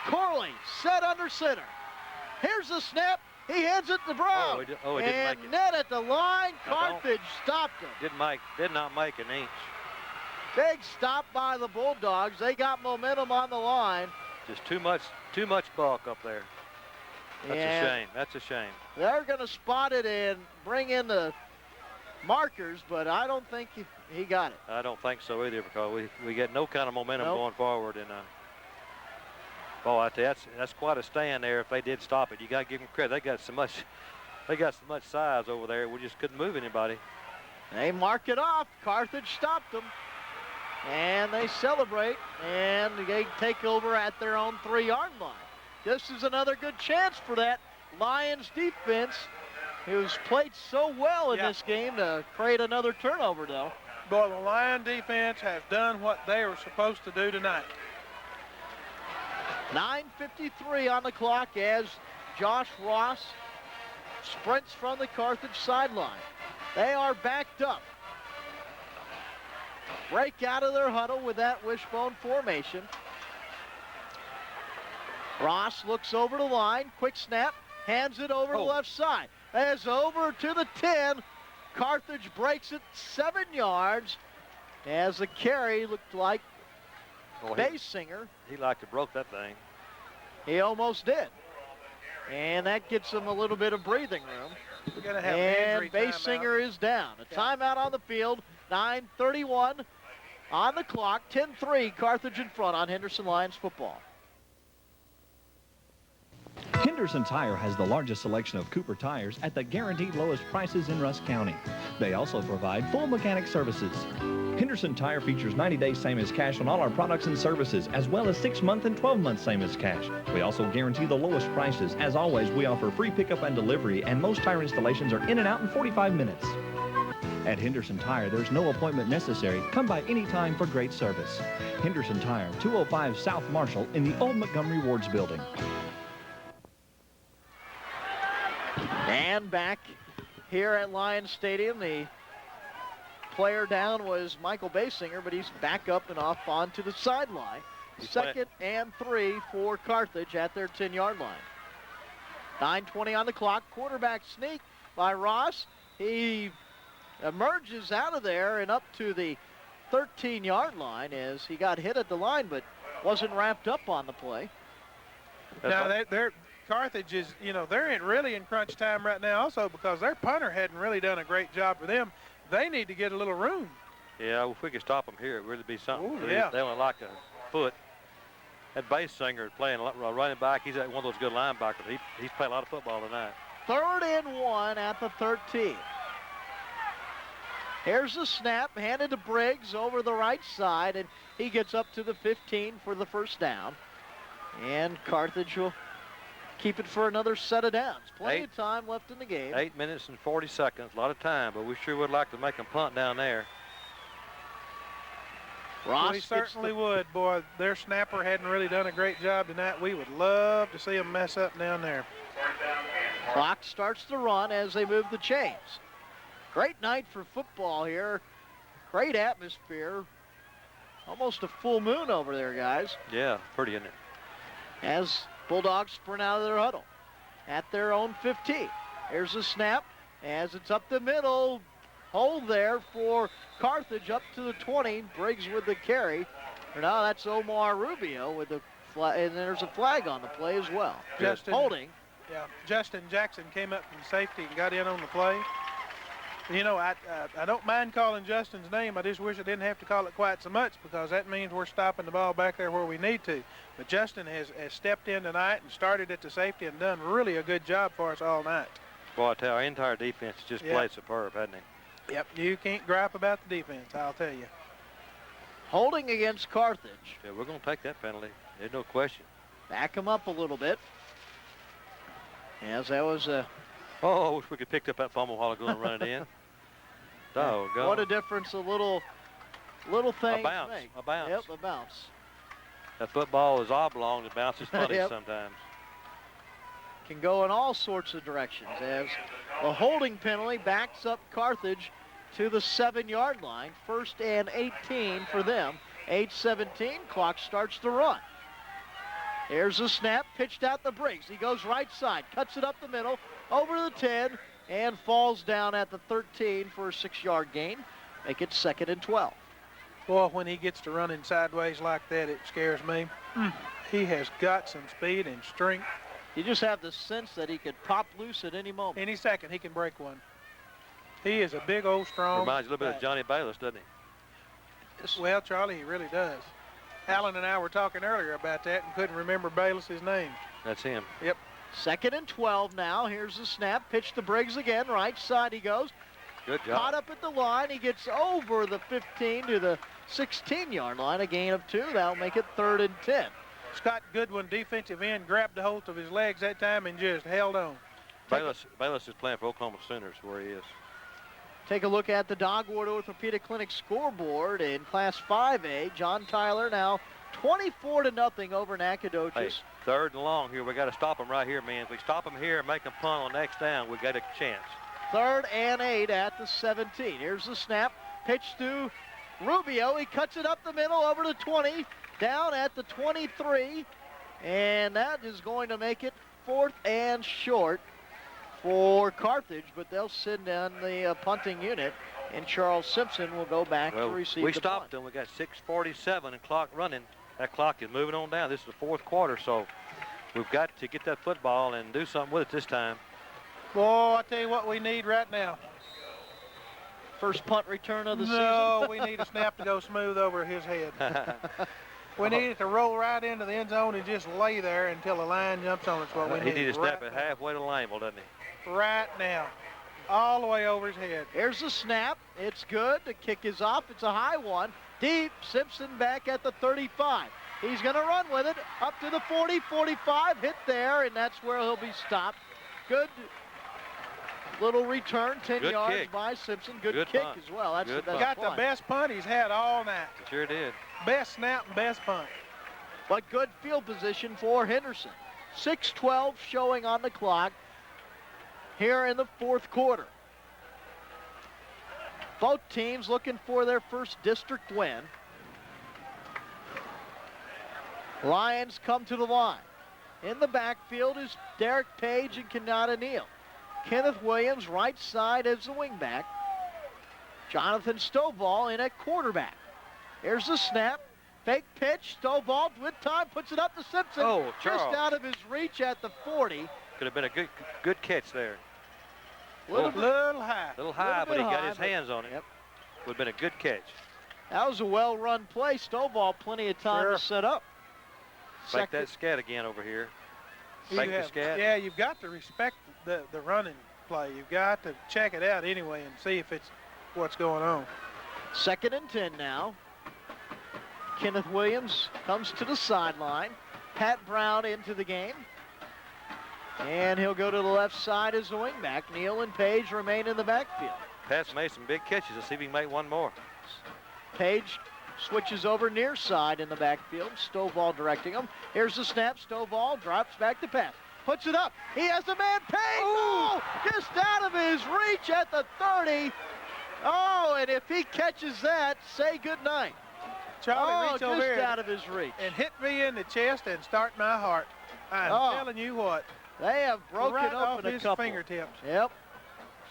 Corley set under center. Here's the snap. He hands it to Brown. He didn't and make it. net at the line. Carthage stopped him. Did not make an inch. Big stop by the Bulldogs. They got momentum on the line. Just too much bulk up there. That's a shame. That's a shame. They're going to spot it and bring in the markers, but I don't think he got it. I don't think so either, because we get no kind of momentum going forward. And boy, I tell you, that's quite a stand there. If they did stop it, you got to give them credit. They got so much size over there. We just couldn't move anybody. They mark it off. Carthage stopped them. And they celebrate, and they take over at their own 3-yard line. This is another good chance for that Lions defense, who's played so well in this game, to create another turnover, though. Boy, the Lion defense has done what they were supposed to do tonight. 9:53 on the clock as Josh Ross sprints from the Carthage sideline. They are backed up. Break out of their huddle with that wishbone formation. Ross looks over the line. Quick snap. Hands it over to the left side. As over to the 10. Carthage breaks it 7 yards as the carry looked like Basinger. He like to broke that thing. He almost did. And that gets him a little bit of breathing room. We're gonna have and an Basinger is down. A timeout on the field. 9:31 on the clock. 10-3 Carthage in front on Henderson Lions football. Henderson Tire has the largest selection of Cooper tires at the guaranteed lowest prices in Rusk County. They also provide full mechanic services. Henderson Tire features 90 days same as cash on all our products and services, as well as 6-month and 12-month same as cash. We also guarantee the lowest prices. As always, we offer free pickup and delivery, and most tire installations are in and out in 45 minutes. At Henderson Tire, there's no appointment necessary. Come by anytime for great service. Henderson Tire, 205 South Marshall in the old Montgomery Wards building. And back here at Lions Stadium, the player down was Michael Basinger, but he's back up and off onto the sideline. 2nd and 3 for Carthage at their 10-yard line. 9:20 on the clock. Quarterback sneak by Ross. He emerges out of there and up to the 13-yard line as he got hit at the line but wasn't wrapped up on the play. Now, Carthage is, they're really in crunch time right now also because their punter hadn't really done a great job for them. They need to get a little room. Yeah, if we could stop them here, it would really be something. Ooh, yeah. They only like a foot. That base singer is playing running back. He's one of those good linebackers. He's played a lot of football tonight. 3rd and 1 at the 13. Here's the snap, handed to Briggs over the right side, and he gets up to the 15 for the first down. And Carthage will keep it for another set of downs. Plenty of time left in the game. 8 minutes and 40 seconds, a lot of time, but we sure would like to make them punt down there. We certainly would, boy. Their snapper hadn't really done a great job tonight. We would love to see them mess up down there. Clock starts to run as they move the chains. Great night for football here. Great atmosphere. Almost a full moon over there, guys. Yeah, pretty, isn't it? As Bulldogs sprint out of their huddle at their own 15. Here's the snap as it's up the middle. Hold there for Carthage up to the 20. Briggs with the carry. Now that's Omar Rubio with the flag, and there's a flag on the play as well. Holding. Yeah, Justin Jackson came up from safety and got in on the play. I don't mind calling Justin's name. I just wish I didn't have to call it quite so much because that means we're stopping the ball back there where we need to. But Justin has stepped in tonight and started at the safety and done really a good job for us all night. Boy, I tell you, our entire defense just played superb, hasn't it? Yep, you can't gripe about the defense, I'll tell you. Holding against Carthage. Yeah, we're going to take that penalty. There's no question. Back him up a little bit. As that was a... Oh, I wish we could pick up that fumble a while ago and run it in. Doggone. What a difference a little thing A bounce. make. A bounce. Yep, a bounce. That football is oblong. It bounces funny Yep. sometimes. Can go in all sorts of directions as the holding penalty backs up Carthage to the 7-yard line. 1st and 18 for them. 8:17, clock starts to run. There's the snap, pitched out to Briggs. He goes right side, cuts it up the middle, over to the 10, and falls down at the 13 for a 6-yard gain. Make it 2nd and 12. Boy, when he gets to running sideways like that, it scares me. He has got some speed and strength. You just have the sense that he could pop loose at any moment. Any second, he can break one. He is a big, old, strong Reminds you a little bit of Johnny Bayless, doesn't he? Well, Charlie, he really does. Alan and I were talking earlier about that and couldn't remember Bayless's name. That's him. Yep. 2nd and 12 now. Here's the snap. Pitch to Briggs again. Right side he goes. Good job. Caught up at the line. He gets over the 15 to the 16-yard line. A gain of 2. That'll make it 3rd and 10. Scott Goodwin, defensive end, grabbed a hold of his legs that time and just held on. Bayless is playing for Oklahoma Sooners where he is. Take a look at the Dogwood Orthopedic Clinic scoreboard in Class 5A. John Tyler now 24-0 over Nacogdoches. Hey, 3rd and long here. We got to stop them right here, man. If we stop them here and make them punt on next down, we got a chance. 3rd and 8 at the 17. Here's the snap. Pitch to Rubio. He cuts it up the middle over to 20. Down at the 23. And that is going to make it 4th and short for Carthage, but they'll send down the punting unit, and Charles Simpson will go back to receive we the stopped them. We got 6:47 and clock running. That clock is moving on down. This is the 4th quarter, so we've got to get that football and do something with it this time. Boy, I tell you what we need right now. First punt return of the season. No, we need a snap to go smooth over his head. We need it to roll right into the end zone and just lay there until the line jumps on. It's what we need. He needs to snap it halfway to the line, doesn't he? Right now. All the way over his head. Here's the snap. It's good. The kick is off. It's a high one. Deep. Simpson back at the 35. He's going to run with it up to the 40, 45. Hit there, and that's where he'll be stopped. Good little return, 10 Good yards kick. by Simpson. Good kick punt. as well. That's Good the best Got punt. the best punt he's had all night. Sure did. Best snap and best punt. But good field position for Henderson. 6:12 showing on the clock here in the 4th quarter. Both teams looking for their first district win. Lions come to the line. In the backfield is Derek Page and Kanata Neal. Kenneth Williams right side as the wingback. Jonathan Stovall in at quarterback. Here's the snap. Fake pitch, Stovall with time, puts it up to Simpson. Oh, just Charles. out of his reach at the 40. Could have been a good catch there. Little high. Little high, but he got his high, hands on it. Yep. Would have been a good catch. That was a well-run play. Stovall, plenty of time to set up. Fake that scat again over here. Fake the scat. Yeah, you've got to respect the running play. You've got to check it out anyway and see if it's what's going on. 2nd and 10 now. Kenneth Williams comes to the sideline. Pat Brown into the game. And he'll go to the left side as the wingback. Neal and Page remain in the backfield. Pat's made some big catches. Let's see if he can make one more. Page switches over near side in the backfield. Stovall directing him. Here's the snap. Stovall drops back to pass. Puts it up. He has a man. Page! Oh, just out of his reach at the 30. Oh, and if he catches that, say goodnight. Charlie, reach over just here out of his reach. And hit me in the chest and start my heart. I'm telling you what. They have broken right open off a his couple. fingertips. Yep.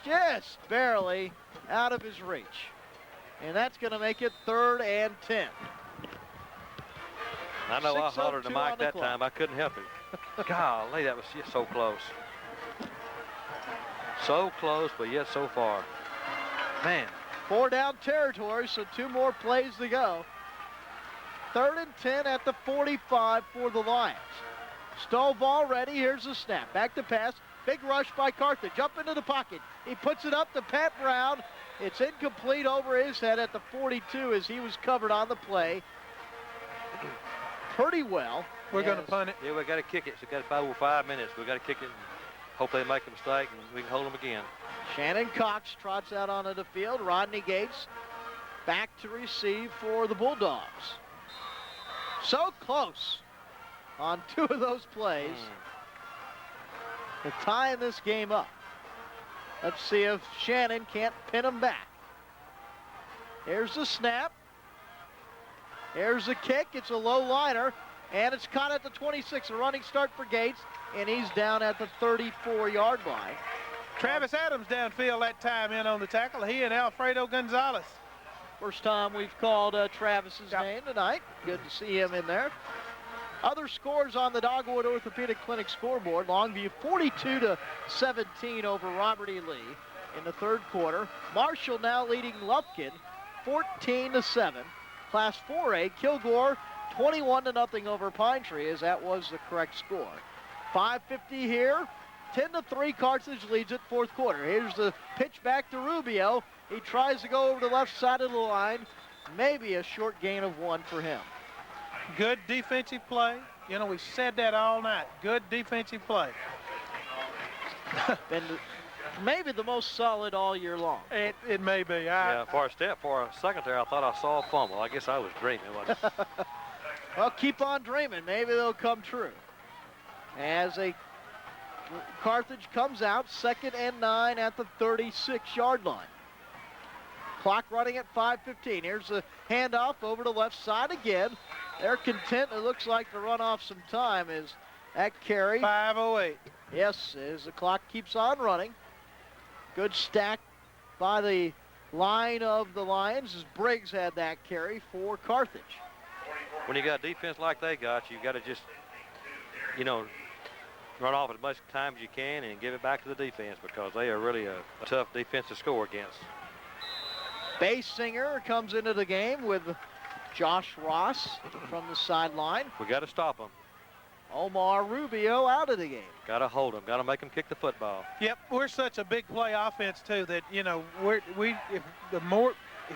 Just barely out of his reach. And that's going to make it 3rd and 10. I know I 6:02 hollered to on Mike the that clock. time. I couldn't help it. Golly, that was just so close. So close, but yet so far. Man. 4 down territory, so 2 more plays to go. 3rd and 10 at the 45 for the Lions. Stovall ready. Here's the snap. Back to pass. Big rush by Carthage. Up into the pocket. He puts it up to Pat Brown. It's incomplete over his head at the 42 as he was covered on the play. Pretty well. We're going to punt it. Yeah, we got to kick it. So we got about over 5 minutes. We got to kick it and hope they make a mistake and we can hold them again. Shannon Cox trots out onto the field. Rodney Gates back to receive for the Bulldogs. So close on 2 of those plays to tie this game up. Let's see if Shannon can't pin him back. Here's the snap. Here's the kick. It's a low liner, and it's caught at the 26. A running start for Gates, and he's down at the 34-yard line. Travis Adams downfield that time in on the tackle. He and Alfredo Gonzalez. First time we've called Travis's name tonight. Good to see him in there. Other scores on the Dogwood Orthopedic Clinic scoreboard. Longview 42-17 over Robert E. Lee in the 3rd quarter. Marshall now leading Lufkin 14-7. Class 4A, Kilgore 21-0 over Pine Tree, as that was the correct score. 5:50 here. 10-3 Carthage leads it 4th quarter. Here's the pitch back to Rubio. He tries to go over the left side of the line. Maybe a short gain of 1 for him. Good defensive play. You know, we said that all night. Good defensive play. Been maybe the most solid all year long. It may be. Yeah, for a second there, I thought I saw a fumble. I guess I was dreaming, wasn't it? Well, keep on dreaming. Maybe they'll come true. As Carthage comes out, 2nd and 9 at the 36-yard line. Clock running at 5:15. Here's the handoff over to left side again. They're content, it looks like, to run off some time as that carry. 5:08. Yes, as the clock keeps on running. Good stack by the line of the Lions as Briggs had that carry for Carthage. When you got a defense like they got, you got to just, you know, run off as much time as you can and give it back to the defense because they are really a tough defense to score against. Basinger comes into the game with Josh Ross from the sideline. We got to stop them. Omar Rubio out of the game. Got to hold them. Got to make them kick the football. Yep, we're such a big play offense too that, you know, if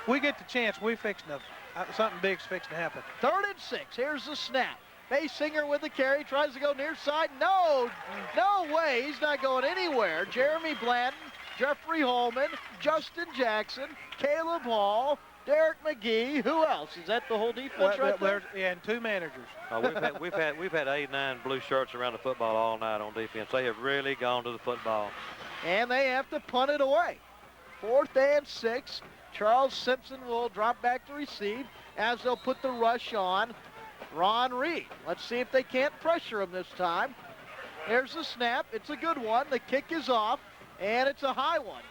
we get the chance, we're fixing to something big's fixing to happen. 3rd and 6. Here's the snap. Basinger with the carry, tries to go near side. No way. He's not going anywhere. Jeremy Blanton, Jeffrey Holman, Justin Jackson, Caleb Hall, Derek McGee. Who else? Is that the whole defense right there? Yeah, and 2 managers. We've had 8, 9 blue shirts around the football all night on defense. They have really gone to the football. And they have to punt it away. 4th and 6. Charles Simpson will drop back to receive as they'll put the rush on Ron Reed. Let's see if they can't pressure him this time. Here's the snap. It's a good one. The kick is off, and it's a high one.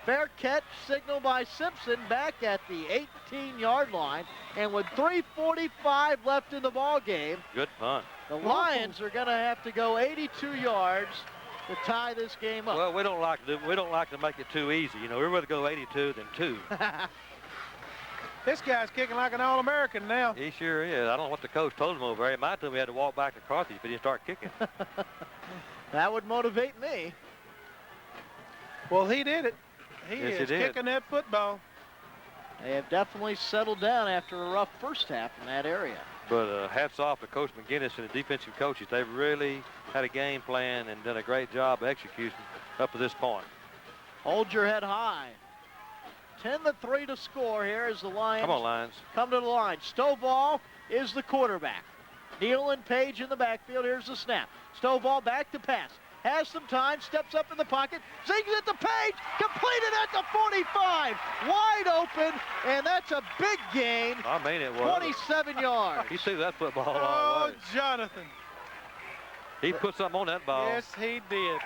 Fair catch signal by Simpson back at the 18-yard line. And with 3:45 left in the ball game, Good punt. the Lions are going to have to go 82 yards to tie this game up. Well, we don't like to make it too easy. You know, we'd rather go 82 than 2. This guy's kicking like an All-American now. He sure is. I don't know what the coach told him over there. He might tell me he had to walk back to Carthage, but he didn't start kicking. That would motivate me. Well, he did it. He Yes, is he did. kicking that football. They have definitely settled down after a rough first half in that area. But hats off to Coach McGinnis and the defensive coaches. They've really had a game plan and done a great job of execution up to this point. Hold your head high. 10-3 to score here as the Lions Come on, Lions. come to the line. Stovall is the quarterback. Neal and Page in the backfield. Here's the snap. Stovall back to pass. Has some time, steps up in the pocket, zings it to Page, completed at the 45, wide open, and that's a big gain. I mean it was. 27 yards. He threw that football a long Oh, way. Jonathan. He put something on that ball. Yes, he did.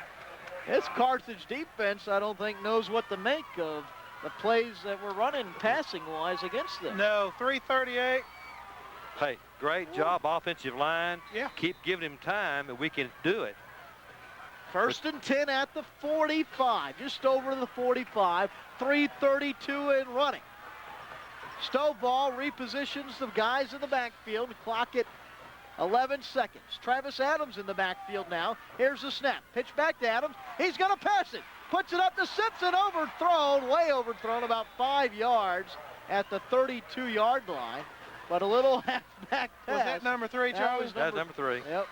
This Carthage defense, I don't think, knows what to make of the plays that we're running passing-wise against them. No, 3:38. Hey, great job, offensive line. Yeah. Keep giving him time, and we can do it. First and 10 at the 45, just over the 45, 3:32 and running. Stovall repositions the guys in the backfield, clock at 11 seconds. Travis Adams in the backfield now. Here's the snap, pitch back to Adams. He's gonna pass it, puts it up to Simpson, overthrown, way overthrown, about 5 yards at the 32-yard line. But a little halfback pass. Was that number 3, Charlie? That's number 3. Yep.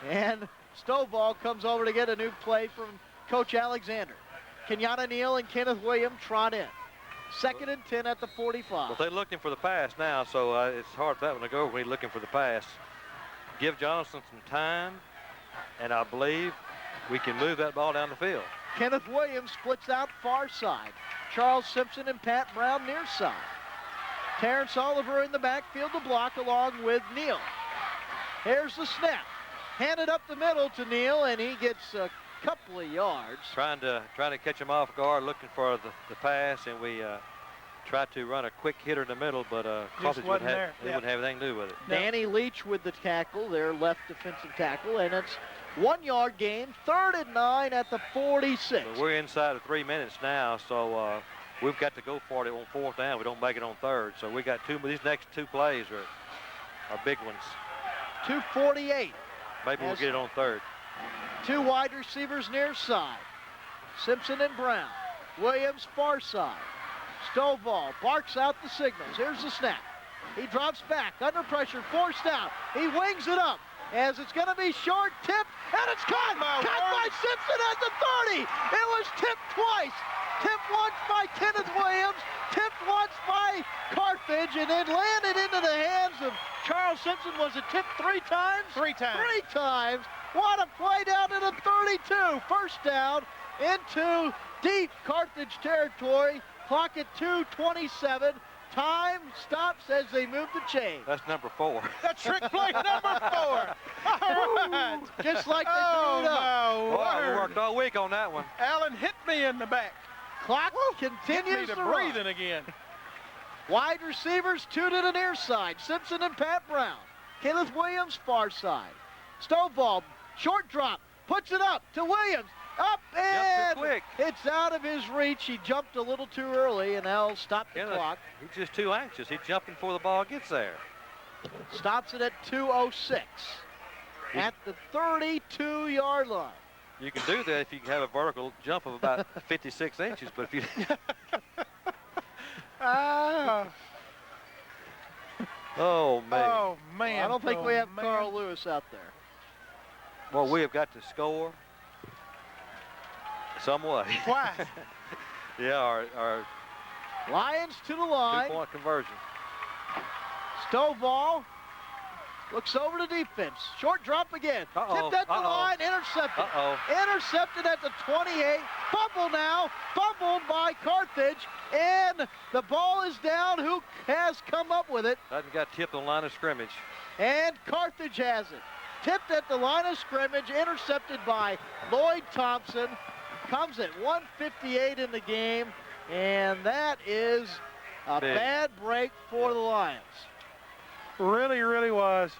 And Stovall comes over to get a new play from Coach Alexander. Kenyatta Neal and Kenneth Williams trot in. Second and 10 at the 45. Well, they're looking for the pass now, so it's hard for that one to go when he's looking for the pass. Give Jonathan some time, and I believe we can move that ball down the field. Kenneth Williams splits out far side. Charles Simpson and Pat Brown near side. Terrence Oliver in the backfield to block along with Neal. Here's the snap. Handed up the middle to Neal, and he gets a couple of yards. Trying to catch him off guard, looking for the pass, and we tried to run a quick hitter in the middle, but Carthage wouldn't have anything to do with it. Danny Leach with the tackle, their left defensive tackle, and it's 1 yard gain, 3rd and 9 at the 46. But we're inside of 3 minutes now, so we've got to go for it on 4th down. We don't make it on 3rd, so we got these next 2 plays are big ones. 2:48. Maybe we'll get it on 3rd. 2 wide receivers near side. Simpson and Brown. Williams far side. Stovall barks out the signals. Here's the snap. He drops back, under pressure, forced out. He wings it up as it's going to be short, tipped, and it's caught! Caught by Simpson at the 30! It was tipped twice. Tipped once by Kenneth Williams, tipped once by Carthage, and then landed into the hands of Charles Simpson. Was it tipped 3 times? 3 times. 3 times. What a play down to the 32. First down into deep Carthage territory. Clock at 2:27. Time stops as they move the chain. That's number 4. The trick play number 4. All right. Just like they threw it up. Boy, we worked all week on that one. Allen hit me in the back. Clock Hit me continues to to breathing run. again. Wide receivers, 2 to the near side. Simpson and Pat Brown. Kenneth Williams, far side. Stovall, short drop, puts it up to Williams. Up and quick. It's out of his reach. He jumped a little too early, and now stop the clock. He's just too anxious. He's jumping before the ball gets there. Stops it at 2:06 at the 32-yard line. You can do that if you can have a vertical jump of about 56 inches, but if you... Oh, man. Oh, man. I don't think we have Carl Lewis out there. Well, we have got to score some way. Twice. Yeah, our Lions to the line. 2-point conversion. Stovall looks over the defense. Short drop again. Tipped at the line, intercepted. Intercepted at the 28. Fumble now. Fumbled by Carthage. And the ball is down. Who has come up with it? That got tipped on the line of scrimmage. And Carthage has it. Tipped at the line of scrimmage. Intercepted by Lloyd Thompson. comes at 1:58 in the game, and that is a bad break for the Lions. Really, really was.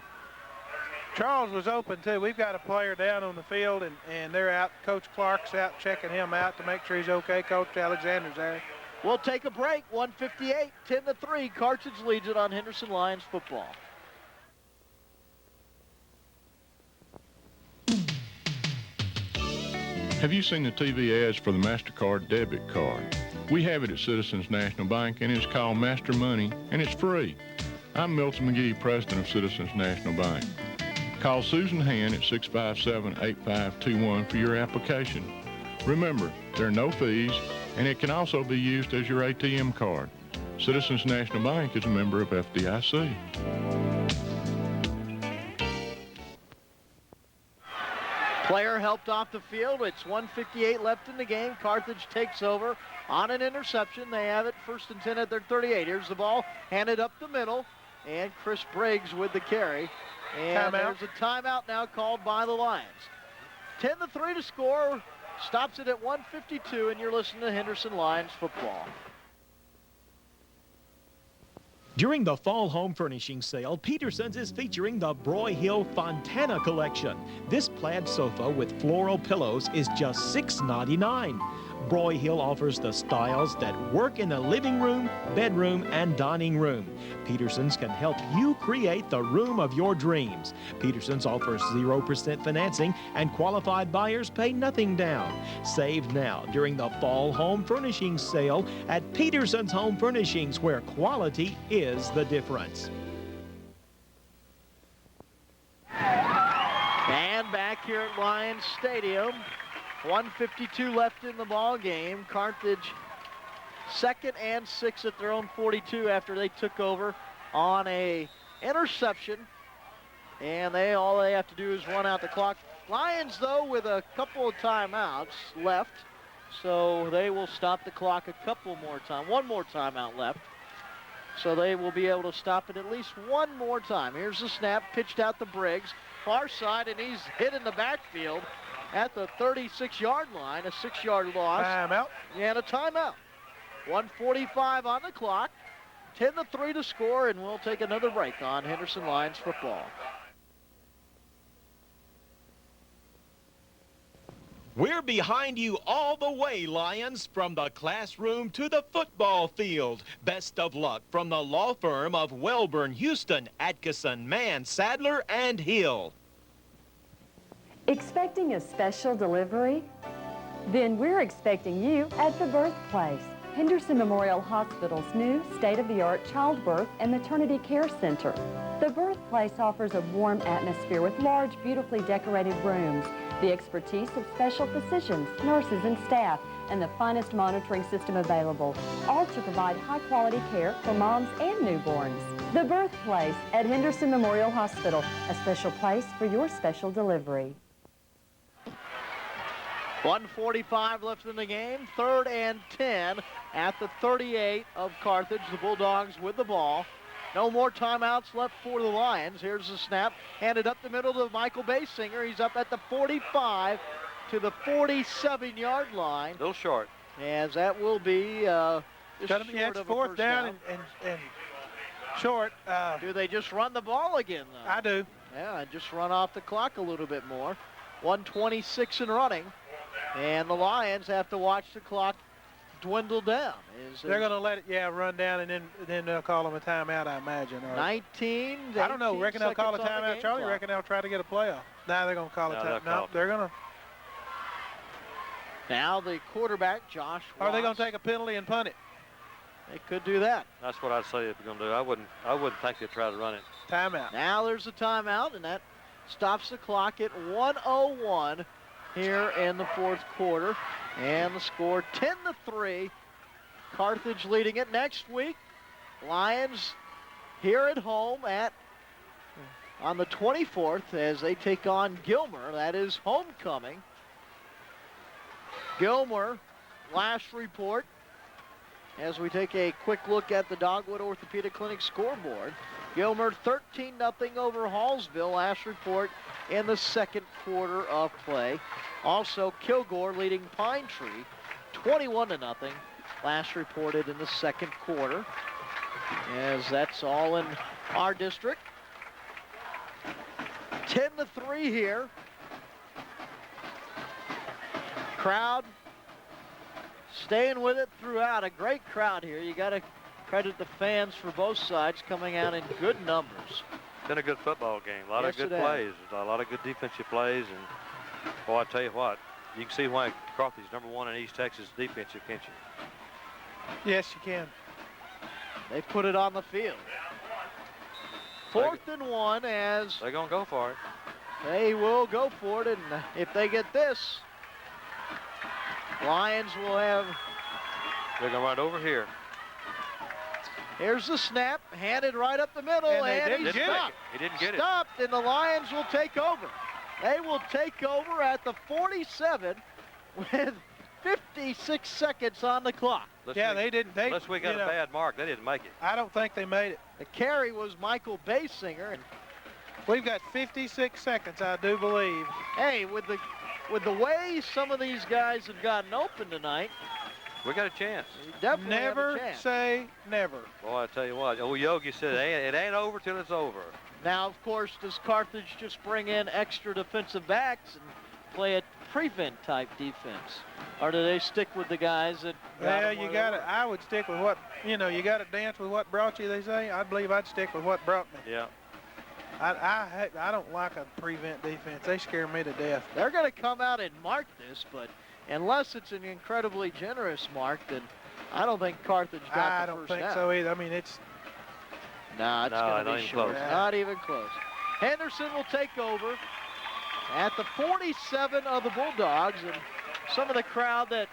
Charles was open, too. We've got a player down on the field, and they're out. Coach Clark's out checking him out to make sure he's okay. Coach Alexander's there. We'll take a break. 1:58, 10-3. Carthage leads it on Henderson Lions football. Have you seen the TV ads for the MasterCard debit card? We have it at Citizens National Bank, and it's called Master Money, and it's free. I'm Milton McGee, president of Citizens National Bank. Call Susan Hand at 657-8521 for your application. Remember, there are no fees, and it can also be used as your ATM card. Citizens National Bank is a member of FDIC. Player helped off the field. It's 1:58 left in the game. Carthage takes over on an interception. They have it 1st and 10 at their 38. Here's the ball handed up the middle, and Chris Briggs with the carry. And there's a timeout now called by the Lions. 10-3 to score. Stops it at 1:52, and you're listening to Henderson Lions football. During the fall home furnishing sale, Peterson's is featuring the Broyhill Fontana collection. This plaid sofa with floral pillows is just $6.99. Broyhill offers the styles that work in the living room, bedroom, and dining room. Peterson's can help you create the room of your dreams. Peterson's offers 0% financing, and qualified buyers pay nothing down. Save now during the fall home furnishing sale at Peterson's Home Furnishings, where quality is the difference. And back here at Lions Stadium, 1:52 left in the ball game. Carthage 2nd and 6 at their own 42 after they took over on a interception. And all they have to do is run out the clock. Lions, though, with a couple of timeouts left, so they will stop the clock a couple more times. One more timeout left. So they will be able to stop it at least one more time. Here's the snap, pitched out to Briggs. Far side, and he's hit in the backfield at the 36-yard line, a 6-yard loss. Timeout. And a timeout. 1:45 on the clock, 10-3 to score, and we'll take another break on Henderson Lions football. We're behind you all the way, Lions, from the classroom to the football field. Best of luck from the law firm of Welburn, Houston, Atkinson, Mann, Sadler, and Hill. Expecting a special delivery? Then we're expecting you at the birthplace. Henderson Memorial Hospital's new state-of-the-art childbirth and maternity care center. The birthplace offers a warm atmosphere with large, beautifully decorated rooms, the expertise of special physicians, nurses, and staff, and the finest monitoring system available, all to provide high-quality care for moms and newborns. The birthplace at Henderson Memorial Hospital, a special place for your special delivery. 1:45 left in the game, 3rd and 10 at the 38 of Carthage. The Bulldogs with the ball. No more timeouts left for the Lions. Here's the snap, handed up the middle to Michael Basinger. He's up at the 45 to the 47-yard line. A little short. As that will be It's 4th down and short. Do they just run the ball again, though? I do. Yeah, and just run off the clock a little bit more. 1:26 and running. And the Lions have to watch the clock dwindle down. They're going to let it, run down, and then they'll call them a timeout, I imagine. Or 19. I don't know. Reckon they'll call a timeout, Charlie. Reckon they'll try to get a playoff. No, they're going to call a timeout. No, they're going to. Now the quarterback, Josh Watts. Are they going to take a penalty and punt it? They could do that. That's what I'd say if you're going to do. I wouldn't think they'd try to run it. Timeout. Now there's a timeout, and that stops the clock at 1:01 here in the 4th quarter. And the score 10-3. Carthage leading it. Next week, Lions here at home on the 24th as they take on Gilmer. That is homecoming. Gilmer, last report, as we take a quick look at the Dogwood Orthopedic Clinic scoreboard. Gilmer 13-0 over Hallsville. Last report in the second quarter of play. Also, Kilgore leading Pine Tree 21-0. Last reported in the second quarter. As that's all in our district. 10-3 here. Crowd staying with it throughout. A great crowd here. You got to credit the fans for both sides coming out in good numbers. It's been a good football game. A lot of good plays. A lot of good defensive plays. And, boy, I tell you what, you can see why Carthage is #1 in East Texas defensive, can't you? Yes, you can. They put it on the field. 4th and 1 as they're going to go for it. They will go for it, and if they get this, Lions will have. They're going to run it over here. Here's the snap, handed right up the middle, and he stopped. He didn't get it. Stopped, and the Lions will take over. They will take over at the 47 with 56 seconds on the clock. They didn't. Unless we got a bad mark, they didn't make it. I don't think they made it. The carry was Michael Basinger. And we've got 56 seconds, I do believe. Hey, with the way some of these guys have gotten open tonight, we got a chance. We definitely never have a chance. Say never. Boy, I tell you what, old Yogi said it ain't over till it's over. Now, of course, does Carthage just bring in extra defensive backs and play a prevent type defense, or do they stick with the guys that? Well, you got to. I would stick with what you got to dance with what brought you. They say. I believe I'd stick with what brought me. Yeah. I don't like a prevent defense. They scare me to death. They're going to come out and mark this, but unless it's an incredibly generous mark, then I don't think Carthage got the first down. I don't think so either. I mean, it's. No, it's going to be short. Close. Not even close. Henderson will take over at the 47 of the Bulldogs, and some of the crowd that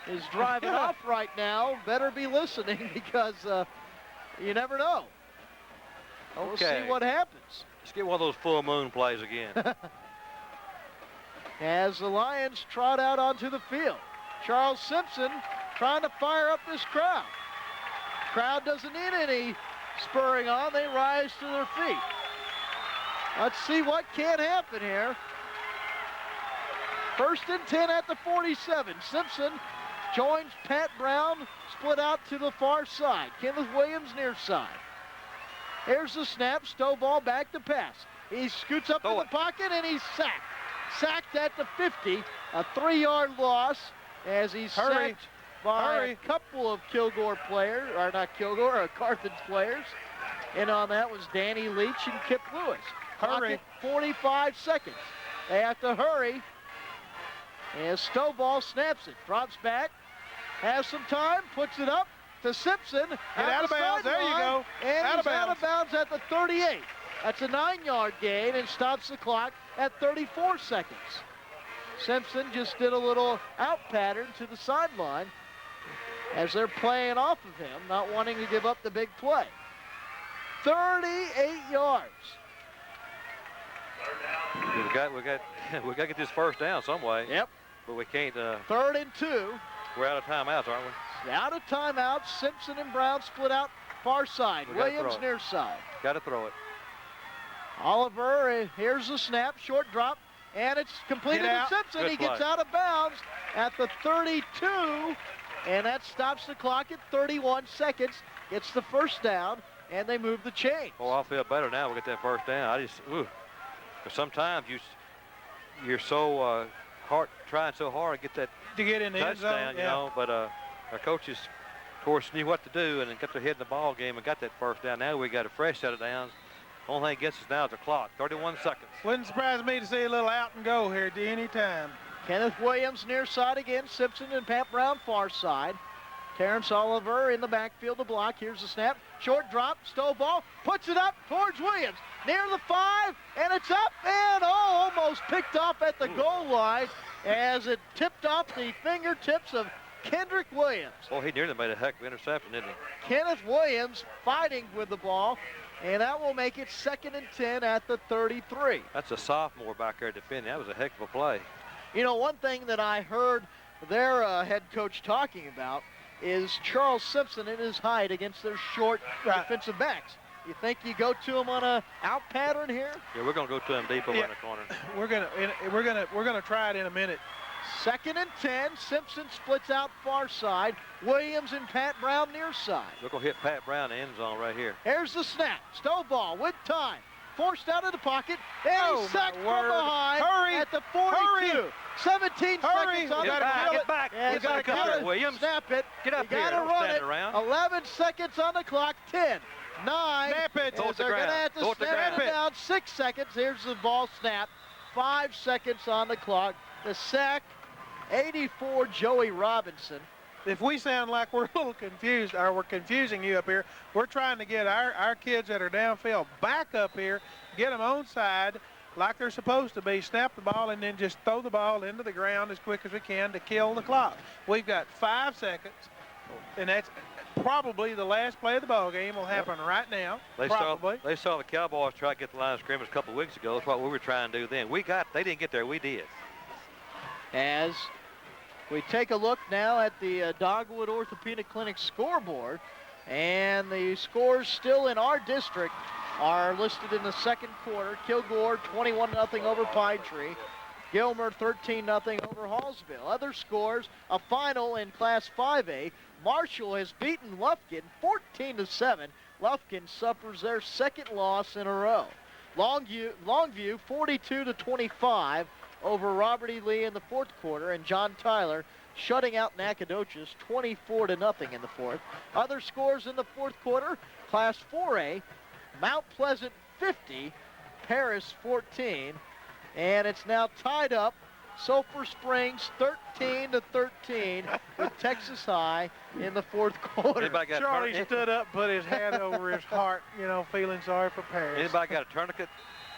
is driving off right now better be listening because you never know. Okay. We'll see what happens. Let's get one of those full moon plays again. As the Lions trot out onto the field. Charles Simpson trying to fire up this crowd. Crowd doesn't need any spurring on. They rise to their feet. Let's see what can happen here. 1st and 10 at the 47. Simpson joins Pat Brown, split out to the far side. Kenneth Williams near side. Here's the snap, Stovall back to pass. He scoots up to the pocket and he's sacked. Sacked at the 50, a 3-yard loss as he's sacked by a couple of Kilgore players, or not Kilgore, Carthage players. And on that was Danny Leach and Kip Lewis. Hurry. 45 seconds. They have to hurry. As Stovall snaps it, drops back, has some time, puts it up to Simpson. Get out of bounds. There you go. And he's out of bounds at the 38. That's a 9-yard gain and stops the clock at 34 seconds. Simpson just did a little out pattern to the sideline as they're playing off of him, not wanting to give up the big play. 38 yards. We got to get this first down some way. Yep. But we can't. 3rd and 2. We're out of timeouts, aren't we? Out of timeouts. Simpson and Brown split out far side. Williams near side. Got to throw it. Oliver, here's the snap, short drop, and it's completed to Simpson. Good He play. gets out of bounds at the 32, and that stops the clock at 31 seconds. Gets the first down, and they move the chain. Oh, I'll feel better now. We get that first down. Because sometimes you're so trying so hard to get that in the end zone, touchdown, you know. But our coaches, of course, knew what to do and got their head in the ball game and got that first down. Now we got a fresh set of downs. Only thing gets us now is the clock. 31 seconds. Wouldn't surprise me to see a little out and go here at any time. Kenneth Williams near side again. Simpson and Pat Brown far side. Terrence Oliver in the backfield to block. Here's the snap. Short drop. Stovall puts it up towards Williams. Near the 5, and it's up and almost picked off at the goal line as it tipped off the fingertips of Kendrick Williams. Oh, he nearly made a heck of an interception, didn't he? Kenneth Williams fighting with the ball, and that will make it 2nd and 10 at the 33. That's a sophomore back there defending. That was a heck of a play. You know, one thing that I heard their head coach talking about is Charles Simpson in his height against their short defensive backs. You think you go to him on a out pattern here? Yeah, we're going to go to him deep over in the corner. We're gonna try it in a minute. 2nd and 10. Simpson splits out far side. Williams and Pat Brown near side. We're going to hit Pat Brown in the end zone right here. Here's the snap. Stovall with time. Forced out of the pocket. And he's sacked from behind at the 42. 17 seconds on the clock. Get back. You got to cut it. Williams. Snap it. Get up you here. Got to run it. Around. 11 seconds on the clock. 10, 9. Snap it. They're going to have to snap it down. 6 seconds. Here's the ball snap. 5 seconds on the clock. The sack. 84, Joey Robinson. If we sound like we're a little confused, or we're confusing you up here, we're trying to get our kids that are downfield back up here, get them on side like they're supposed to be, snap the ball, and then just throw the ball into the ground as quick as we can to kill the clock. We've got 5 seconds, and that's probably the last play of the ball game will happen right now. They saw the Cowboys try to get the line of scrimmage a couple of weeks ago. That's what we were trying to do then. They didn't get there. We did. As we take a look now at the Dogwood Orthopedic Clinic scoreboard, and the scores still in our district are listed in the second quarter. Kilgore 21-0 over Pine Tree. Gilmer 13-0 over Hallsville. Other scores, a final in Class 5A. Marshall has beaten Lufkin 14-7. Lufkin suffers their second loss in a row. Longview 42-25 over Robert E. Lee in the fourth quarter, and John Tyler shutting out Nacogdoches 24-0 in the fourth. Other scores in the fourth quarter, Class 4A, Mount Pleasant 50, Paris 14, and it's now tied up. Sulphur Springs 13-13 with Texas High in the fourth quarter. Charlie stood up, put his hand over his heart, feeling sorry for Paris. Anybody got a tourniquet?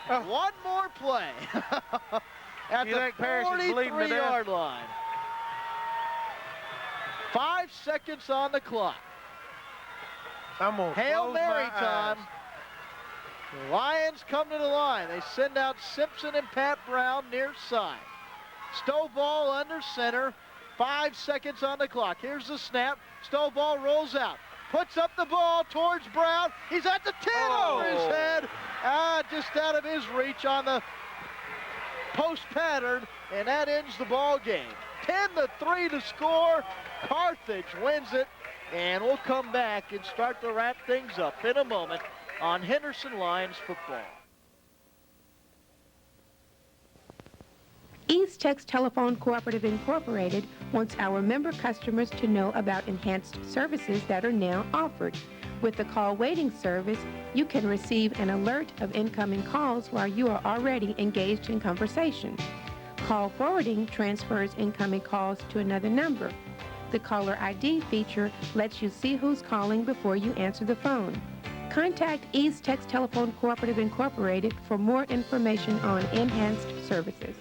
One more play. At the 43-yard line. 5 seconds on the clock. Hail Mary time. The Lions come to the line. They send out Simpson and Pat Brown near side. Stovall under center. 5 seconds on the clock. Here's the snap. Stovall rolls out. Puts up the ball towards Brown. He's at the 10 over his head. Just out of his reach on the post pattern, and that ends the ball game. 10-3 to score. Carthage wins it, and we'll come back and start to wrap things up in a moment on Henderson Lions football. East Tex Telephone Cooperative Incorporated wants our member customers to know about enhanced services that are now offered. With the call waiting service, you can receive an alert of incoming calls while you are already engaged in conversation. Call forwarding transfers incoming calls to another number. The caller ID feature lets you see who's calling before you answer the phone. Contact East Tex Telephone Cooperative Incorporated for more information on enhanced services.